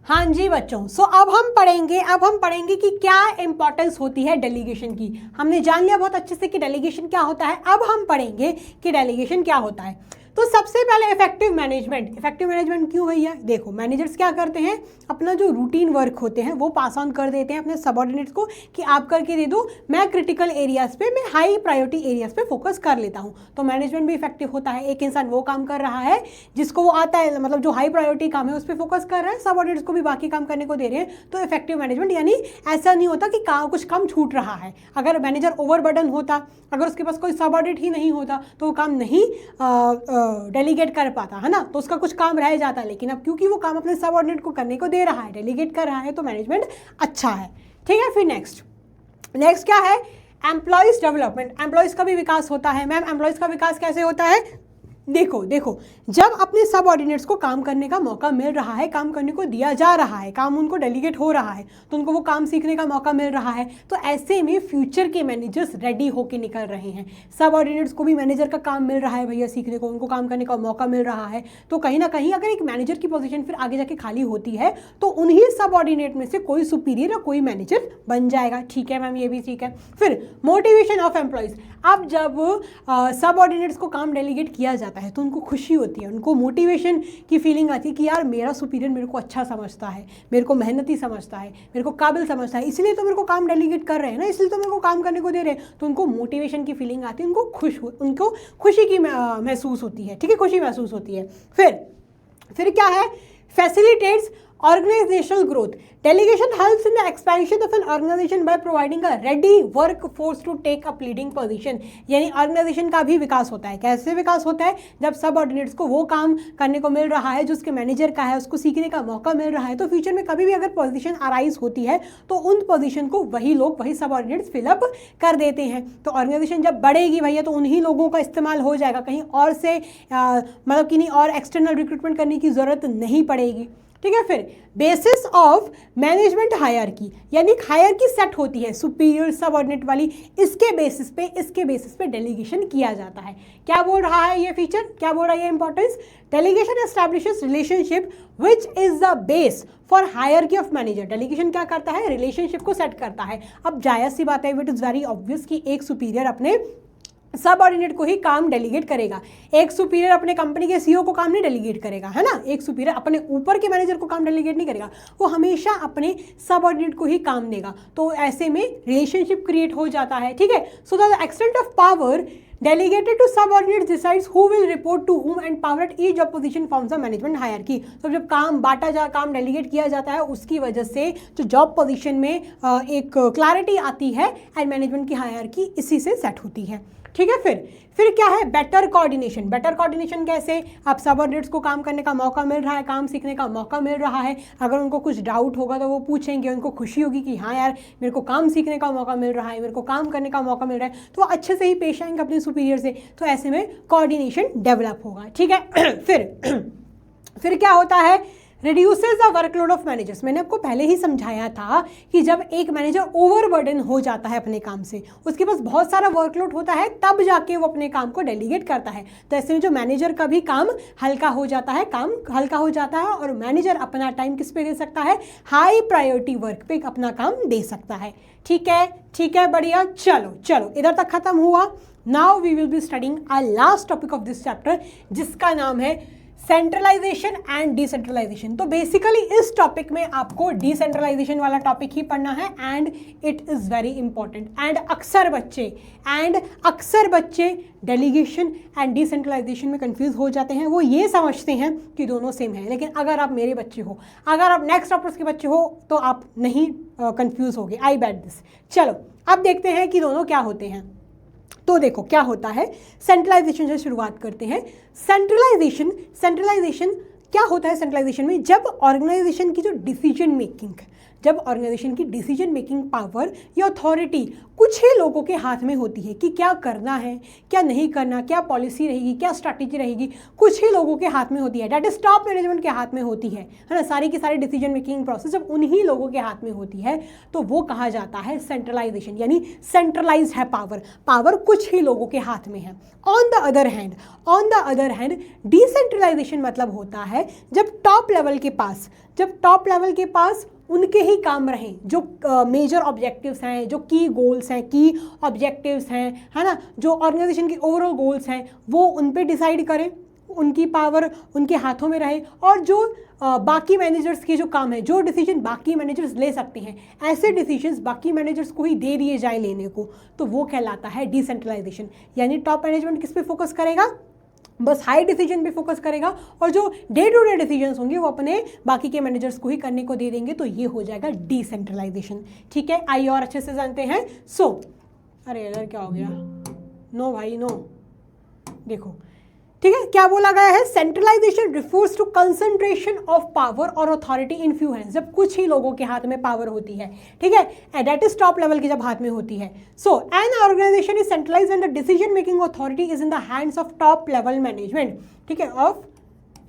हाँ जी बच्चों, सो अब हम पढ़ेंगे कि क्या इंपॉर्टेंस होती है डेलीगेशन की। हमने जान लिया बहुत अच्छे से कि डेलीगेशन क्या होता है। अब हम पढ़ेंगे कि डेलीगेशन क्या होता है। तो सबसे पहले इफेक्टिव मैनेजमेंट। इफेक्टिव मैनेजमेंट क्यों भैया? देखो, मैनेजर्स क्या करते हैं? अपना जो रूटीन वर्क होते हैं वो पास ऑन कर देते हैं अपने सबऑर्डिनेट्स को कि आप करके दे दो, मैं क्रिटिकल एरियाज पे, मैं हाई प्रायोरिटी एरियाज पे फोकस कर लेता हूँ। तो मैनेजमेंट भी इफेक्टिव होता है। एक इंसान वो काम कर रहा है जिसको वो आता है, मतलब जो हाई प्रायोरिटी काम है उस पर फोकस कर रहा है, सबऑर्डिनेट्स को भी बाकी काम करने को दे रहे हैं। तो इफेक्टिव मैनेजमेंट, यानी ऐसा नहीं होता कि कुछ काम छूट रहा है। अगर मैनेजर ओवरबर्डन होता, अगर उसके पास कोई सबऑर्डिनेट ही नहीं होता तो वो काम नहीं डेलीगेट कर पाता, है ना, तो उसका कुछ काम रह जाता। लेकिन अब क्योंकि वो काम अपने सबऑर्डिनेट को करने को दे रहा है, डेलीगेट कर रहा है, तो मैनेजमेंट अच्छा है। ठीक है, फिर नेक्स्ट क्या है? Employees development. एम्प्लॉयज का भी विकास होता है। मैम एम्प्लॉयज का विकास कैसे होता है? देखो जब अपने सबऑर्डिनेट्स को काम करने का मौका मिल रहा है, काम करने को दिया जा रहा है, काम उनको डेलीगेट हो रहा है, तो उनको वो काम सीखने का मौका मिल रहा है। तो ऐसे में फ्यूचर के मैनेजर्स रेडी होके निकल रहे हैं। सबऑर्डिनेट्स को भी मैनेजर का काम मिल रहा है भैया सीखने को, उनको काम करने का मौका मिल रहा है। तो कहीं ना कहीं अगर एक मैनेजर की पोजीशन फिर आगे जाके खाली होती है तो उन्हीं सबऑर्डिनेट में से कोई सुपीरियर या कोई मैनेजर बन जाएगा। ठीक है मैम, ये भी ठीक है। फिर मोटिवेशन ऑफ एम्प्लॉयज। अब जब सबऑर्डिनेट्स को काम डेलीगेट किया जाता है तो उनको खुशी होती है, उनको मोटिवेशन की फीलिंग आती है कि यार मेरा सुपीरियर मेरे को अच्छा समझता है, मेरे को मेहनती समझता है, मेरे को काबिल समझता है, इसलिए तो मेरे को काम डेलीगेट कर रहे हैं ना, इसलिए तो मेरे को काम करने को दे रहे हैं। तो उनको मोटिवेशन की फीलिंग आती है, उनको खुशी की महसूस होती है। ठीक है, खुशी महसूस होती है। फिर क्या है? Facilitates organizational growth. Delegation helps in the expansion of an organization by providing a ready workforce to take up leading position. यानी ऑर्गेनाइजेशन का भी विकास होता है। कैसे विकास होता है? जब सबऑर्डिनेट्स को वो काम करने को मिल रहा है जो उसके मैनेजर का है, उसको सीखने का मौका मिल रहा है, तो फ्यूचर में कभी भी अगर पोजीशन अराइज होती है तो उन पोजीशन को वही सबऑर्डिनेट्स फिलअप कर देते हैं। तो ऑर्गेनाइजेशन जब बढ़ेगी भैया तो उन्हीं लोगों का इस्तेमाल हो जाएगा, कहीं और से मतलब किन्हीं और एक्सटर्नल रिक्रूटमेंट करने की जरूरत नहीं पड़ेगी। ठीक है, फिर बेसिस ऑफ मैनेजमेंट हायरार्की, यानी हायरार्की सेट होती है सुपीरियर सबऑर्डिनेट वाली, इसके बेसिस पे डेलीगेशन किया जाता है। क्या बोल रहा है ये फीचर? क्या बोल रहा है ये importance? Delegation establishes relationship which is the base for hierarchy of manager. Delegation क्या करता है? रिलेशनशिप को सेट करता है। अब जायज़ सी बात है, इट इज़ वेरी ऑब्वियस कि एक सुपीरियर अपने सबऑर्डिनेट को ही काम डेलीगेट करेगा। एक सुपीरियर अपने कंपनी के सीईओ को काम नहीं डेलीगेट करेगा, है ना। एक सुपीरियर अपने ऊपर के मैनेजर को काम डेलीगेट नहीं करेगा, वो हमेशा अपने सबऑर्डिनेट को ही काम देगा। तो ऐसे में रिलेशनशिप क्रिएट हो जाता है। ठीक है, so the extent of power delegated to subordinates decides who will report to whom and power at each job position forms a management hierarchy. तो जब काम डेलीगेट किया जाता है उसकी वजह से जो जॉब पोजीशन में एक क्लैरिटी आती है एंड मैनेजमेंट की हायरार्की इसी से सेट होती है। ठीक है। फिर क्या है, बेटर कोऑर्डिनेशन। बेटर कोऑर्डिनेशन कैसे, आप सबऑर्डिनेट्स को काम करने का मौका मिल रहा है, काम सीखने का मौका मिल रहा है, अगर उनको कुछ डाउट होगा तो वो पूछेंगे, उनको खुशी होगी कि हाँ यार मेरे को काम सीखने का मौका मिल रहा है, मेरे को काम करने का मौका मिल रहा है, तो वो अच्छे से ही पेश आएंगे अपने सुपीरियर से, तो ऐसे में कोऑर्डिनेशन डेवलप होगा। ठीक है। फिर क्या होता है, reduces the workload of managers. मैंने आपको पहले ही समझाया था कि जब एक मैनेजर ओवरबर्डन हो जाता है अपने काम से, उसके पास बहुत सारा वर्कलोड होता है, तब जाके वो अपने काम को डेलीगेट करता है। तो ऐसे में जो मैनेजर का भी काम हल्का हो जाता है, और मैनेजर अपना टाइम किस पे दे सकता है, हाई प्रायोरिटी वर्क पे अपना काम दे सकता है। ठीक है, बढ़िया। चलो इधर तक खत्म हुआ। Now we will be studying a last topic of this chapter, जिसका नाम है सेंट्रलाइजेशन एंड डिसेंट्रलाइजेशन। तो बेसिकली इस टॉपिक में आपको डिसेंट्रलाइजेशन वाला टॉपिक ही पढ़ना है, and it is very important. And अक्सर बच्चे डेलीगेशन एंड डिसेंट्रलाइजेशन में कंफ्यूज हो जाते हैं। वो ये समझते हैं कि दोनों सेम है, लेकिन अगर आप मेरे बच्चे हो, अगर आप नेक्स्ट टॉपर्स के बच्चे हो, तो आप नहीं कंफ्यूज होगे, आई बैट दिस। चलो अब देखते हैं कि दोनों क्या होते हैं। तो देखो क्या होता है, सेंट्रलाइजेशन से शुरुआत करते हैं। सेंट्रलाइजेशन क्या होता है सेंट्रलाइजेशन में, जब ऑर्गेनाइजेशन की जो डिसीजन मेकिंग पावर या अथॉरिटी कुछ ही लोगों के हाथ में होती है कि क्या करना है, क्या नहीं करना, क्या पॉलिसी रहेगी, क्या स्ट्रैटेजी रहेगी, कुछ ही लोगों के हाथ में होती है, डेट इज टॉप मैनेजमेंट के हाथ में होती है ना। सारी की सारी डिसीजन मेकिंग प्रोसेस जब उन्हीं लोगों के हाथ में होती है, तो वो कहा जाता है सेंट्रलाइजेशन, यानी सेंट्रलाइज है पावर कुछ ही लोगों के हाथ में है। On the other hand decentralization मतलब होता है जब टॉप लेवल के पास उनके ही काम रहें, जो मेजर ऑब्जेक्टिव्स हैं, जो की गोल्स हैं, की ऑब्जेक्टिव्स हैं, है ना, जो ऑर्गेनाइजेशन के ओवरऑल गोल्स हैं, वो उन पे डिसाइड करें, उनकी पावर उनके हाथों में रहे, और जो बाकी मैनेजर्स के जो काम है, जो डिसीजन बाकी मैनेजर्स ले सकते हैं, ऐसे डिसीजंस बाकी मैनेजर्स को ही दे दिए जाए लेने को, तो वो कहलाता है डिसेंट्रलाइजेशन। यानी टॉप मैनेजमेंट किस पे फोकस करेगा, बस हाई डिसीजन पे फोकस करेगा, और जो डे टू डे डिसीजंस होंगे वो अपने बाकी के मैनेजर्स को ही करने को दे देंगे, तो ये हो जाएगा डिसेंट्रलाइजेशन। ठीक है, आइए और अच्छे से जानते हैं। अरे यार क्या हो गया, नो भाई नो, देखो ठीक है, क्या बोला गया है, centralization refers to concentration of power और अथॉरिटी इन फ्यू हैंड्स, जब कुछ ही लोगों के हाथ में पावर होती है। ठीक है, and that is top level की जब हाथ में होती है। So an organisation is centralised and the decision making authority is in the hands of top level management. ठीक है, of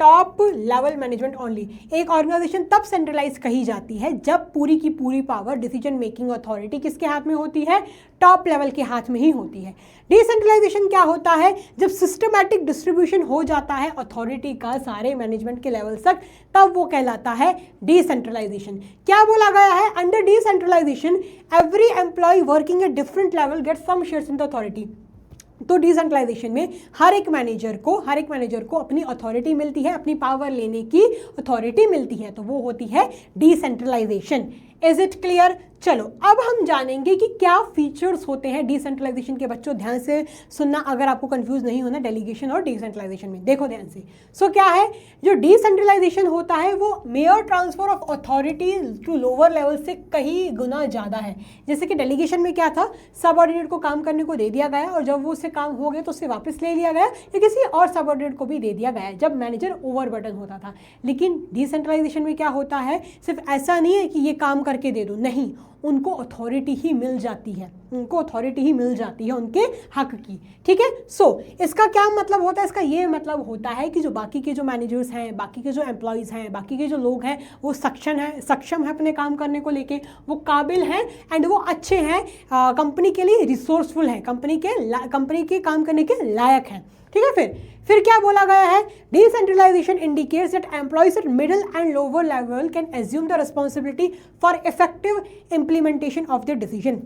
top level management only. एक ऑर्गेनाइजेशन तब सेंट्रलाइज कही जाती है जब पूरी की पूरी पावर, डिसीजन मेकिंग अथॉरिटी किसके हाथ में होती है, टॉप लेवल के हाथ में ही होती है। डिसेंट्रलाइजेशन क्या होता है, जब सिस्टमैटिक डिस्ट्रीब्यूशन हो जाता है अथॉरिटी का सारे मैनेजमेंट के लेवल तक, तब वो कहलाता है डिसेंट्रलाइजेशन। क्या बोला गया है, under decentralization every employee working at different level get some shares in the authority. तो डिसेंट्रलाइजेशन में हर एक मैनेजर को अपनी अथॉरिटी मिलती है, अपनी पावर लेने की अथॉरिटी मिलती है, तो वो होती है डिसेंट्रलाइजेशन। Is it clear? चलो अब हम जानेंगे कि क्या फीचर्स होते हैं डिसेंट्रलाइजेशन के। बच्चों ध्यान से सुनना, अगर आपको कंफ्यूज नहीं होना डेलीगेशन और डिसेंट्रलाइजेशन में, देखो ध्यान से। सो क्या है, जो डिसेंट्रलाइजेशन होता है वो mere transfer of authority to lower level से कहीं गुना ज़्यादा है। जैसे कि डेलीगेशन में क्या था, सबऑर्डिनेट को काम करने को दे दिया गया, और जब वो उससे काम हो गया तो उससे वापस ले लिया गया, या किसी और सबऑर्डिनेट को भी दे दिया गया जब मैनेजर ओवरबर्डन होता था। लेकिन डिसेंट्रलाइजेशन में क्या होता है, सिर्फ ऐसा नहीं है कि ये काम करके दे दो, नहीं, उनको अथॉरिटी ही मिल जाती है, उनके हक की। ठीक है, सो इसका क्या मतलब होता है, इसका ये मतलब होता है कि जो बाकी के जो मैनेजर्स हैं, बाकी के जो एम्प्लॉयज़ हैं, बाकी के जो लोग हैं, वो सक्षम है अपने काम करने को लेके, वो काबिल हैं एंड वो अच्छे हैं, कंपनी के लिए रिसोर्सफुल हैं, कंपनी के काम करने के लायक हैं। ठीक है, फिर क्या बोला गया है, decentralization indicates that employees at middle and lower level can assume the responsibility for effective implementation of the decision.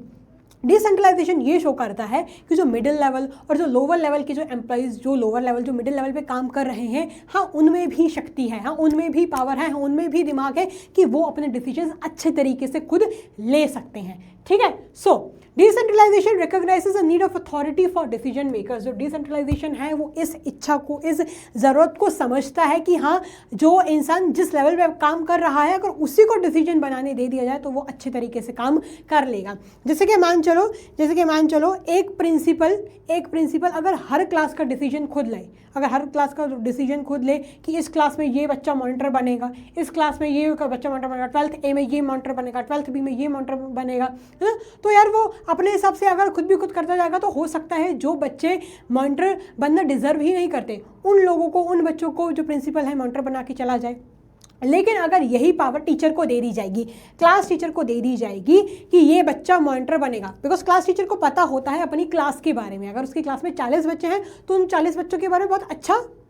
Decentralization ये शो करता है कि जो मिडिल लेवल और जो लोअर लेवल के जो एम्प्लॉयज़, जो मिडिल लेवल पे काम कर रहे हैं, हाँ उनमें भी शक्ति है, हाँ उनमें भी पावर है, हाँ उनमें भी दिमाग है कि वो अपने डिसीजंस अच्छे तरीके से खुद ले सकते हैं। ठीक है, so decentralisation recognises the need of authority for decision makers. जो डिसेंट्रलाइजेशन है वो इस इच्छा को, इस ज़रूरत को समझता है कि हाँ, जो इंसान जिस लेवल पे काम कर रहा है अगर उसी को डिसीजन बनाने दे दिया जाए तो वो अच्छे तरीके से काम कर लेगा। जैसे कि मान चलो एक प्रिंसिपल अगर हर क्लास का डिसीजन खुद ले, कि इस क्लास में ये बच्चा मॉनिटर बनेगा, इस क्लास में ये बच्चा मॉनिटर बनेगा, 12th A में ये मॉनिटर बनेगा, 12th B में ये मॉनिटर बनेगा, है ना। तो यार वो अपने हिसाब से अगर खुद करता जाएगा तो हो सकता है जो बच्चे मॉनिटर बनना डिजर्व ही नहीं करते उन लोगों को, उन बच्चों को जो प्रिंसिपल है मॉनिटर बना के चला जाए। लेकिन अगर यही पावर टीचर को दे दी जाएगी, क्लास टीचर को दे दी जाएगी कि ये बच्चा मॉनिटर बनेगा, बिकॉज क्लास टीचर को पता होता है अपनी क्लास के बारे में। अगर उसकी क्लास में 40 बच्चे हैं तो उन 40 बच्चों के बारे में बहुत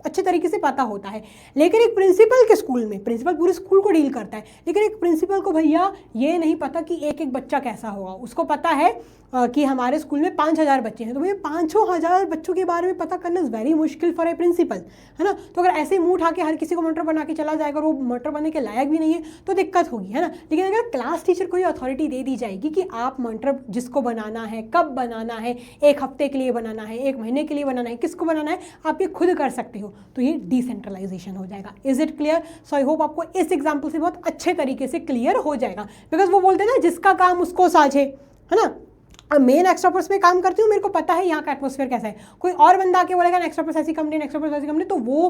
अच्छे तरीके से पता होता है। लेकिन एक प्रिंसिपल के स्कूल में, प्रिंसिपल पूरे स्कूल को डील करता है, लेकिन एक प्रिंसिपल को भैया ये नहीं पता कि एक एक बच्चा कैसा होगा। उसको पता है कि हमारे स्कूल में 5000 बच्चे हैं, तो भैया 5000 बच्चों के बारे में पता करना इज़ वेरी मुश्किल फॉर ए प्रिंसिपल, है ना। तो अगर ऐसे मुंह उठा के हर किसी को मॉनिटर बना के चला जाएगा और वो मॉनिटर बनने के लायक भी नहीं है तो दिक्कत होगी, है ना। लेकिन अगर क्लास टीचर को ये अथॉरिटी दे दी जाएगी कि आप मॉनिटर जिसको बनाना है, कब बनाना है, 1 हफ्ते के लिए बनाना है, 1 महीने के लिए बनाना है, किसको बनाना है, आप ये खुद कर सकते हो, तो ये डिसेंट्रलाइजेशन हो जाएगा। Is it clear? So I hope आपको इस एग्जाम्पल से बहुत अच्छे तरीके से क्लियर हो जाएगा। बिकॉज वो बोलते हैं ना, जिसका काम उसको साझे, है ना। अब मेन एक्स्ट्रापर्स में काम करती हूँ, मेरे को पता है यहाँ का एटमॉस्फेयर कैसा है। कोई और बंदा आके बोलेगा एक्स्ट्रापर्स ऐसी कंपनी, तो वो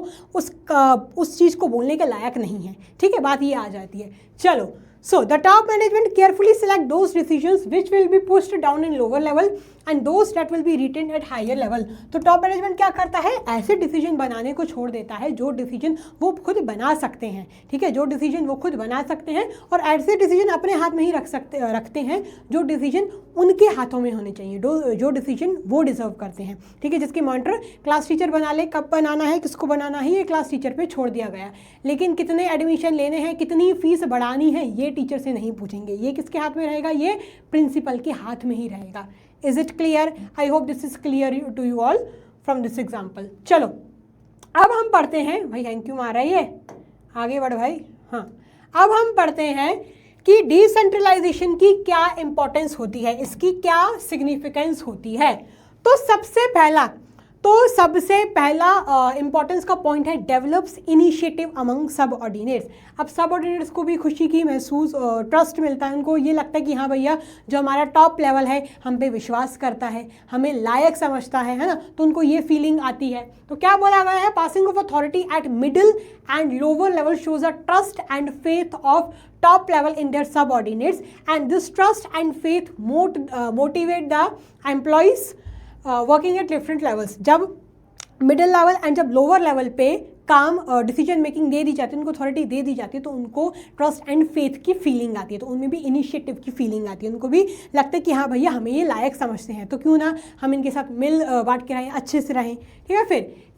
उस चीज़ को बोलने के लायक नहीं है। ठीक है, बात ये आ जाती है। चलो, so the top management carefully select those decisions which will be pushed down in lower level and those that will be retained at higher level। तो टॉप मैनेजमेंट क्या करता है, ऐसे डिसीजन बनाने को छोड़ देता है जो डिसीजन वो खुद बना सकते हैं। ठीक है, जो डिसीजन वो खुद बना सकते हैं और ऐसे डिसीजन अपने हाथ में ही रखते हैं जो डिसीजन उनके हाथों में होने चाहिए, जो डिसीजन वो डिजर्व करते हैं। ठीक है, जिसकी मॉनिटर क्लास टीचर बना ले, कब बनाना है, किसको बनाना है, ये क्लास टीचर पे छोड़ दिया गया। लेकिन कितने एडमिशन लेने हैं, कितनी फीस बढ़ानी है, ये टीचर से नहीं पूछेंगे। ये किसके हाथ में रहेगा, ये प्रिंसिपल के हाथ में ही रहेगा। Is it clear? I hope this is clear to you all from this example. चलो अब हम पढ़ते हैं, भाई थैंक यू मारा ये, आगे बढ़ भाई। हाँ, अब हम पढ़ते हैं कि डिसेंट्रलाइजेशन की क्या इंपॉर्टेंस होती है, इसकी क्या सिग्निफिकेंस होती है। तो सबसे पहला इंपॉर्टेंस का पॉइंट है डेवलप्स इनिशिएटिव अमंग सबऑर्डिनेट्स। अब सबऑर्डिनेट्स को भी खुशी की महसूस, ट्रस्ट मिलता है, उनको ये लगता है कि हाँ भैया जो हमारा टॉप लेवल है हम पे विश्वास करता है, हमें लायक समझता है ना, तो उनको ये फीलिंग आती है। तो क्या बोला गया है, passing of authority eight middle and lower level shows a trust and faith of top level in their subordinates and this trust and faith motivate the employees working at different levels। जब मिडिल लेवल एंड जब लोअर लेवल पे काम डिसीजन मेकिंग दे दी जाती है, उनको अथॉरिटी दे दी जाती है, तो उनको ट्रस्ट एंड फेथ की फीलिंग आती है, तो उनमें भी इनिशिएटिव की फीलिंग आती है। उनको भी लगता है कि हाँ भैया हमें ये लायक समझते हैं, तो क्यों ना हम इनके साथ मिल बांट के रहें, अच्छे से रहें। ठीक है,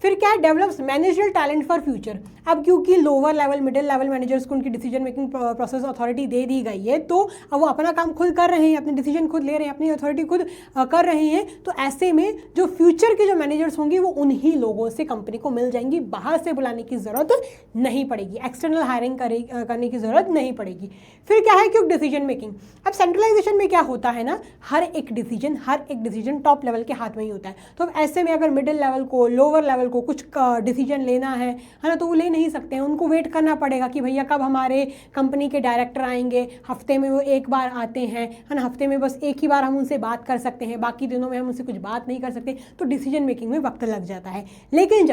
फिर क्या है, develops managerial talent for future. अब क्योंकि lower level, middle level managers को उनकी डिसीजन मेकिंग प्रोसेस अथॉरिटी दे दी गई है, तो अब वो अपना काम खुद कर रहे हैं, अपने डिसीजन खुद ले रहे हैं, अपनी अथॉरिटी खुद कर रहे हैं। तो ऐसे में जो फ्यूचर के जो मैनेजर्स होंगे वो उन्हीं लोगों से कंपनी को मिल जाएंगी, बाहर से बुलाने की ज़रूरत नहीं पड़ेगी, एक्सटर्नल हायरिंग करने की ज़रूरत नहीं पड़ेगी। फिर क्या है, क्योंकि डिसीजन मेकिंग, अब सेंट्रलाइजेशन में क्या होता है ना, हर एक डिसीजन टॉप लेवल के हाथ में ही होता है। तो अब ऐसे में अगर मिडिल लेवल को, लोअर लेवल को कुछ डिसीजन लेना है ना, तो वो ले नहीं सकते हैं, उनको वेट करना पड़ेगा कि भैया कब हमारे कंपनी के डायरेक्टर आएंगे। हफ्ते में वो एक बार आते हैं, है ना, हफ्ते में बस एक ही बार हम उनसे बात कर सकते हैं, बाकी दिनों में हम उनसे कुछ बात नहीं कर सकते, तो डिसीजन मेकिंग में वक्त लग जाता है। लेकिन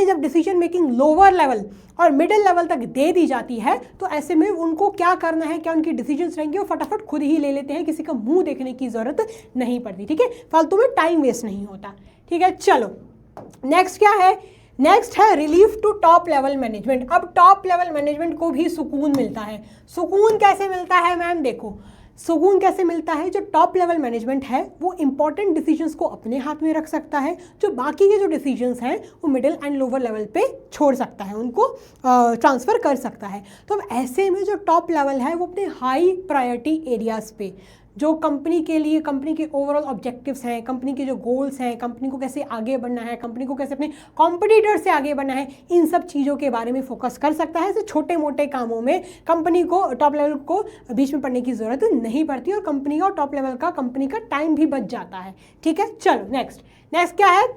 जब डिसीजन मेकिंग लोअर लेवल और मिडिल लेवल तक दे दी जाती है, तो ऐसे में उनको क्या करना है, क्या उनकी डिसीजंस रहेंगे, वो फटाफट खुद ही ले लेते हैं, किसी का मुंह देखने की जरूरत नहीं पड़ती। ठीक है, फालतू में टाइम वेस्ट नहीं होता। ठीक है, चलो नेक्स्ट क्या है, नेक्स्ट है relief to top level management. अब टॉप लेवल मैनेजमेंट को भी सुकून मिलता है। सुकून कैसे मिलता है मैम, देखो सुकून कैसे मिलता है, जो टॉप लेवल मैनेजमेंट है वो इंपॉर्टेंट डिसीजंस को अपने हाथ में रख सकता है, जो बाकी के जो डिसीजंस हैं वो मिडिल एंड लोअर लेवल पे छोड़ सकता है, उनको ट्रांसफ़र कर सकता है। तो अब ऐसे में जो टॉप लेवल है वो अपने हाई प्रायोरिटी एरियाज़ पे, जो कंपनी के लिए, कंपनी के ओवरऑल ऑब्जेक्टिव्स हैं, कंपनी के जो गोल्स हैं, कंपनी को कैसे आगे बढ़ना है, कंपनी को कैसे अपने कॉम्पिटिटर से आगे बढ़ना है, इन सब चीज़ों के बारे में फोकस कर सकता है। ऐसे छोटे मोटे कामों में कंपनी को, टॉप लेवल को बीच में पढ़ने की ज़रूरत नहीं पड़ती और कंपनी का और टॉप लेवल का कंपनी का टाइम भी बच जाता है। ठीक है, चलो नेक्स्ट क्या है,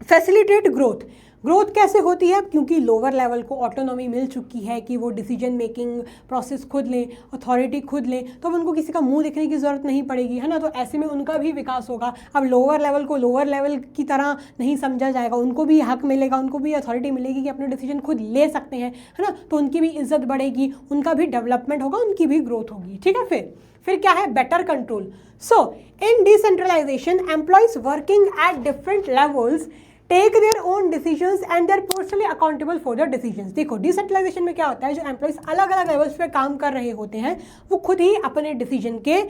फैसिलिटेट ग्रोथ। ग्रोथ कैसे होती है, क्योंकि लोअर लेवल को ऑटोनॉमी मिल चुकी है कि वो डिसीजन मेकिंग प्रोसेस खुद लें, अथॉरिटी खुद लें, तो अब उनको किसी का मुंह देखने की ज़रूरत नहीं पड़ेगी, है ना। तो ऐसे में उनका भी विकास होगा। अब लोअर लेवल को लोअर लेवल की तरह नहीं समझा जाएगा, उनको भी हक मिलेगा, उनको भी अथॉरिटी मिलेगी कि अपने डिसीजन खुद ले सकते हैं, है ना। तो उनकी भी इज्जत बढ़ेगी, उनका भी डेवलपमेंट होगा, उनकी भी ग्रोथ होगी। ठीक है, फिर क्या है, better control. So in decentralization employees working at different levels take their own decisions and they're personally accountable for their decisions. देखो, डिसेंट्रलाइजेशन में क्या होता है, जो एम्प्लॉयज अलग अलग लेवल्स पे काम कर रहे होते हैं वो खुद ही अपने डिसीजन के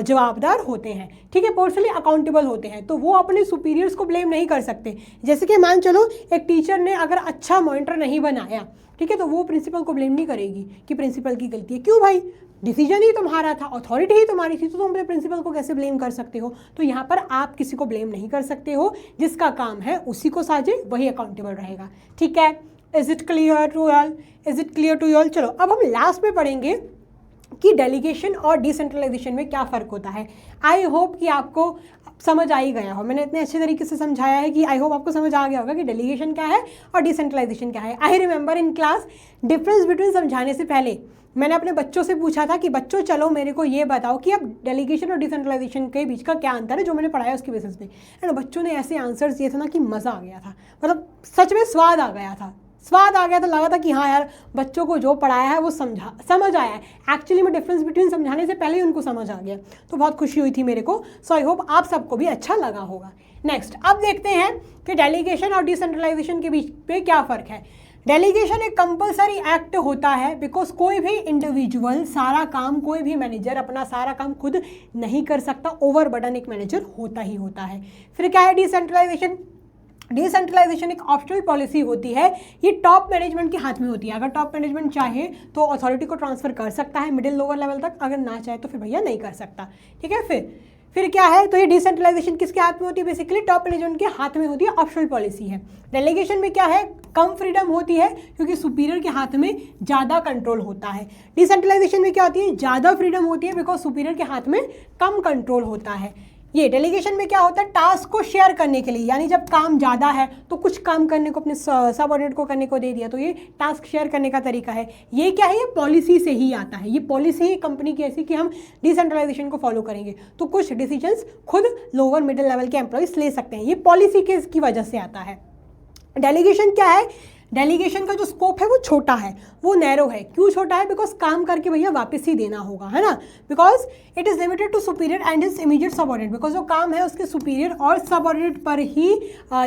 जवाबदार होते हैं। ठीक है, पर्सनली अकाउंटेबल होते हैं, तो वो अपने सुपीरियर्स को ब्लेम नहीं कर सकते। जैसे कि मान चलो एक टीचर ने अगर अच्छा मॉनिटर नहीं बनाया, ठीक है, तो वो प्रिंसिपल को ब्लेम नहीं करेगी कि प्रिंसिपल की गलती है। क्यों भाई, डिसीजन ही तुम्हारा था, अथॉरिटी ही तुम्हारी थी, तो तुम अपने प्रिंसिपल को कैसे ब्लेम कर सकते हो। तो यहाँ पर आप किसी को ब्लेम नहीं कर सकते हो, जिसका काम है उसी को साजे, वही अकाउंटेबल रहेगा। ठीक है, is it clear to you all. चलो अब हम लास्ट में पढ़ेंगे कि डेलीगेशन और डिसेंट्रलाइजेशन में क्या फ़र्क होता है। आई होप कि आपको समझ आ ही गया हो, मैंने इतने अच्छे तरीके से समझाया है कि आई होप आपको समझ आ गया होगा कि डेलीगेशन क्या है और डिसेंट्रलाइजेशन क्या है। I remember in class difference between समझाने से पहले मैंने अपने बच्चों से पूछा था कि बच्चों चलो मेरे को ये बताओ कि अब डेलीगेशन और डिसेंट्रलाइजेशन के बीच का क्या अंतर है, जो मैंने पढ़ाया उसके बेसिस पे। एंड बच्चों ने ऐसे आंसर्स दिए थे ना कि मज़ा आ गया था, मतलब सच में स्वाद आ गया था, लगा था कि हाँ यार बच्चों को जो पढ़ाया है वो समझ आया है। एक्चुअली में डिफरेंस बिटवीन समझाने से पहले ही उनको समझ आ गया, तो बहुत खुशी हुई थी मेरे को। सो आई होप आप सबको भी अच्छा लगा होगा। नेक्स्ट अब देखते हैं कि डेलीगेशन और डिसेंट्रलाइजेशन के बीच पे क्या फ़र्क है। डेलीगेशन एक कंपलसरी एक्ट होता है, बिकॉज कोई भी इंडिविजुअल सारा काम, कोई भी मैनेजर अपना सारा काम खुद नहीं कर सकता, ओवरबर्डन एक मैनेजर होता ही होता है। फिर क्या है डिसेंट्रलाइजेशन। डिसेंट्रलाइजेशन एक ऑप्शनल पॉलिसी होती है, ये टॉप मैनेजमेंट के हाथ में होती है। अगर टॉप मैनेजमेंट चाहे तो अथॉरिटी को ट्रांसफर कर सकता है मिडिल लोअर लेवल तक, अगर ना चाहे तो फिर भैया नहीं कर सकता। ठीक है, फिर क्या है, तो ये डिसेंट्रलाइजेशन किसके हाथ में होती है, बेसिकली टॉप मैनेजमेंट के हाथ में होती है, ऑप्शनल पॉलिसी है। डेलीगेशन में क्या है, कम फ्रीडम होती है क्योंकि सुपीरियर के हाथ में ज़्यादा कंट्रोल होता है। डिसेंट्रलाइजेशन में क्या होती है, ज़्यादा फ्रीडम होती है बिकॉज सुपीरियर के हाथ में कम कंट्रोल होता है। ये डेलीगेशन में क्या होता है, टास्क को शेयर करने के लिए, यानी जब काम ज़्यादा है तो कुछ काम करने को अपने सबऑर्डिनेट को करने को दे दिया, तो ये टास्क शेयर करने का तरीका है। ये क्या है, ये पॉलिसी से ही आता है, ये पॉलिसी ही कंपनी की ऐसी कि हम डिसेंट्रलाइजेशन को फॉलो करेंगे तो कुछ डिसीजंस खुद लोअर मिडिल लेवल के एम्प्लॉयज ले सकते हैं, ये पॉलिसी की वजह से आता है। डेलीगेशन क्या है, डेलीगेशन का जो स्कोप है वो छोटा है, वो नैरो है। क्यों छोटा है, बिकॉज काम करके भैया वापस ही देना होगा, है ना। Because it is limited to superior and his immediate subordinate, because जो काम है उसके सुपीरियर और सबऑर्डिनेट पर ही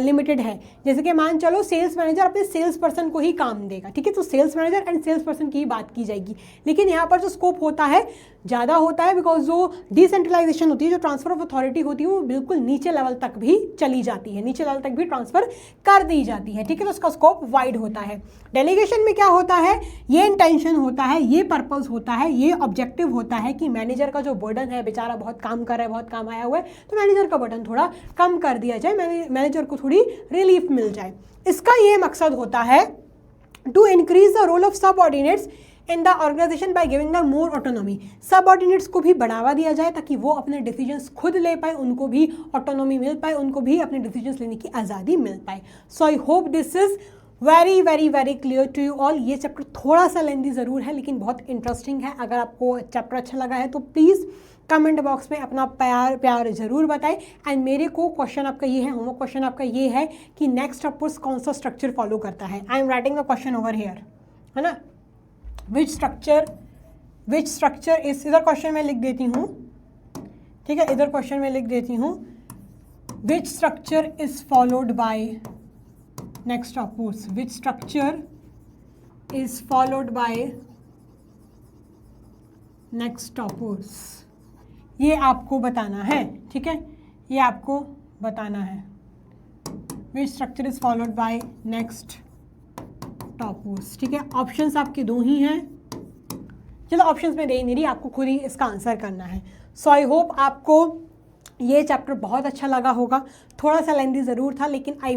लिमिटेड है। जैसे कि मान चलो सेल्स मैनेजर अपने सेल्स पर्सन को ही काम देगा, ठीक है, तो sales manager and sales person की ही बात की जाएगी। लेकिन यहाँ पर जो स्कोप होता है ज़्यादा होता है, बिकॉज जो डिसेंट्रलाइजेशन होती है, जो ट्रांसफर ऑफ अथॉरिटी होती है, वो बिल्कुल नीचे लेवल तक भी चली जाती है, नीचे लेवल तक भी ट्रांसफर कर दी जाती है। ठीक है, तो उसका स्कोप वाइड होता है। डेलीगेशन में क्या होता है, ये इंटेंशन होता है, ये पर्पस होता है, ये ऑब्जेक्टिव होता है कि मैनेजर का जो बर्डन है, बेचारा बहुत काम कर रहा है, बहुत काम आया हुआ है, तो मैनेजर का बर्डन थोड़ा कम कर दिया जाए, मैनेजर को थोड़ी रिलीफ मिल जाए। इसका ये मकसद होता है to increase the role of subordinates in the organization by giving the more autonomy. Subordinates को भी बढ़ावा दिया जाए ताकि वो अपने डिसीजंस खुद ले पाए, उनको भी ऑटोनॉमी मिल पाए, उनको भी अपने डिसीजंस लेने की आज़ादी मिल पाए। So I hope this is very very very clear to you all. ये चैप्टर थोड़ा सा लेंदी ज़रूर है लेकिन बहुत इंटरेस्टिंग है। अगर आपको चैप्टर अच्छा लगा है तो प्लीज़ कमेंट बॉक्स में अपना प्यार ज़रूर बताएं। एंड मेरे को क्वेश्चन आपका ये है, होमवर्क क्वेश्चन आपका ये है कि नेक्स्ट अपवर्ड्स कौन सा स्ट्रक्चर फॉलो करता है। I am writing the question over here, है ना। विच स्ट्रक्चर इस, इधर क्वेश्चन में लिख देती हूँ, ठीक है, इधर क्वेश्चन में लिख देती हूँ, which structure is followed by next upwards, which structure is followed by next upwards, ये आपको बताना है, ठीक है, ये आपको बताना है। Which structure is followed by next toppers, ठीक है। ऑप्शंस आपके दो ही हैं, चलो ऑप्शंस में दे नहीं रही, आपको खुद ही इसका आंसर करना है। सो आई होप आपको ये चैप्टर बहुत अच्छा लगा होगा। थोड़ा सा लेंदी ज़रूर था, लेकिन I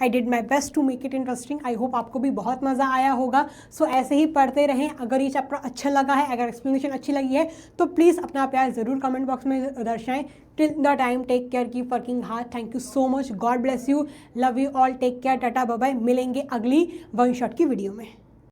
did my best to make it interesting. I hope आपको भी बहुत मज़ा आया होगा। सो ऐसे ही पढ़ते रहें। अगर ये चैप्टर अच्छा लगा है, अगर एक्सप्लेनेशन अच्छी लगी है, तो प्लीज़ अपना प्यार ज़रूर कमेंट बॉक्स में दर्शाएं। Till the time, take care, keep working hard. Thank you so much, god bless you, love you all, take care, tata bye bye. मिलेंगे अगली वन शॉट की वीडियो में।